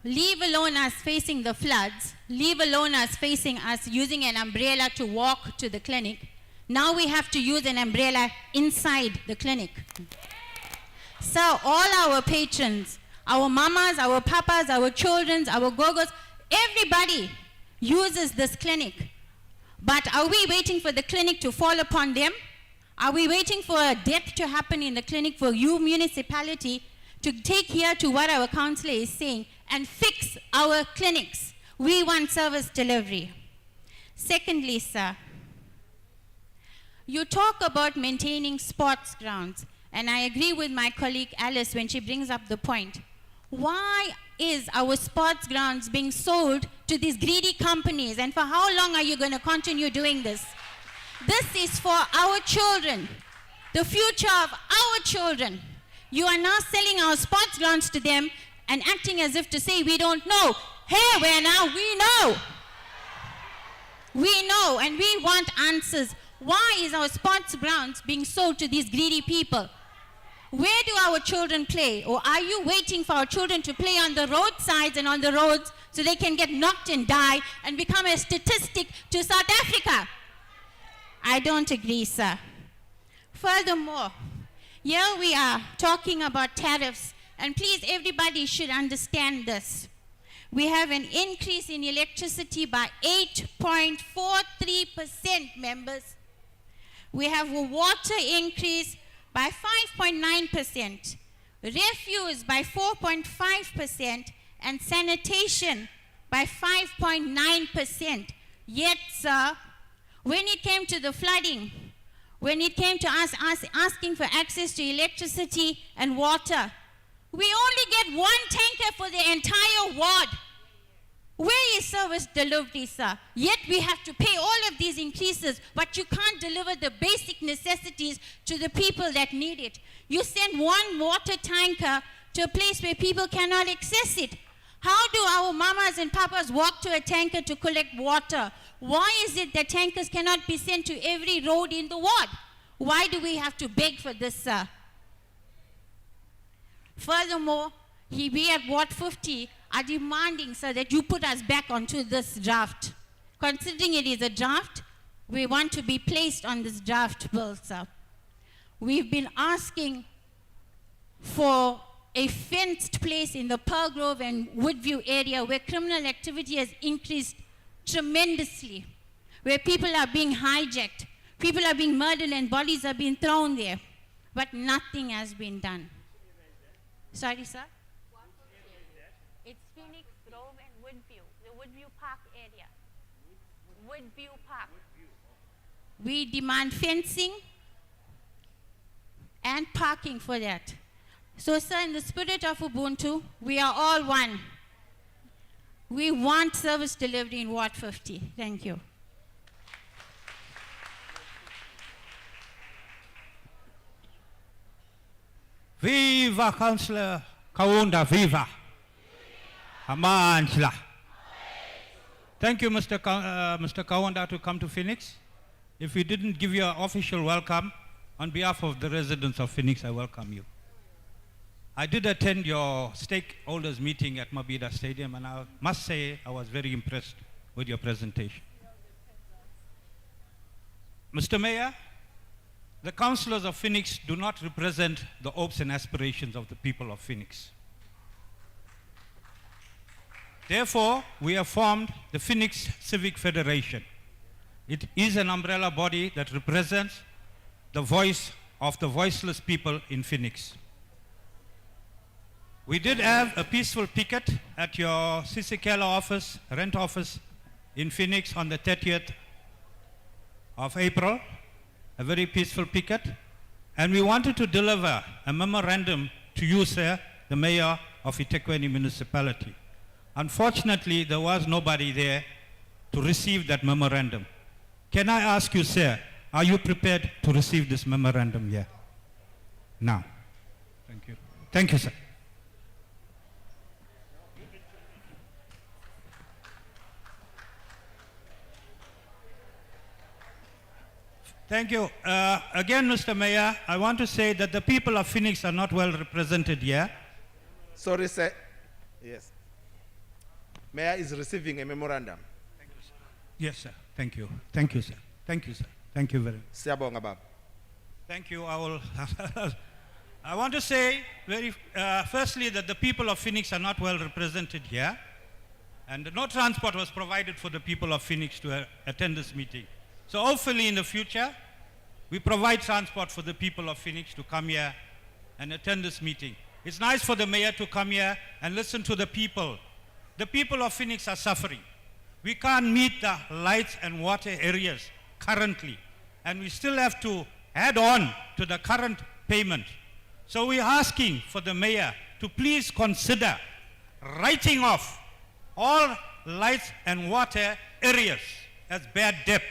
Leave alone us facing the floods, leave alone us facing us using an umbrella to walk to the clinic. Now we have to use an umbrella inside the clinic. So all our patrons, our mamas, our papas, our children, our gogos, everybody uses this clinic. But are we waiting for the clinic to fall upon them? Are we waiting for a death to happen in the clinic for you, municipality, to take here to what our councillor is saying and fix our clinics? We want service delivery. Secondly, sir, you talk about maintaining sports grounds, and I agree with my colleague Alice when she brings up the point. Why is our sports grounds being sold to these greedy companies, and for how long are you going to continue doing this? This is for our children, the future of our children. You are now selling our sports grounds to them and acting as if to say we don't know. Hey, where now? We know. We know, and we want answers. Why is our sports grounds being sold to these greedy people? Where do our children play? Or are you waiting for our children to play on the roadsides and on the roads so they can get knocked and die and become a statistic to South Africa? I don't agree, sir. Furthermore, here we are talking about tariffs, and please, everybody should understand this. We have an increase in electricity by 8.43%, members. We have a water increase by 5.9%, refuse by 4.5%, and sanitation by 5.9%. Yet, sir, when it came to the flooding, when it came to us asking for access to electricity and water, we only get one tanker for the entire ward. Where is service delivery, sir? Yet we have to pay all of these increases, but you can't deliver the basic necessities to the people that need it. You send one water tanker to a place where people cannot access it. How do our mamas and papas walk to a tanker to collect water? Why is it that tankers cannot be sent to every road in the ward? Why do we have to beg for this, sir? Furthermore, we at Ward 50 are demanding, sir, that you put us back onto this draft. Considering it is a draft, we want to be placed on this draft bill, sir. We've been asking for a fenced place in the Pearl Grove and Woodview area where criminal activity has increased tremendously, where people are being hijacked, people are being murdered and bodies are being thrown there, but nothing has been done. Sorry, sir? It's Phoenix, Grove and Woodview, the Woodview Park area. Woodview Park. We demand fencing and parking for that. So, sir, in the spirit of Ubuntu, we are all one. We want service delivery in Ward 50. Thank you. Viva Councillor Kaunda, viva. Amandla. Thank you, Mr. Kaunda, to come to Phoenix. If we didn't give you an official welcome, on behalf of the residents of Phoenix, I welcome you. I did attend your stakeholders meeting at Mabhida Stadium, and I must say I was very impressed with your presentation. Mr. Mayor, the councillors of Phoenix do not represent the hopes and aspirations of the people of Phoenix. Therefore, we have formed the Phoenix Civic Federation. It is an umbrella body that represents the voice of the voiceless people in Phoenix. We did have a peaceful picket at your Sisekela office, rent office in Phoenix on the 30th of April, a very peaceful picket. And we wanted to deliver a memorandum to you, sir, the mayor of eThekwini municipality. Unfortunately, there was nobody there to receive that memorandum. Can I ask you, sir, are you prepared to receive this memorandum here? Now. Thank you. Thank you, sir. Thank you. Again, Mr. Mayor, I want to say that the people of Phoenix are not well represented here. Sorry, sir. Yes. Mayor is receiving a memorandum. Yes, sir. Thank you. Thank you, sir. Thank you, sir. Thank you very much. Siyabonga, Baba. Thank you. I want to say firstly that the people of Phoenix are not well represented here, and no transport was provided for the people of Phoenix to attend this meeting. So hopefully in the future, we provide transport for the people of Phoenix to come here and attend this meeting. It's nice for the mayor to come here and listen to the people. The people of Phoenix are suffering. We can't meet the lights and water areas currently, and we still have to add on to the current payment. So we're asking for the mayor to please consider writing off all lights and water areas as bad debt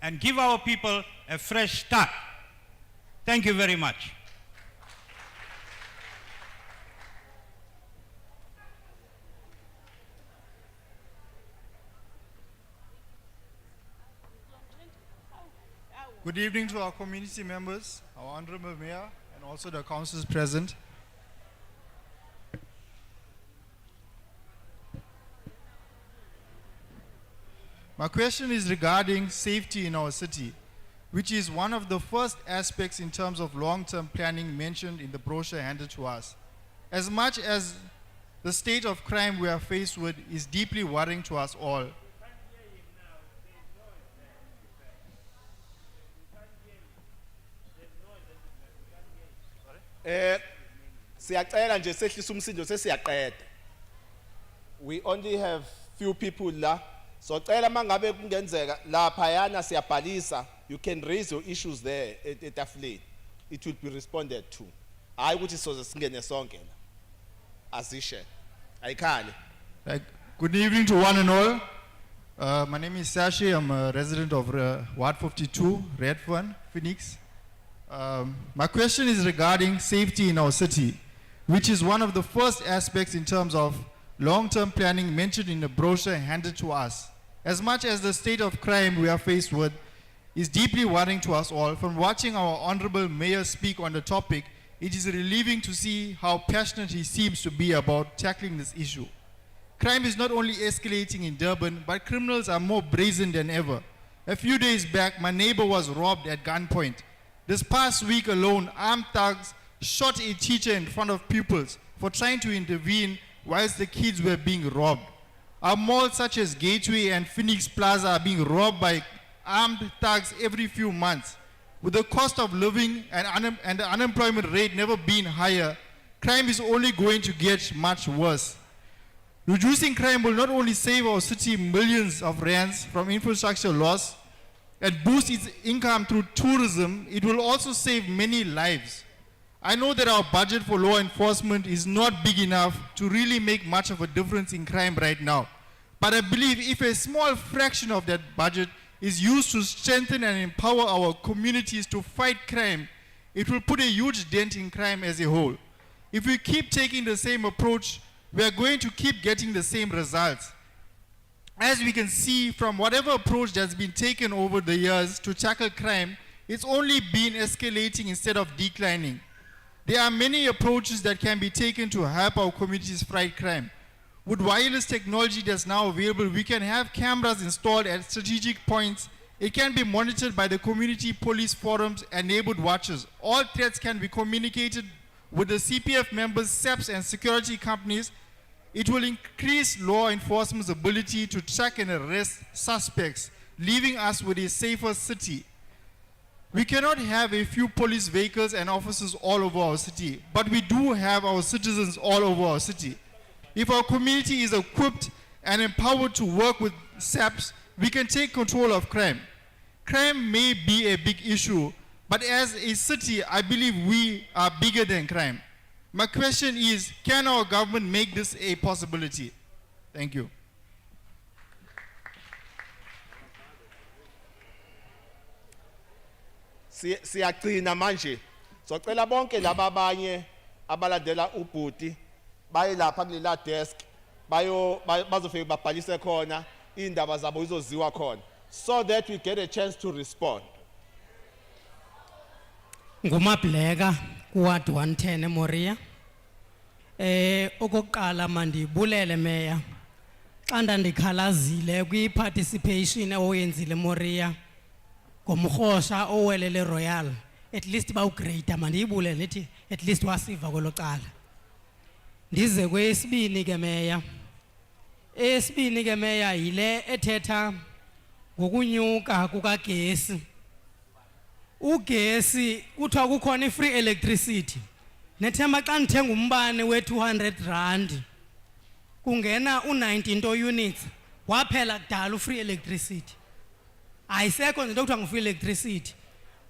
and give our people a fresh start. Thank you very much. Good evening to our community members, our Honorable Mayor, and also the councillors present. My question is regarding safety in our city, which is one of the first aspects in terms of long-term planning mentioned in the brochure handed to us. As much as the state of crime we are faced with is deeply worrying to us all, Siyacela nje sehlisa umsindo sesiyaqeda. We only have few people la. So cela mangabe kungenzeka lapha yana siyabhalisa, you can raise your issues there etafuleni. It will be responded to. Hayi ukuthi soze singene sonke la. Azishe. Ayikhale. Good evening to one and all. My name is Sashi. I'm a resident of Ward 52, Redfern, Phoenix. My question is regarding safety in our city, which is one of the first aspects in terms of long-term planning mentioned in the brochure handed to us. As much as the state of crime we are faced with is deeply worrying to us all, from watching our Honorable Mayor speak on the topic, it is relieving to see how passionate he seems to be about tackling this issue. Crime is not only escalating in Durban, but criminals are more brazen than ever. A few days back, my neighbor was robbed at gunpoint. This past week alone, armed thugs shot a teacher in front of pupils for trying to intervene whilst the kids were being robbed. Our malls such as Gateway and Phoenix Plaza are being robbed by armed thugs every few months. With the cost of living and the unemployment rate never being higher, crime is only going to get much worse. Reducing crime will not only save our city millions of rands from infrastructure loss and boost its income through tourism, it will also save many lives. I know that our budget for law enforcement is not big enough to really make much of a difference in crime right now. But I believe if a small fraction of that budget is used to strengthen and empower our communities to fight crime, it will put a huge dent in crime as a whole. If we keep taking the same approach, we are going to keep getting the same results. As we can see from whatever approach that's been taken over the years to tackle crime, it's only been escalating instead of declining. There are many approaches that can be taken to help our communities fight crime. With wireless technology that's now available, we can have cameras installed at strategic points. It can be monitored by the community police forums and neighborhood watches. All threats can be communicated with the CPF members, SEPs, and security companies. It will increase law enforcement's ability to track and arrest suspects, leaving us with a safer city. We cannot have a few police vehicles and officers all over our city, but we do have our citizens all over our city. If our community is equipped and empowered to work with SAPs, we can take control of crime. Crime may be a big issue, But as a city, I believe we are bigger than crime. My question is, can our government make this a possibility? Thank you. Siyaqina manje. Socela bonke laba abanye abalandela ubhuti baye lapha kulela desk bazofika babhalise khona indaba zabo izoziwa khona so that we get a chance to respond. Ngumabhleka kuward 110 eMoria. Okokuqala mandibulele Mayor. Xa ndandikhalazile kwi-participation oyenzile eMoria ngomrhosha owelele Royal. At least bawugrade mandiyibulele lithi at least wasiva kwelo cala. Ndize kwesibini ke Mayor. Esibini ke Mayor yile ethetha ngokunyuka kukagesi. Ugesi kuthiwa kukhona i-free electricity. Nethemba xa ndithenga umbane we-R200 kungena u-19 units waphela kudala u-free electricity. Ayisekho nje into kuthiwa ngu-free electricity.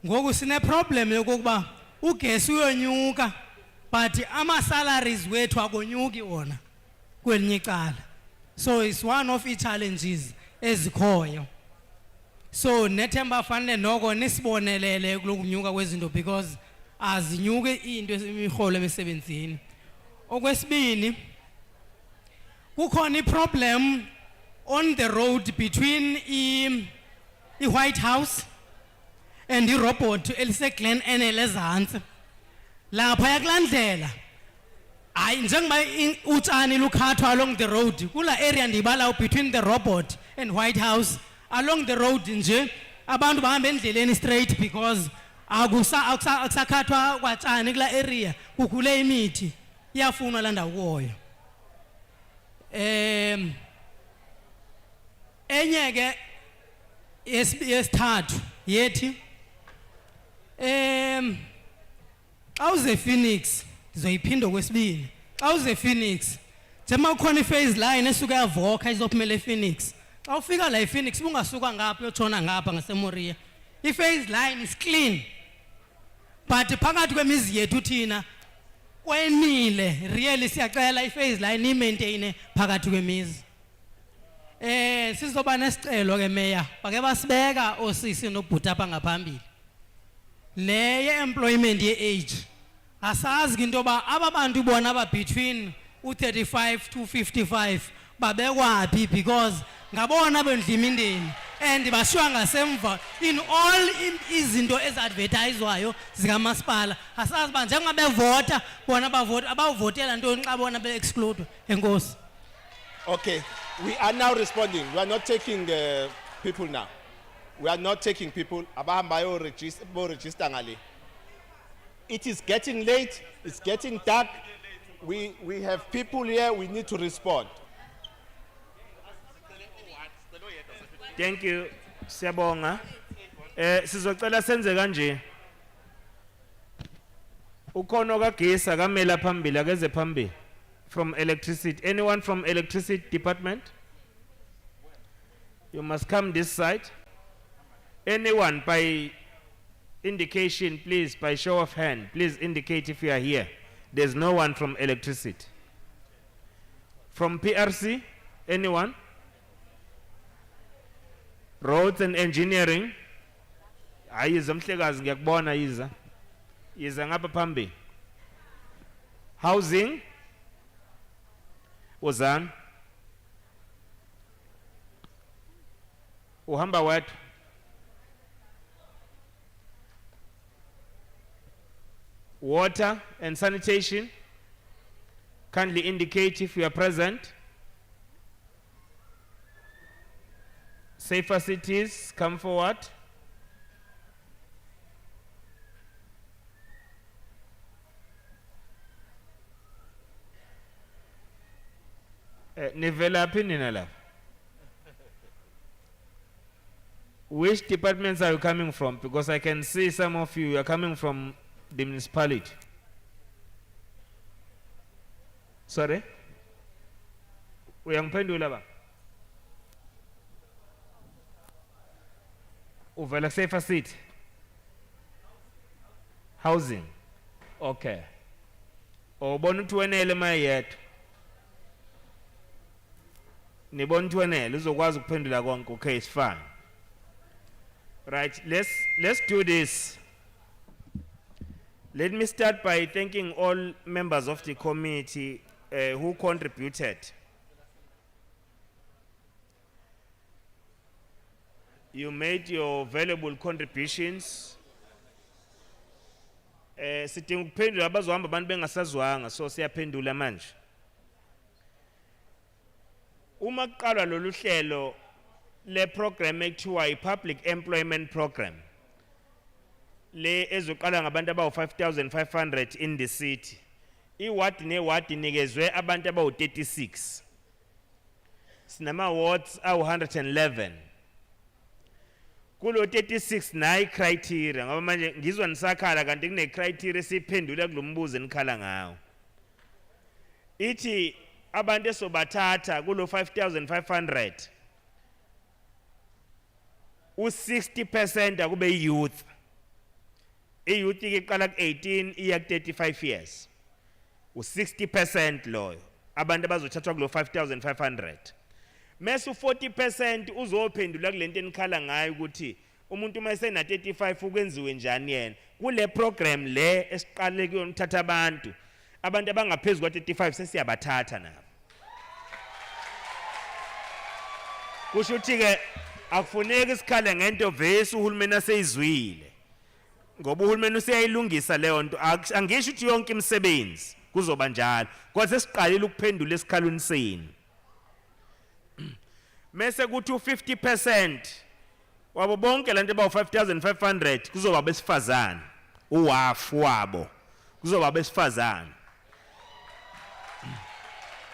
Ngoku sine-problem yokokuba ugesi uyonyuka but ama-salaries wethu akonyuki wona kwelinye icala. So it's one of i-challenges ezikhoyo. So nethemba fanele noko nisibonelele kulokunyuka kwezinto because azinyuke into esimiholo emisebenzini. Okwesibini kukhona i-problem on the road between i-White House and i-robot elise-Glen Enel ezantsi. Lapha yaklandlela hayi njengoba utshani lukhathwa along the road kula area ndibala between the robot and White House along the road nje abantu bahamba endleleni straight because akusakhathwa kwatshani kula area kukhule imithi iyafunwa la ndawo kuyo. Enye ke yesithathu yethi xa uze Phoenix ndizoyiphinda kwesibini. Xa uze Phoenix njengoba kukhona i-phase line esuka eVoca izophumela ePhoenix. Xa ufika la ePhoenix bungasuka ngapha uyotshona ngapha ngaseMoria. I-phase line is clean. But phakathi kwemizi yethu thina kwenile really siyacela i-phase line i-maintain phakathi kwemizi. Sizoba nesicelo ke Mayor bake basibeka osisi nobhuti apha ngaphambili. Le ye-employment ye-age asazi into yoba aba bantu bona aba between u-35 to 55 babekwaphi because ngabona bendla imindeni and bashiywa ngasemva in all izinto ezi-advertayizwayo zikamasipala. Asazi uba njengoba bevota bona abawuvotela ntoni xa bona be-excludwa. Enkosi. Okay, we are now responding. We are not taking people now. We are not taking people. Abahamba register ngale. It is getting late. It's getting dark. We have people here. We need to respond. Thank you. Siyabonga. Sizocela senze kanje. Ukhona kagesi akamela phambili akeze phambili from electricity. Anyone from electricity department? You must come this side. Anyone by indication, please, by show of hand, please indicate if you are here. There's no one from electricity. From PRC, anyone? Roads and engineering. Ayiza mhlekazi ngiyakubona yiza. Yiza ngapha phambi. Housing. Uzan. Uhamba wethu. Water and sanitation. Kindly indicate if you are present. Safer cities, come forward. Nivela Pininala. Which departments are you coming from? Because I can see some of you are coming from the municipality. Sorry? Uyangiphendula ba? Uvela Safer City. Housing. Okay. Ubona ukuthi wenele mayethu. Nibona ukuthi wenele uzokwazi ukuphendula konke. Okay, it's fine. Right, let's do this. Let me start by thanking all members of the committee who contributed. You made your valuable contributions. Sidinga ukuphendula abazohamba abantu bengasazwanga, so siyaphendula manje. Uma kuqalwa lolu hlelo le program ekuthiwa i-Public Employment Program, le ezoqala ngabantu abawu 5,500 in the city, iward neward inikezwe abantu abawu 36. Sinama wards awu 111. Kulo 36 nayi criteria, ngoba manje ngizwa nisakhala kanti kune criteria esiphendula kulombuzo enikhala ngawo. Ithi abantu esobathatha kulo 5,500 u-60% akube youth. I-youth iqala ku-18 iya ku-35 years. U-60% loyo abantu abazothathwa kulo 5,500. Mase u-40% uzophendula kulento enikhala ngayo ukuthi umuntu uma esena 35 ukwenziwe njani yena. Kule program le esiqale kuyona uthatha abantu abangaphezulu kwa-35 sesiyabathatha nabo. Kusho ukuthi ke akufuneki isikhale ngento vese uhulumeni aseyizwile. Ngoba uhulumeni useyayilungisa leyo nto, angisho ukuthi yonke imisebenzi kuzoba njalo. Kodwa sesiqalile ukuphendula esikhalweni senu. Mase kuthi u-50% wabo bonke lanto abawu 5,500 kuzoba besifazane. Uwafu wabo kuzoba besifazane.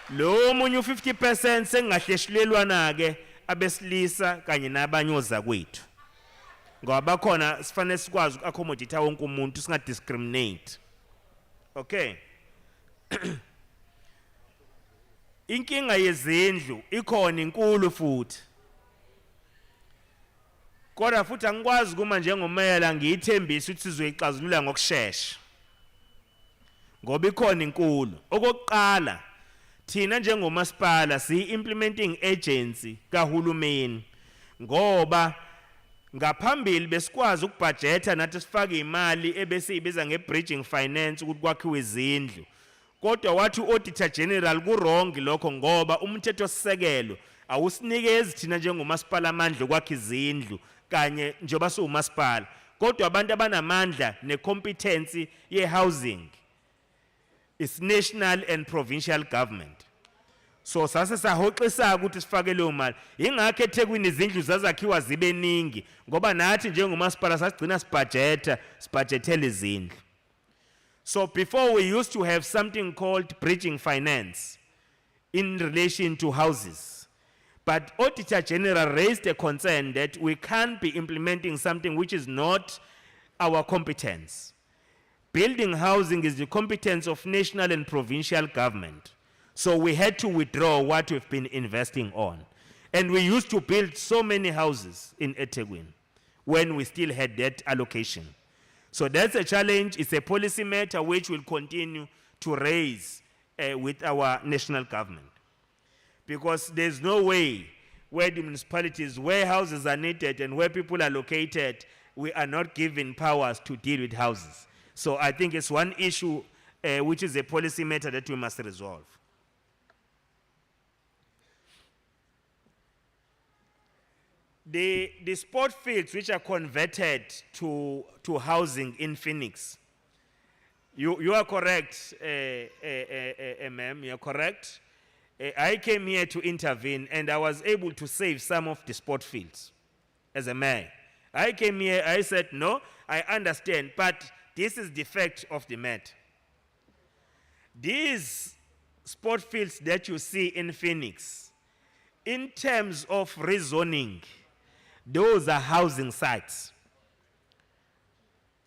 Lo munye u-50% sengahleshulelwana ke abesilisa kanye nabanyoza kwethu. Ngoba bakhona sifanele sikwazi uku-accommodate wonke umuntu singadiscriminate. Okay. Inkinga yezindlu ikhona inkulu futhi. Kodwa futhi angikwazi kuma njengomela ngiyithembisa ukuthi sizoyixazulula ngokusheshsha. Ngoba ikhona inkulu. Okokuqala thina njengomasipala siyi-implementing agency kahulumeni, ngoba ngaphambili besikwazi ukubudgeta nathi sifake imali ebesiyibiza nge-bridging finance ukuthi kwakhiwe izindlu. Kodwa wathi u-Auditor General ku-wrong lokho, ngoba umthethosisekelo awusinikezi thina njengomasipala amandla okwakha izindlu kanye njengoba siwumasipala. Kodwa abantu abanamandla ne-competency ye-housing is national and provincial government. So sase sahoxisa ukuthi sifake leyo mali. Ingakho eThekwini izindlu zazakhiwa zibe ningi ngoba nathi njengomasipala sasigcina sibudgetela izindlu. So before we used to have something called bridging finance in relation to houses. But Auditor General raised a concern that we can't be implementing something which is not our competence. Building housing is the competence of national and provincial government. So we had to withdraw what we've been investing on. And we used to build so many houses in eThekwini when we still had that allocation. So that's a challenge. It's a policy matter which we'll continue to raise with our national government. Because there's no way where the municipalities, where houses are needed and where people are located, we are not given powers to deal with houses. So I think it's one issue which is a policy matter that we must resolve. The sport fields which are converted to housing in Phoenix, you are correct, ma'am, you are correct. I came here to intervene and I was able to save some of the sport fields as a mayor. I came here, I said, no, I understand, but this is the fact of the matter. These sport fields that you see in Phoenix, in terms of rezoning, those are housing sites.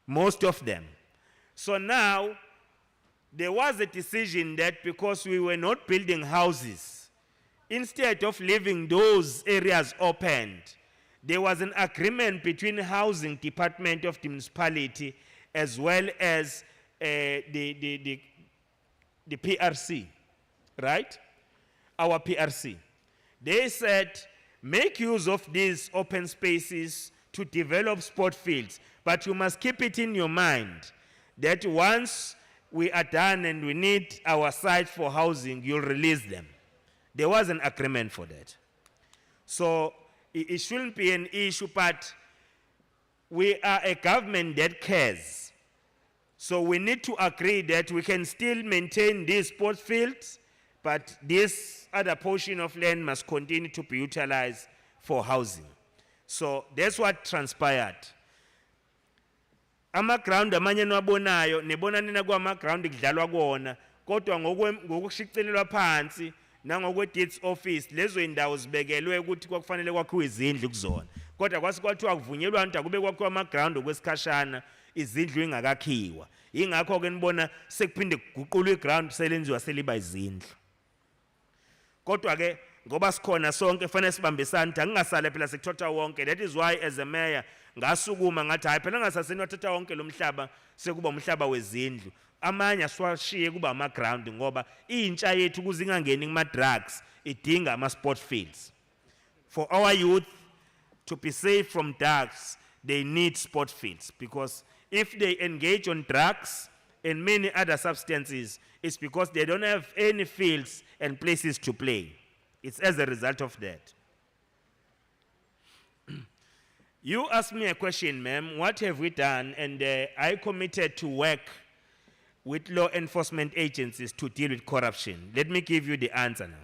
Most of them. So now, there was a decision that because we were not building houses, instead of leaving those areas opened, there was an agreement between the housing department of the municipality as well as the PRC, right? Our PRC. They said, make use of these open spaces to develop sport fields, but you must keep it in your mind that once we are done and we need our site for housing, you'll release them. There was an agreement for that. So it shouldn't be an issue, but we are a government that cares. So we need to agree that we can still maintain these sports fields, but this other portion of land must continue to be utilized for housing. So that's what transpired. Ama-ground amanye niwabonayo nibona nina kwama-ground kudlalwa kuwona kodwa ngokushicilelwa phansi nangokwe-deeds office lezo indawo zibekelwe ukuthi kwakufanele kwakhiwe izindlu kuzona kodwa kwathiwa kuvunyelwa nto akube kwakhiwa ama-ground okwesikhashana izindlu ingakakhiwa yingakho-ke nibona sekuphinde kuguqulwa i-ground selenziwa seliba izindlu kodwa-ke ngoba sikhona sonke fanele sibambisane angingasale phela sekuthatha wonke. That is why as a mayor ngasukuma ngathi hayi phela ngasaseni wathatha wonke lo mhlaba sekuba umhlaba wezindlu amanye asiwashiye kuba ama-ground ngoba intsha yethu ukuze ingangeni kuma-drugs idinga ama-sport fields. For our youth to be safe from drugs, they need sport fields because if they engage on drugs and many other substances, it's because they don't have any fields and places to play. It's as a result of that. You asked me a question, ma'am, what have we done? And I committed to work with law enforcement agencies to deal with corruption. Let me give you the answer now.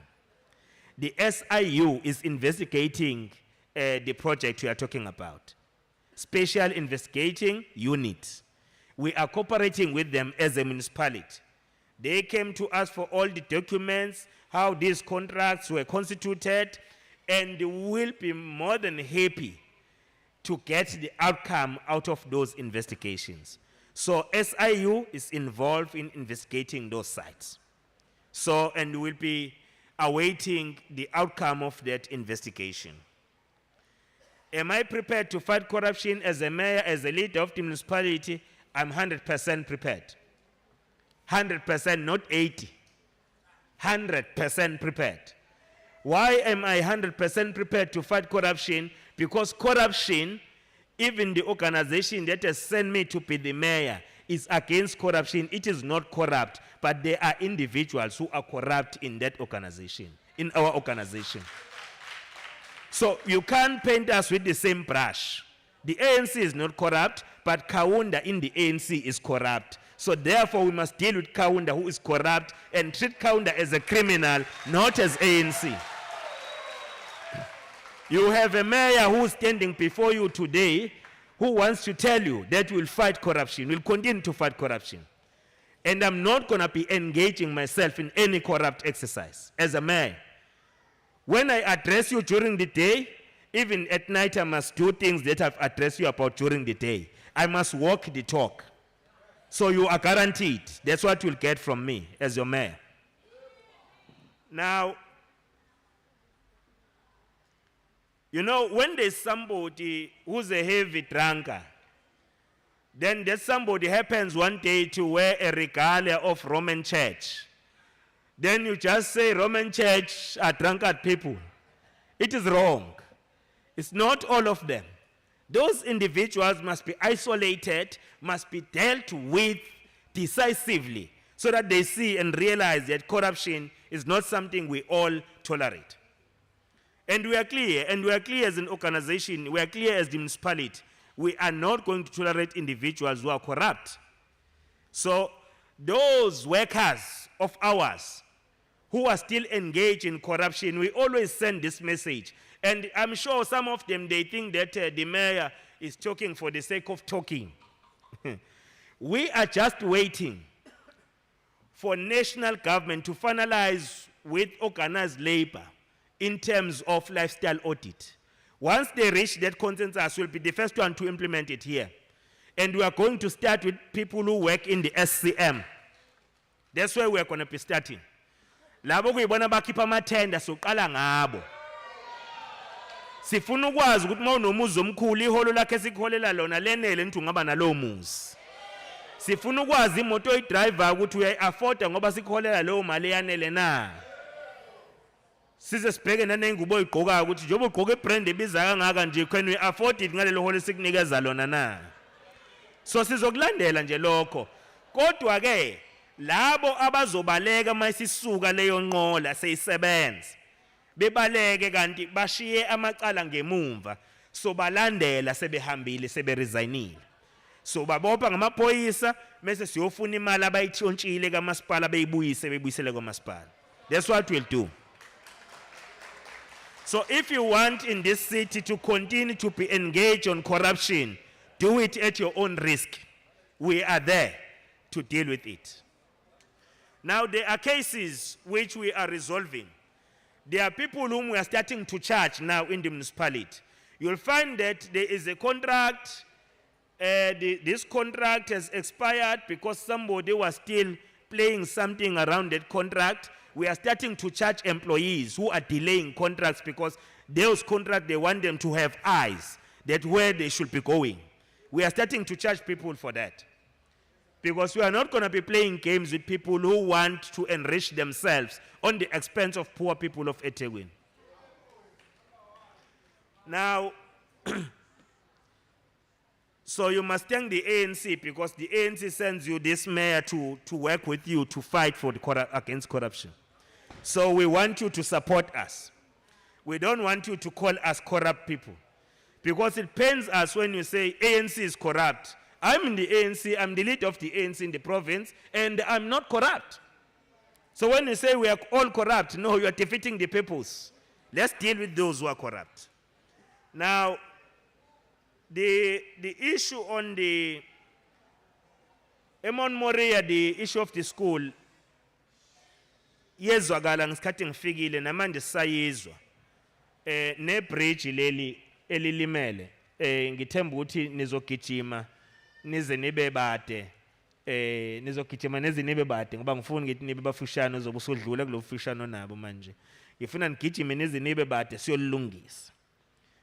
The SIU is investigating the project we are talking about. Special Investigating Unit. We are cooperating with them as a municipality. They came to us for all the documents, how these contracts were constituted, and will be more than happy to get the outcome out of those investigations. So SIU is involved in investigating those sites. So, and we'll be awaiting the outcome of that investigation. Am I prepared to fight corruption as a mayor, as a leader of the municipality? I'm 100% prepared. 100%, not 80. 100% prepared. Why am I 100% prepared to fight corruption? Because corruption, even the organization that has sent me to be the mayor, is against corruption. It is not corrupt, but there are individuals who are corrupt in that organization, in our organization. So you can't paint us with the same brush. The ANC is not corrupt, but Kaunda in the ANC is corrupt. So therefore we must deal with Kaunda who is corrupt and treat Kaunda as a criminal, not as ANC. You have a mayor who is standing before you today who wants to tell you that we'll fight corruption, we'll continue to fight corruption. And I'm not going to be engaging myself in any corrupt exercise as a mayor. When I address you during the day, even at night I must do things that I've addressed you about during the day. I must walk the talk. So you are guaranteed. That's what you'll get from me as your mayor. Now, you know, when there's somebody who's a heavy drunkard, then that somebody happens one day to wear a regalia of Roman Church. Then you just say Roman Church are drunkard people. It is wrong. It's not all of them. Those individuals must be isolated, must be dealt with decisively so that they see and realize that corruption is not something we all tolerate. And we are clear as an organization, we are clear as the municipality, we are not going to tolerate individuals who are corrupt. So those workers of ours who are still engaged in corruption, we always send this message. And I'm sure some of them, they think that the mayor is talking for the sake of talking. We are just waiting for national government to finalize with organized labor in terms of lifestyle audit. Once they reach that consensus, we'll be the first one to implement it here. And we are going to start with people who work in the SCM. That's where we are going to be starting. Labo kuyibona bakhipha amathenda soqala ngabo. Sifuna ukwazi ukuthi uma unomuzi omkhulu iholo lakhe sikholela lona lenele nithi ungaba nalowo muzi. Sifuna ukwazi imoto oyidriver ukuthi uyayi-afforda ngoba sikholela leyo mali eyanele na. Size sibheke nanengubo oyigqokayo ukuthi njengoba ugqoka ibrand ebiza kangaka nje can we afford it ngalelo hole sikunikeza lona na. So sizokulandela nje lokho. Kodwa ke labo abazobaleka mayisisuka leyo nqola seyisebenza bebaleke kanti bashiye amacala ngemumva so balandela sebehambile seberesignile. So babopha ngamaphoyisa mase siyofuna imali abayithontshile kamasipala beyibuyisele kwamasipala. That's what we'll do. So if you want in this city to continue to be engaged on corruption, do it at your own risk. We are there to deal with it. Now there are cases which we are resolving. There are people whom we are starting to charge now in the municipality. You'll find that there is a contract. This contract has expired because somebody was still playing something around that contract. We are starting to charge employees who are delaying contracts because those contracts, they want them to have eyes that where they should be going. We are starting to charge people for that. Because we are not going to be playing games with people who want to enrich themselves on the expense of poor people of eThekwini. Now, so you must thank the ANC because the ANC sends you this mayor to work with you to fight for against corruption. So we want you to support us. We don't want you to call us corrupt people. Because it pains us when you say ANC is corrupt. I'm in the ANC, I'm the leader of the ANC in the province, and I'm not corrupt. So when you say we are all corrupt, no, you are defeating the peoples. Let's deal with those who are corrupt. Now, the issue on the Emon Moria, the issue of the school, yezwakala ngesikhathi ngifikile namanje sayizwa ne bridge leli elilimele ngithemba ukuthi nizogijima nize nibe bade nizogijima neze nibe bade ngoba ngifuna ngithi nibe bafushane uzobusudlula kulofushano nabo manje ngifuna ngigijime neze nibe bade siyolungisa.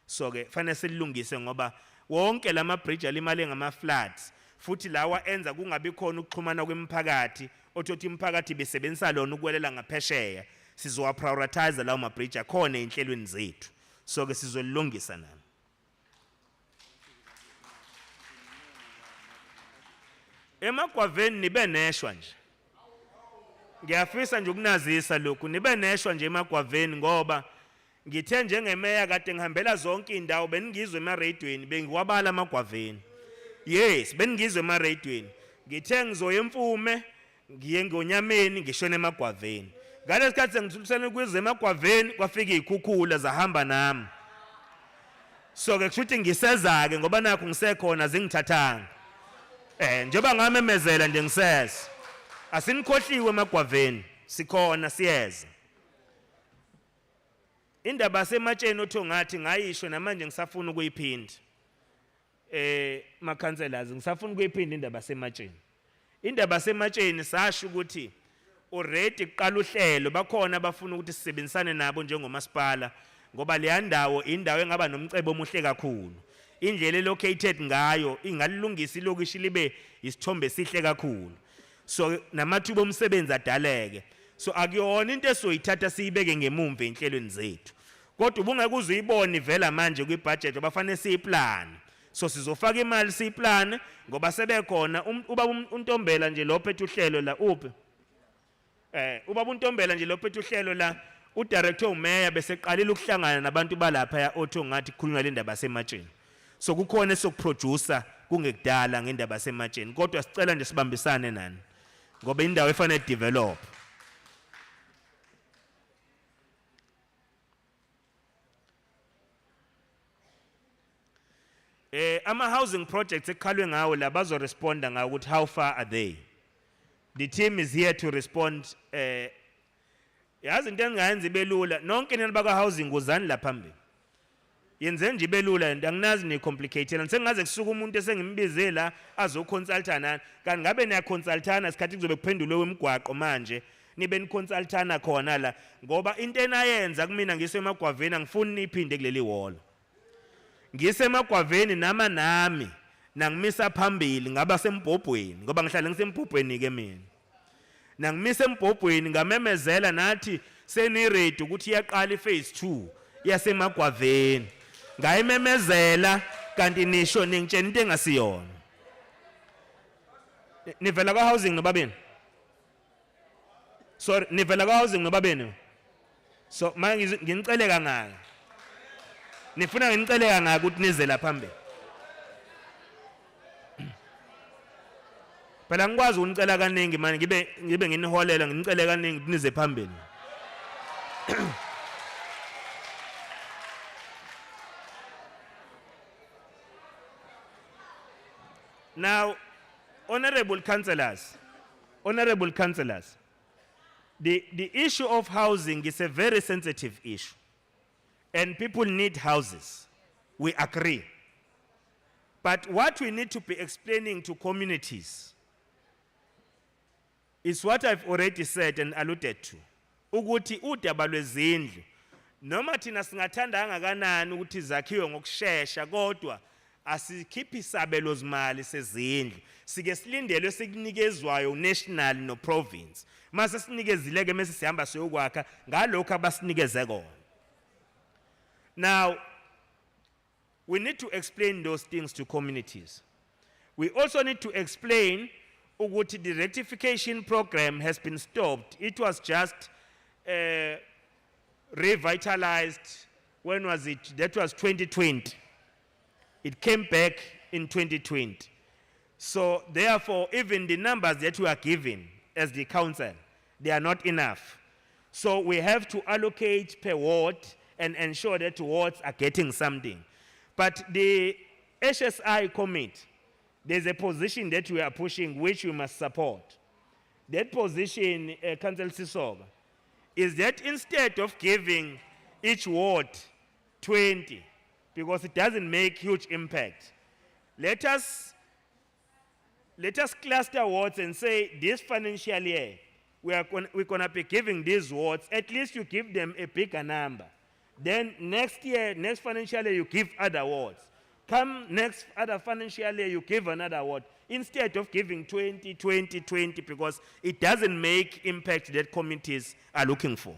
So ke fanele silungise ngoba wonke lama bridge alimale ngama floods futhi lawa enza kungabi khona ukuxhumana kwemiphakathi othothi imiphakathi besebenzisa lona ukwelela ngaphesheya. Sizowa prioritize lawo ma bridge akhona enhlelweni zethu. So ke sizolungisa nami. Emagwaveni nibe neshwa nje. Ngiyafisa nje ukunazisa lokhu nibe neshwa nje emagwaveni ngoba ngithe njengemeya kade ngihambela zonke indawo beningizwe ema-radioweni bengiwabala amagwaveni. Yes, beningizwe ema-radioweni. Ngithe ngizoya eMfume, ngiye ngonyameni ngishone emagwaveni. Ngale sikhathi sengithulisene kwize emagwaveni kwafika izikhukhula zahamba nami. So ke kushuthi ngiseza ke ngoba nakho ngisekhona zingithathanga. Njengoba ngamemezela nje ngiseza. Asinikhohliwe emagwaveni, sikhona siyeza. Indaba yasematsheni otho ngathi ngayisho namanje ngisafuna ukuyiphinda. Makhanselazi ngisafuna ukuyiphinda indaba yasematsheni. Indaba yasematsheni sasho ukuthi already kuqala uhlelo bakhona abafuna ukuthi sisebenzisane nabo njengomasipala ngoba le ndawo indawo engaba nomcebo omuhle kakhulu. Indlela located ngayo ingalilungisa ilokishi libe isithombe sihle kakhulu. So namathuba omsebenzi adaleke. So akuyona into esoyithatha siyibeke ngemumva enhlelweni zethu. Kodwa ubungeke uzuyibona ivela manje kwibudget abafanele siyiplan. So sizofaka imali siyiplan ngoba sebekhona ubaba uNtombela nje lophethe uhlelo la uphe. Ubaba uNtombela nje lophethe uhlelo la udirector umeya bese qalile ukuhlangana nabantu balapha ya otho ngathi khulunywa le ndaba yasematsheni. So kukhona esokuproducer kungekudala ngendaba yasematsheni kodwa sicela nje sibambisane nani ngoba indawo efanele develop. Ama housing projects ekhalwe ngawo la bazo responda ngawo ukuthi how far are they. The team is here to respond. Yazi into engayenza ibelula nonke nina baka housing uzani la phambili. Yenze nje ibelula and anginazi ne complicated. Sengaze kusuka umuntu esengimbize la azoconsultana kanti ngabe niya consultana isikhathi kuzobe kuphendulwe wemigwaqo manje nibe ni consultana khona la ngoba into enayenza kumina ngisemagwaveni angifuni niphinde kuleli wall. Ngisemagwaveni nama nami nangimisa phambili ngaba sembhobhweni ngoba ngihlala ngisembhobhweni ke mina nangimisa embhobhweni ngamemezela nathi seni ready ukuthi iyaqala iphase 2 yasemagwaveni ngayimemezela kanti nisho ningitshela into engasiyona nivela ka housing nobabeni sorry nivela ka housing nobabeni so manje nginicele kangaka nifuna nginicele kangaka ukuthi nize la phambili phela ngikwazi ukunicela kaningi manje ngibe nginiholela nginicele kaningi ukuthi nize phambili Now, honorable councillors, the issue of housing is a very sensitive issue. And people need houses. We agree. But what we need to be explaining to communities is what I've already said and alluded to. Ukuthi udaba lwezindlu noma thina singathanda kangakanani ukuthi zakhiwe ngokusheshsha kodwa asikhiphi isabelo zimali sezindlu sike silindelwe sekunikezwayo national no province mase sinikezile ke mase sihamba siyokwakha ngalokho abasinikeze kona. Now we need to explain those things to communities. We also need to explain ukuthi the rectification program has been stopped. It was just revitalized. When was it? That was 2020. It came back in 2020. So therefore, even the numbers that we are given as the council, they are not enough. So we have to allocate per ward and ensure that wards are getting something. But the HSI committee, there's a position that we are pushing which we must support. That position, Councillor Sisoga, is that instead of giving each ward 20, because it doesn't make huge impact, let us cluster wards and say this financial year, we're going to be giving these wards, at least you give them a bigger number. Then next year, next financial year, you give other wards. Come next other financial year, you give another ward. Instead of giving 20, 20, 20, because it doesn't make impact that committees are looking for.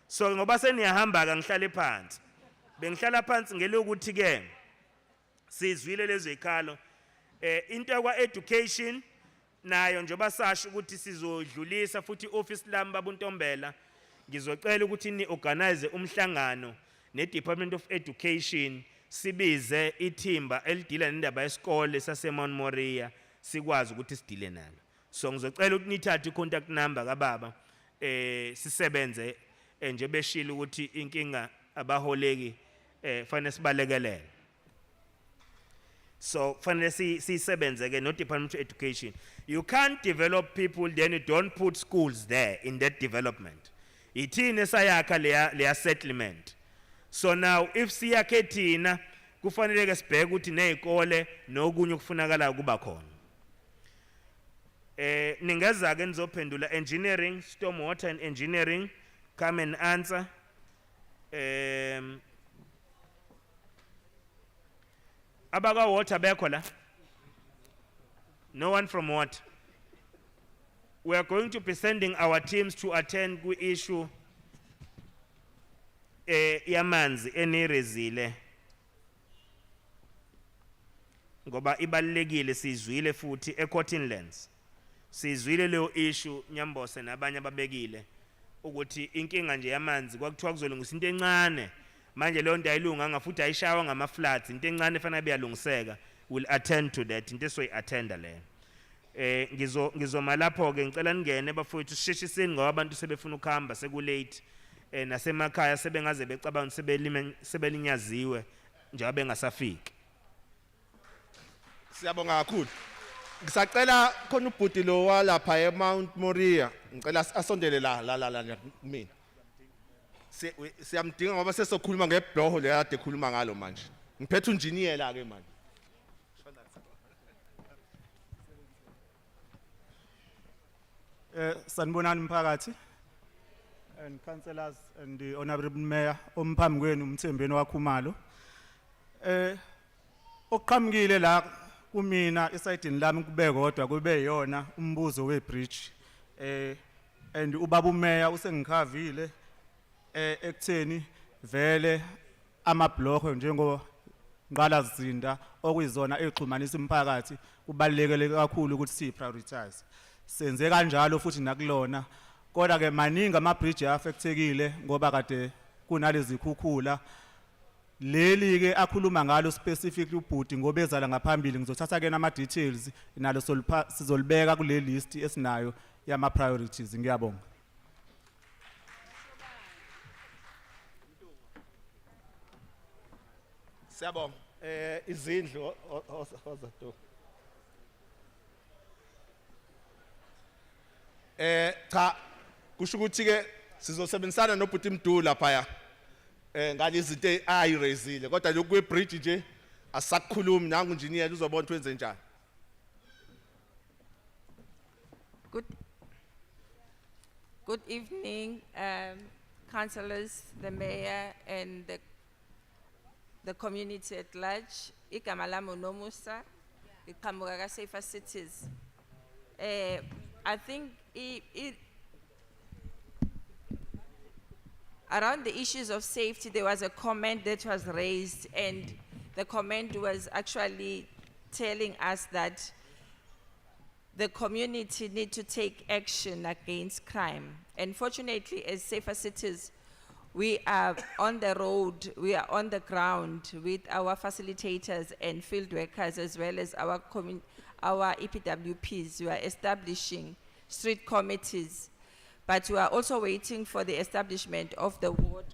So, ngoba seniyahamba ngihlale phansi. Bengihlala phansi ngelokuthi ke sizwile lezo ikhalo into kwa education nayo njoba sasho ukuthi sizodlulisa futhi office lami babuntombela ngizocela ukuthi ni organize umhlangano ne Department of Education sibize ithimba elidila nendaba yesikole sase Mount Moriah sikwazi ukuthi sidile nalo. So ngizocela ukuthi nithathe contact number kababa sisebenze nje beshila ukuthi inkinga abaholeki fanele sibalekelele. So fanele sisebenze ke no Department of Education. You can't develop people then you don't put schools there in that development. Ithini sayakha leya settlement. So now if siyakhe thina kufanele ke sibheke ukuthi nezikole nokunye kufunakala kuba khona. Ningeza ke nizophendula engineering, stormwater and engineering, come and answer. Abaga water bekho la? No one from water. We are going to be sending our teams to attend ku issue yamanzi enerezile ngoba ibalekile sizwile futhi eCottonlands sizwile leyo issue Nyambose nabanye ababekile ukuthi inkinga nje yamanzi kwakuthiwa kuzolungisa into encane manje leyo nto ayilunga ngafuthi ayishawa ngama floods into encane efanele beyalungiseka will attend to that into soyi attenda le ngizoma lapho ke ngicela ningene bafowethu sisheshiseni ngoba abantu sebefuna ukuhamba sekulate nasemakhaya sebengaze becabanga sebelinyaziwe njengoba bengasafiki. Siyabonga kakhulu. Ngisacela khona ubhuti lo walapha eMount Moriah ngicela asondele la mina. Siyamdinga ngoba sesokhuluma ngebloho le kade ekhuluma ngalo manje. Ngiphethe engineer la ke manje. Sanibonani mphakathi and councillors and the honorable mayor omphambi kwenu uMthembeni waKhumalo. Okuqhamukile la kumina esayidini lami kube kodwa kube yona umbuzo we-bridge. And ubaba umeya usengikhavile ekutheni vele amabhlokho njengo ngqalazinda okuyizona exhumanisa umphakathi kubalekele kakhulu ukuthi siprioritize. Senze kanjalo futhi nakulona. Kodwa ke maningi ama-bridge affectekile ngoba kade kunalezi khukhula. Leli ke akhuluma ngalo specifically ubhuti ngoba ezala ngaphambili ngizothatha ke nama details nalo sizolibeka kule list esinayo yama priorities. Ngiyabonga. Siyabonga. Izindlu ozato. Cha kusho ukuthi ke sizosebenzisana nobhuti Mdula phaya. Ngalizinto ayirezile kodwa lokhu kwe-bridge nje asakukhulumi nangu engineer uzobona ukuthi wenze njani. Good evening, councillors, the mayor, and the community at large. Igama lami uNomusa, iqhamuka ka-Safer Cities. I think around the issues of safety, there was a comment that was raised, and the comment was actually telling us that the community need to take action against crime. And fortunately, as Safer Cities, we are on the road, we are on the ground with our facilitators and field workers, as well as our EPWPs. We are establishing street committees, but we are also waiting for the establishment of the ward.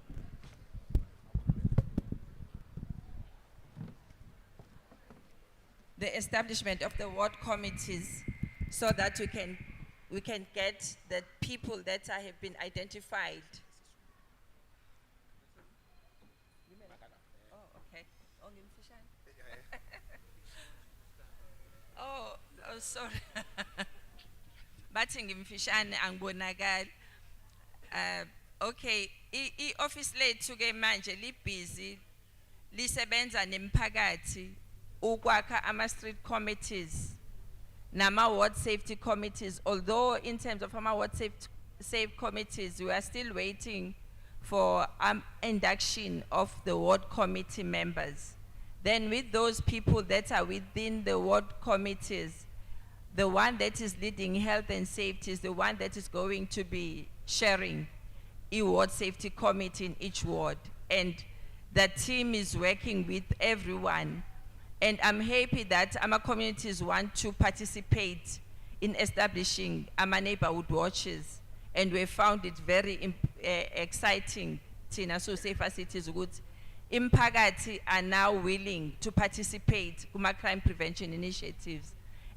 The establishment of the ward committees, so that we can get the people that have been identified. Oh, okay. Oh, ngimfishane. Oh, sorry. Bathi ngimfishane angibonakali. Okay, i-office lethu ke manje libusy lisebenza nemphakathi ukwakha ama-street committees nama-ward safety committees, although in terms of our ward safe committees, we are still waiting for induction of the ward committee members. Then with those people that are within the ward committees, the one that is leading health and safety is the one that is going to be sharing a ward safety committee in each ward. And the team is working with everyone. And I'm happy that our communities want to participate in establishing our neighborhood watches. And we found it very exciting, Tina, so Safer Cities good. Imphakathi are now willing to participate in crime prevention initiatives.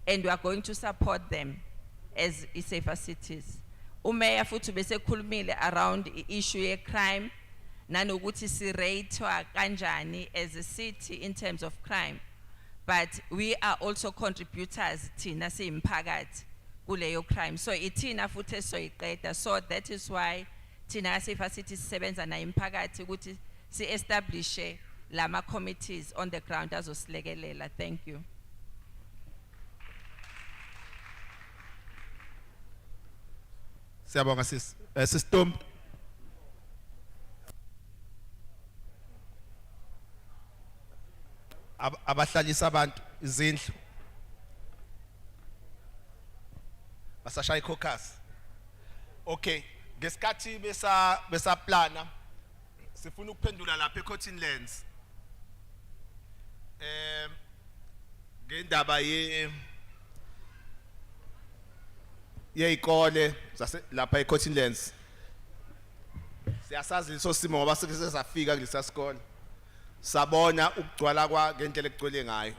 And we are going to support them as Safer Cities. Umeya futhi bese khulumile around the issue of crime, nanokuthi si rate kanjani as a city in terms of crime. But we are also contributors, Tina, simphakathi kuleyo crime. So itina futhi soyiqeda. So that is why Tina Safer Cities sebenza na imphakathi ukuthi si establish lama committees on the ground azosilekelela. Thank you. Siyabonga sis. Sis abahlalisa abantu izindlu basashaya iCaucus. Okay, ngesikhathi besa plana sifuna ukuphendula lapha eCotton Lands ngendaba yeyikole lapha eCotton Lands. Siyasazi leso simo ngoba sesafika kulesa sikole. Sabona ukugcwala kwa ngendlela ekugcwele ngayo.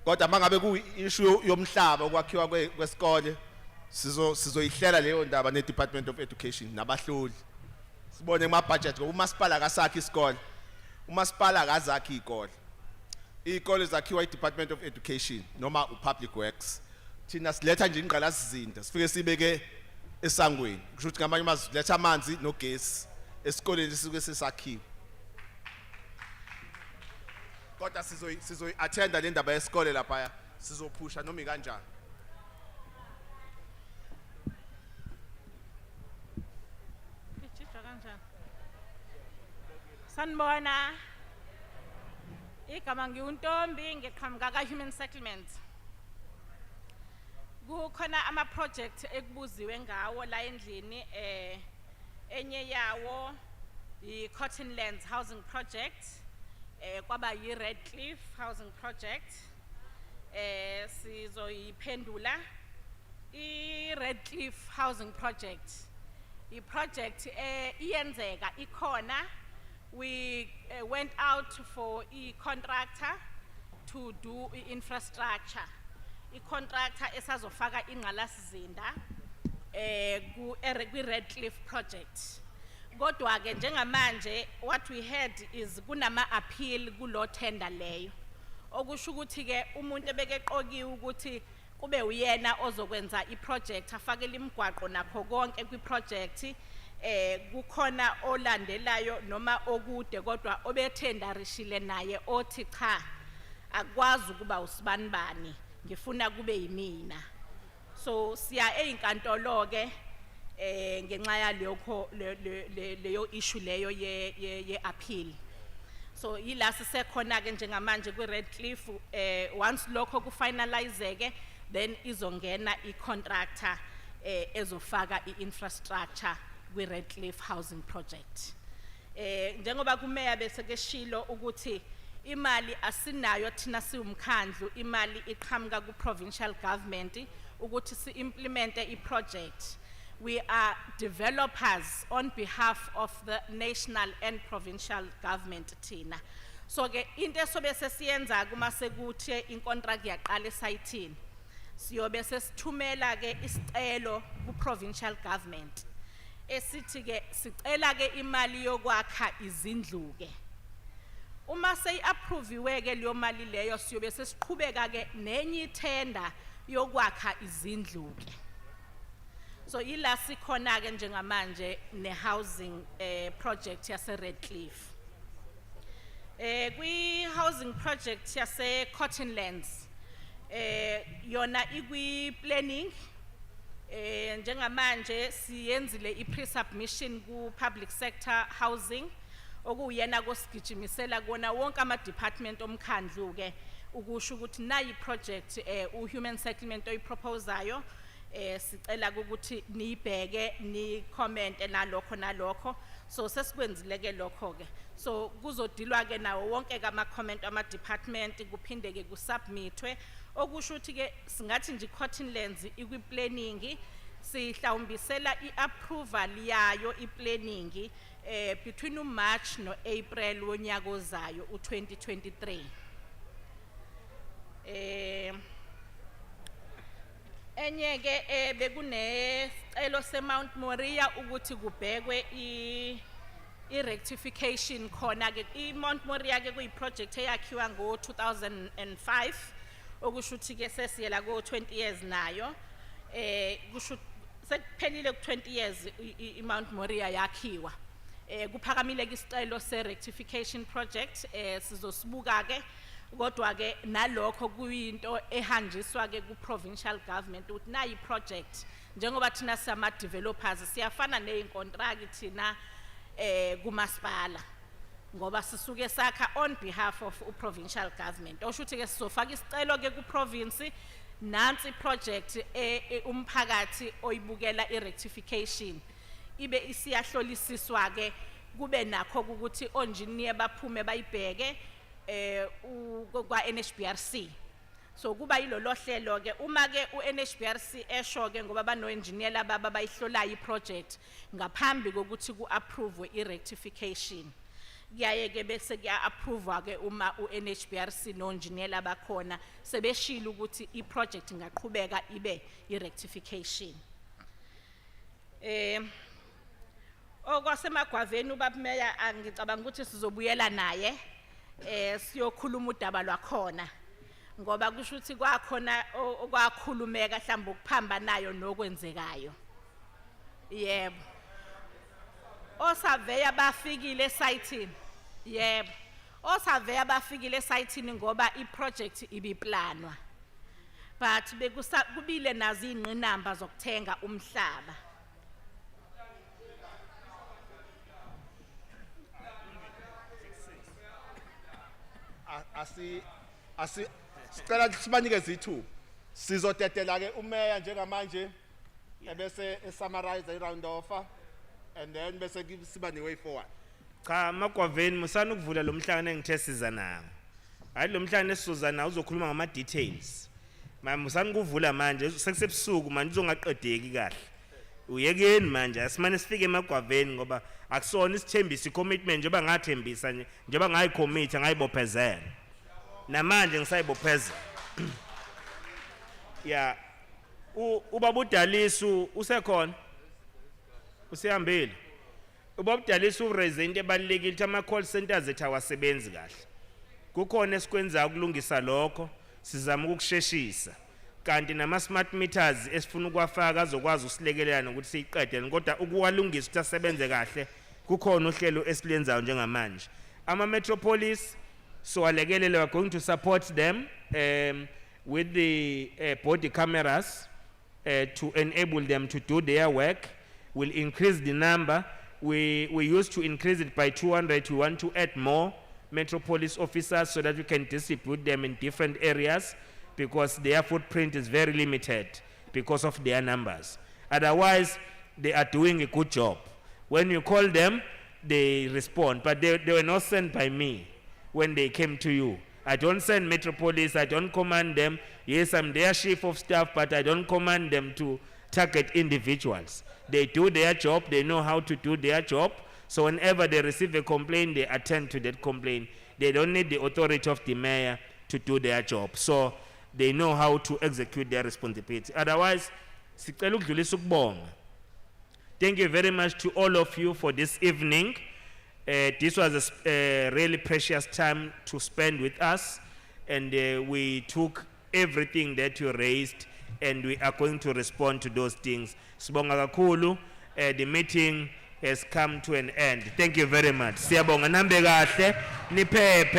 Kodwa mangabe ku issue yomhlaba okwakhiwa kwesikole sizoyihlela leyo ndaba ne Department of Education nabahloli. Sibone ema budget ngoba umasipala akasakhi isikole. Umasipala akazakhi ikole. Ikole zakhiwa iDepartment of Education noma uPublic Works. Thina siletha nje ingqalasizinda sifike sibeke esangweni. Kusho ukuthi ngamanye amazwi letha amanzi nogesi esikoleni sisuke sesakhiwe. Kodwa sizoyi attenda le ndaba yesikole lapha sizophusha noma ikanjani. Sanibona. Igama ngiuntombi ngiqhamuka ka Human Settlement. Kukhona ama project ekubuziwe ngawo la endlini enye yawo I Cottonlands Housing Project kwaba yi Redcliffe Housing Project sizoyiphendula I Redcliffe Housing Project I project iyenzeka ikhona. We went out for a contractor to do infrastructure. A contractor esazofaka ingqalasizinda ku Redcliffe project. Kodwa ke njengamanje what we had is kunama appeal kulo tender leyo. Okusho ukuthi ke umuntu ebekeqokiwe ukuthi kube uyena ozokwenza iproject afakele imigwaqo nakho konke kwiproject kukhona olandelayo noma okude kodwa obethendarishile naye othi cha akwazi ukuba usibanibani ngifuna kube yimina so siya einkantolo ke ngenxa yalokho leyo issue leyo ye appeal so yila sisekhona ke njengamanje ku Redcliffe once lokho ku finalizeke then izongena I contractor ezofaka I-infrastructure kwi Redcliffe Housing Project. Njengoba kumeya bese ke shilo ukuthi imali asinayo thina siwumkhandlu imali iqhamuka ku provincial government ukuthi si implement I-project. We are developers on behalf of the national and provincial government thina. So ke into esobe sesiyenza kuma sekuthi incontract yaqala esayithini siyobe sesithumela ke isicelo ku provincial government esithi ke sicela ke imali yokwakha izindlu ke uma sey approviwe ke leyo mali leyo siyobe sesiqhubeka ke nenye tender yokwakha izindlu ke so ila sikhona ke njengamanje ne housing project yase Redcliffe kwi housing project yase Cottonlands yona ikwi planning njengamanje siyenzile I-pre-submission ku public sector housing okuyena kosigijimisela kona wonke ama department omkhandlu ke ukusho ukuthi nayi project uhuman settlement oyiproposayo sicela ukuthi niyibheke ni comment nalokho so sesikwenzile ke lokho ke so kuzodilwa ke nawo wonke kama comment ama department kuphinde ke kusubmitwe okusho ukuthi ke singathi nje Cottonlands ikwi planning sihlawumbisela I-approval yayo I-planning between March no April wonyaka ozayo u2023 enye ke bekune sicelo seMount Moriah ukuthi kubhekwe I-rectification khona ke iMount Moriah ke kuyiproject eyakhiwa ngo2005 okusho ukuthi ke sesiyela ko 20 years nayo kusho sekuphelile ku 20 years iMount Moriah yakhiwa kuphakamile ke isicelo se rectification project sizosibuka ke kodwa ke nalokho kuyinto ehanjiswa ke ku provincial government ukuthi nayi project njengoba thina sama developers siyafana nezinkontrakt thina kumasipala ngoba sisuke sakha on behalf of u provincial government osho ukuthi ke sizofaka isicelo ke ku province nansi project umphakathi oyibukela I-rectification ibe isiyahlolisiswa ke kube nakho ukuthi engineer baphume bayibheke kwa NHBRC so kuba yilolo hlelo ke uma ke uNHBRC esho ke ngoba bano engineer laba bayihlolayo iproject ngaphambi kokuthi ku approve I-rectification kuyaye ke bese kuya approve ke uma uNHBRC no engineer labakhona sebeshila ukuthi iproject ingaqhubeka ibe I-rectification okwasemagwaveni ubabumeya angicabanga ukuthi sizobuyela naye siyokhuluma udaba lwakhona ngoba kusho ukuthi kwakhona okwakhulumeka mhlawumbe ukuphambanayo nokwenzekayo yebo osurveyor bafikile esayithini yebo Osurveyor bafikile esayithini ngoba iproject ibiplanwa. But kubile nazi ingqinamba zokuthenga umhlaba. Sicela sibanikeze ithuba. Sizotetela ke umeya njengamanje ebese summarize i-round offer and then bese siba ne way forward. Cha Magwaveni musana ukuvula lo mhlangano engithe siza nawo. Hayi lo mhlangano esizoza nawo uzokhuluma ngama details. Manje musana ukuvula manje sekusebusuku manje uzongaqedeki kahle. Uyekeni manje asimane sifike eMagwaveni ngoba akusona isithembisi commitment njengoba ngathembisa nje njengoba ngayicommit ngayibophezela. Namanje ngisayibophezela. Yeah. Ubaba uDalisu usekhona. Usihambile. Ubaba uDalisu uraise into ebalekile ukuthi ama call centers ethu awasebenzi kahle. Kukhona esikwenza ukulungisa lokho, sizama ukukusheshisa. Kanti nama smart meters esifuna ukwafaka azokwazi usilekelelana ukuthi siyiqede kodwa ukuwalungisa ukuthi asebenze kahle kukhona uhlelo esilenzayo njengamanje. Ama metropolis so alekelele we're going to support them with the body cameras to enable them to do their work. We'll increase the number. We used to increase it by 200. We want to add more metropolis officers so that we can distribute them in different areas because their footprint is very limited because of their numbers. Otherwise, they are doing a good job. When you call them, they respond, but they were not sent by me when they came to you. I don't send metropolis, I don't command them. Yes, I'm their chief of staff, but I don't command them to target individuals. They do their job, they know how to do their job. So whenever they receive a complaint, they attend to that complaint. They don't need the authority of the mayor to do their job. So they know how to execute their responsibility. Otherwise, sicela ukudlulisa ukubonga. Thank you very much to all of you for this evening. This was a really precious time to spend with us, and we took everything that you raised, and we are going to respond to those things. Sibonga kakhulu, the meeting has come to an end. Thank you very much. Siyabonga nambe kahle, niphephe.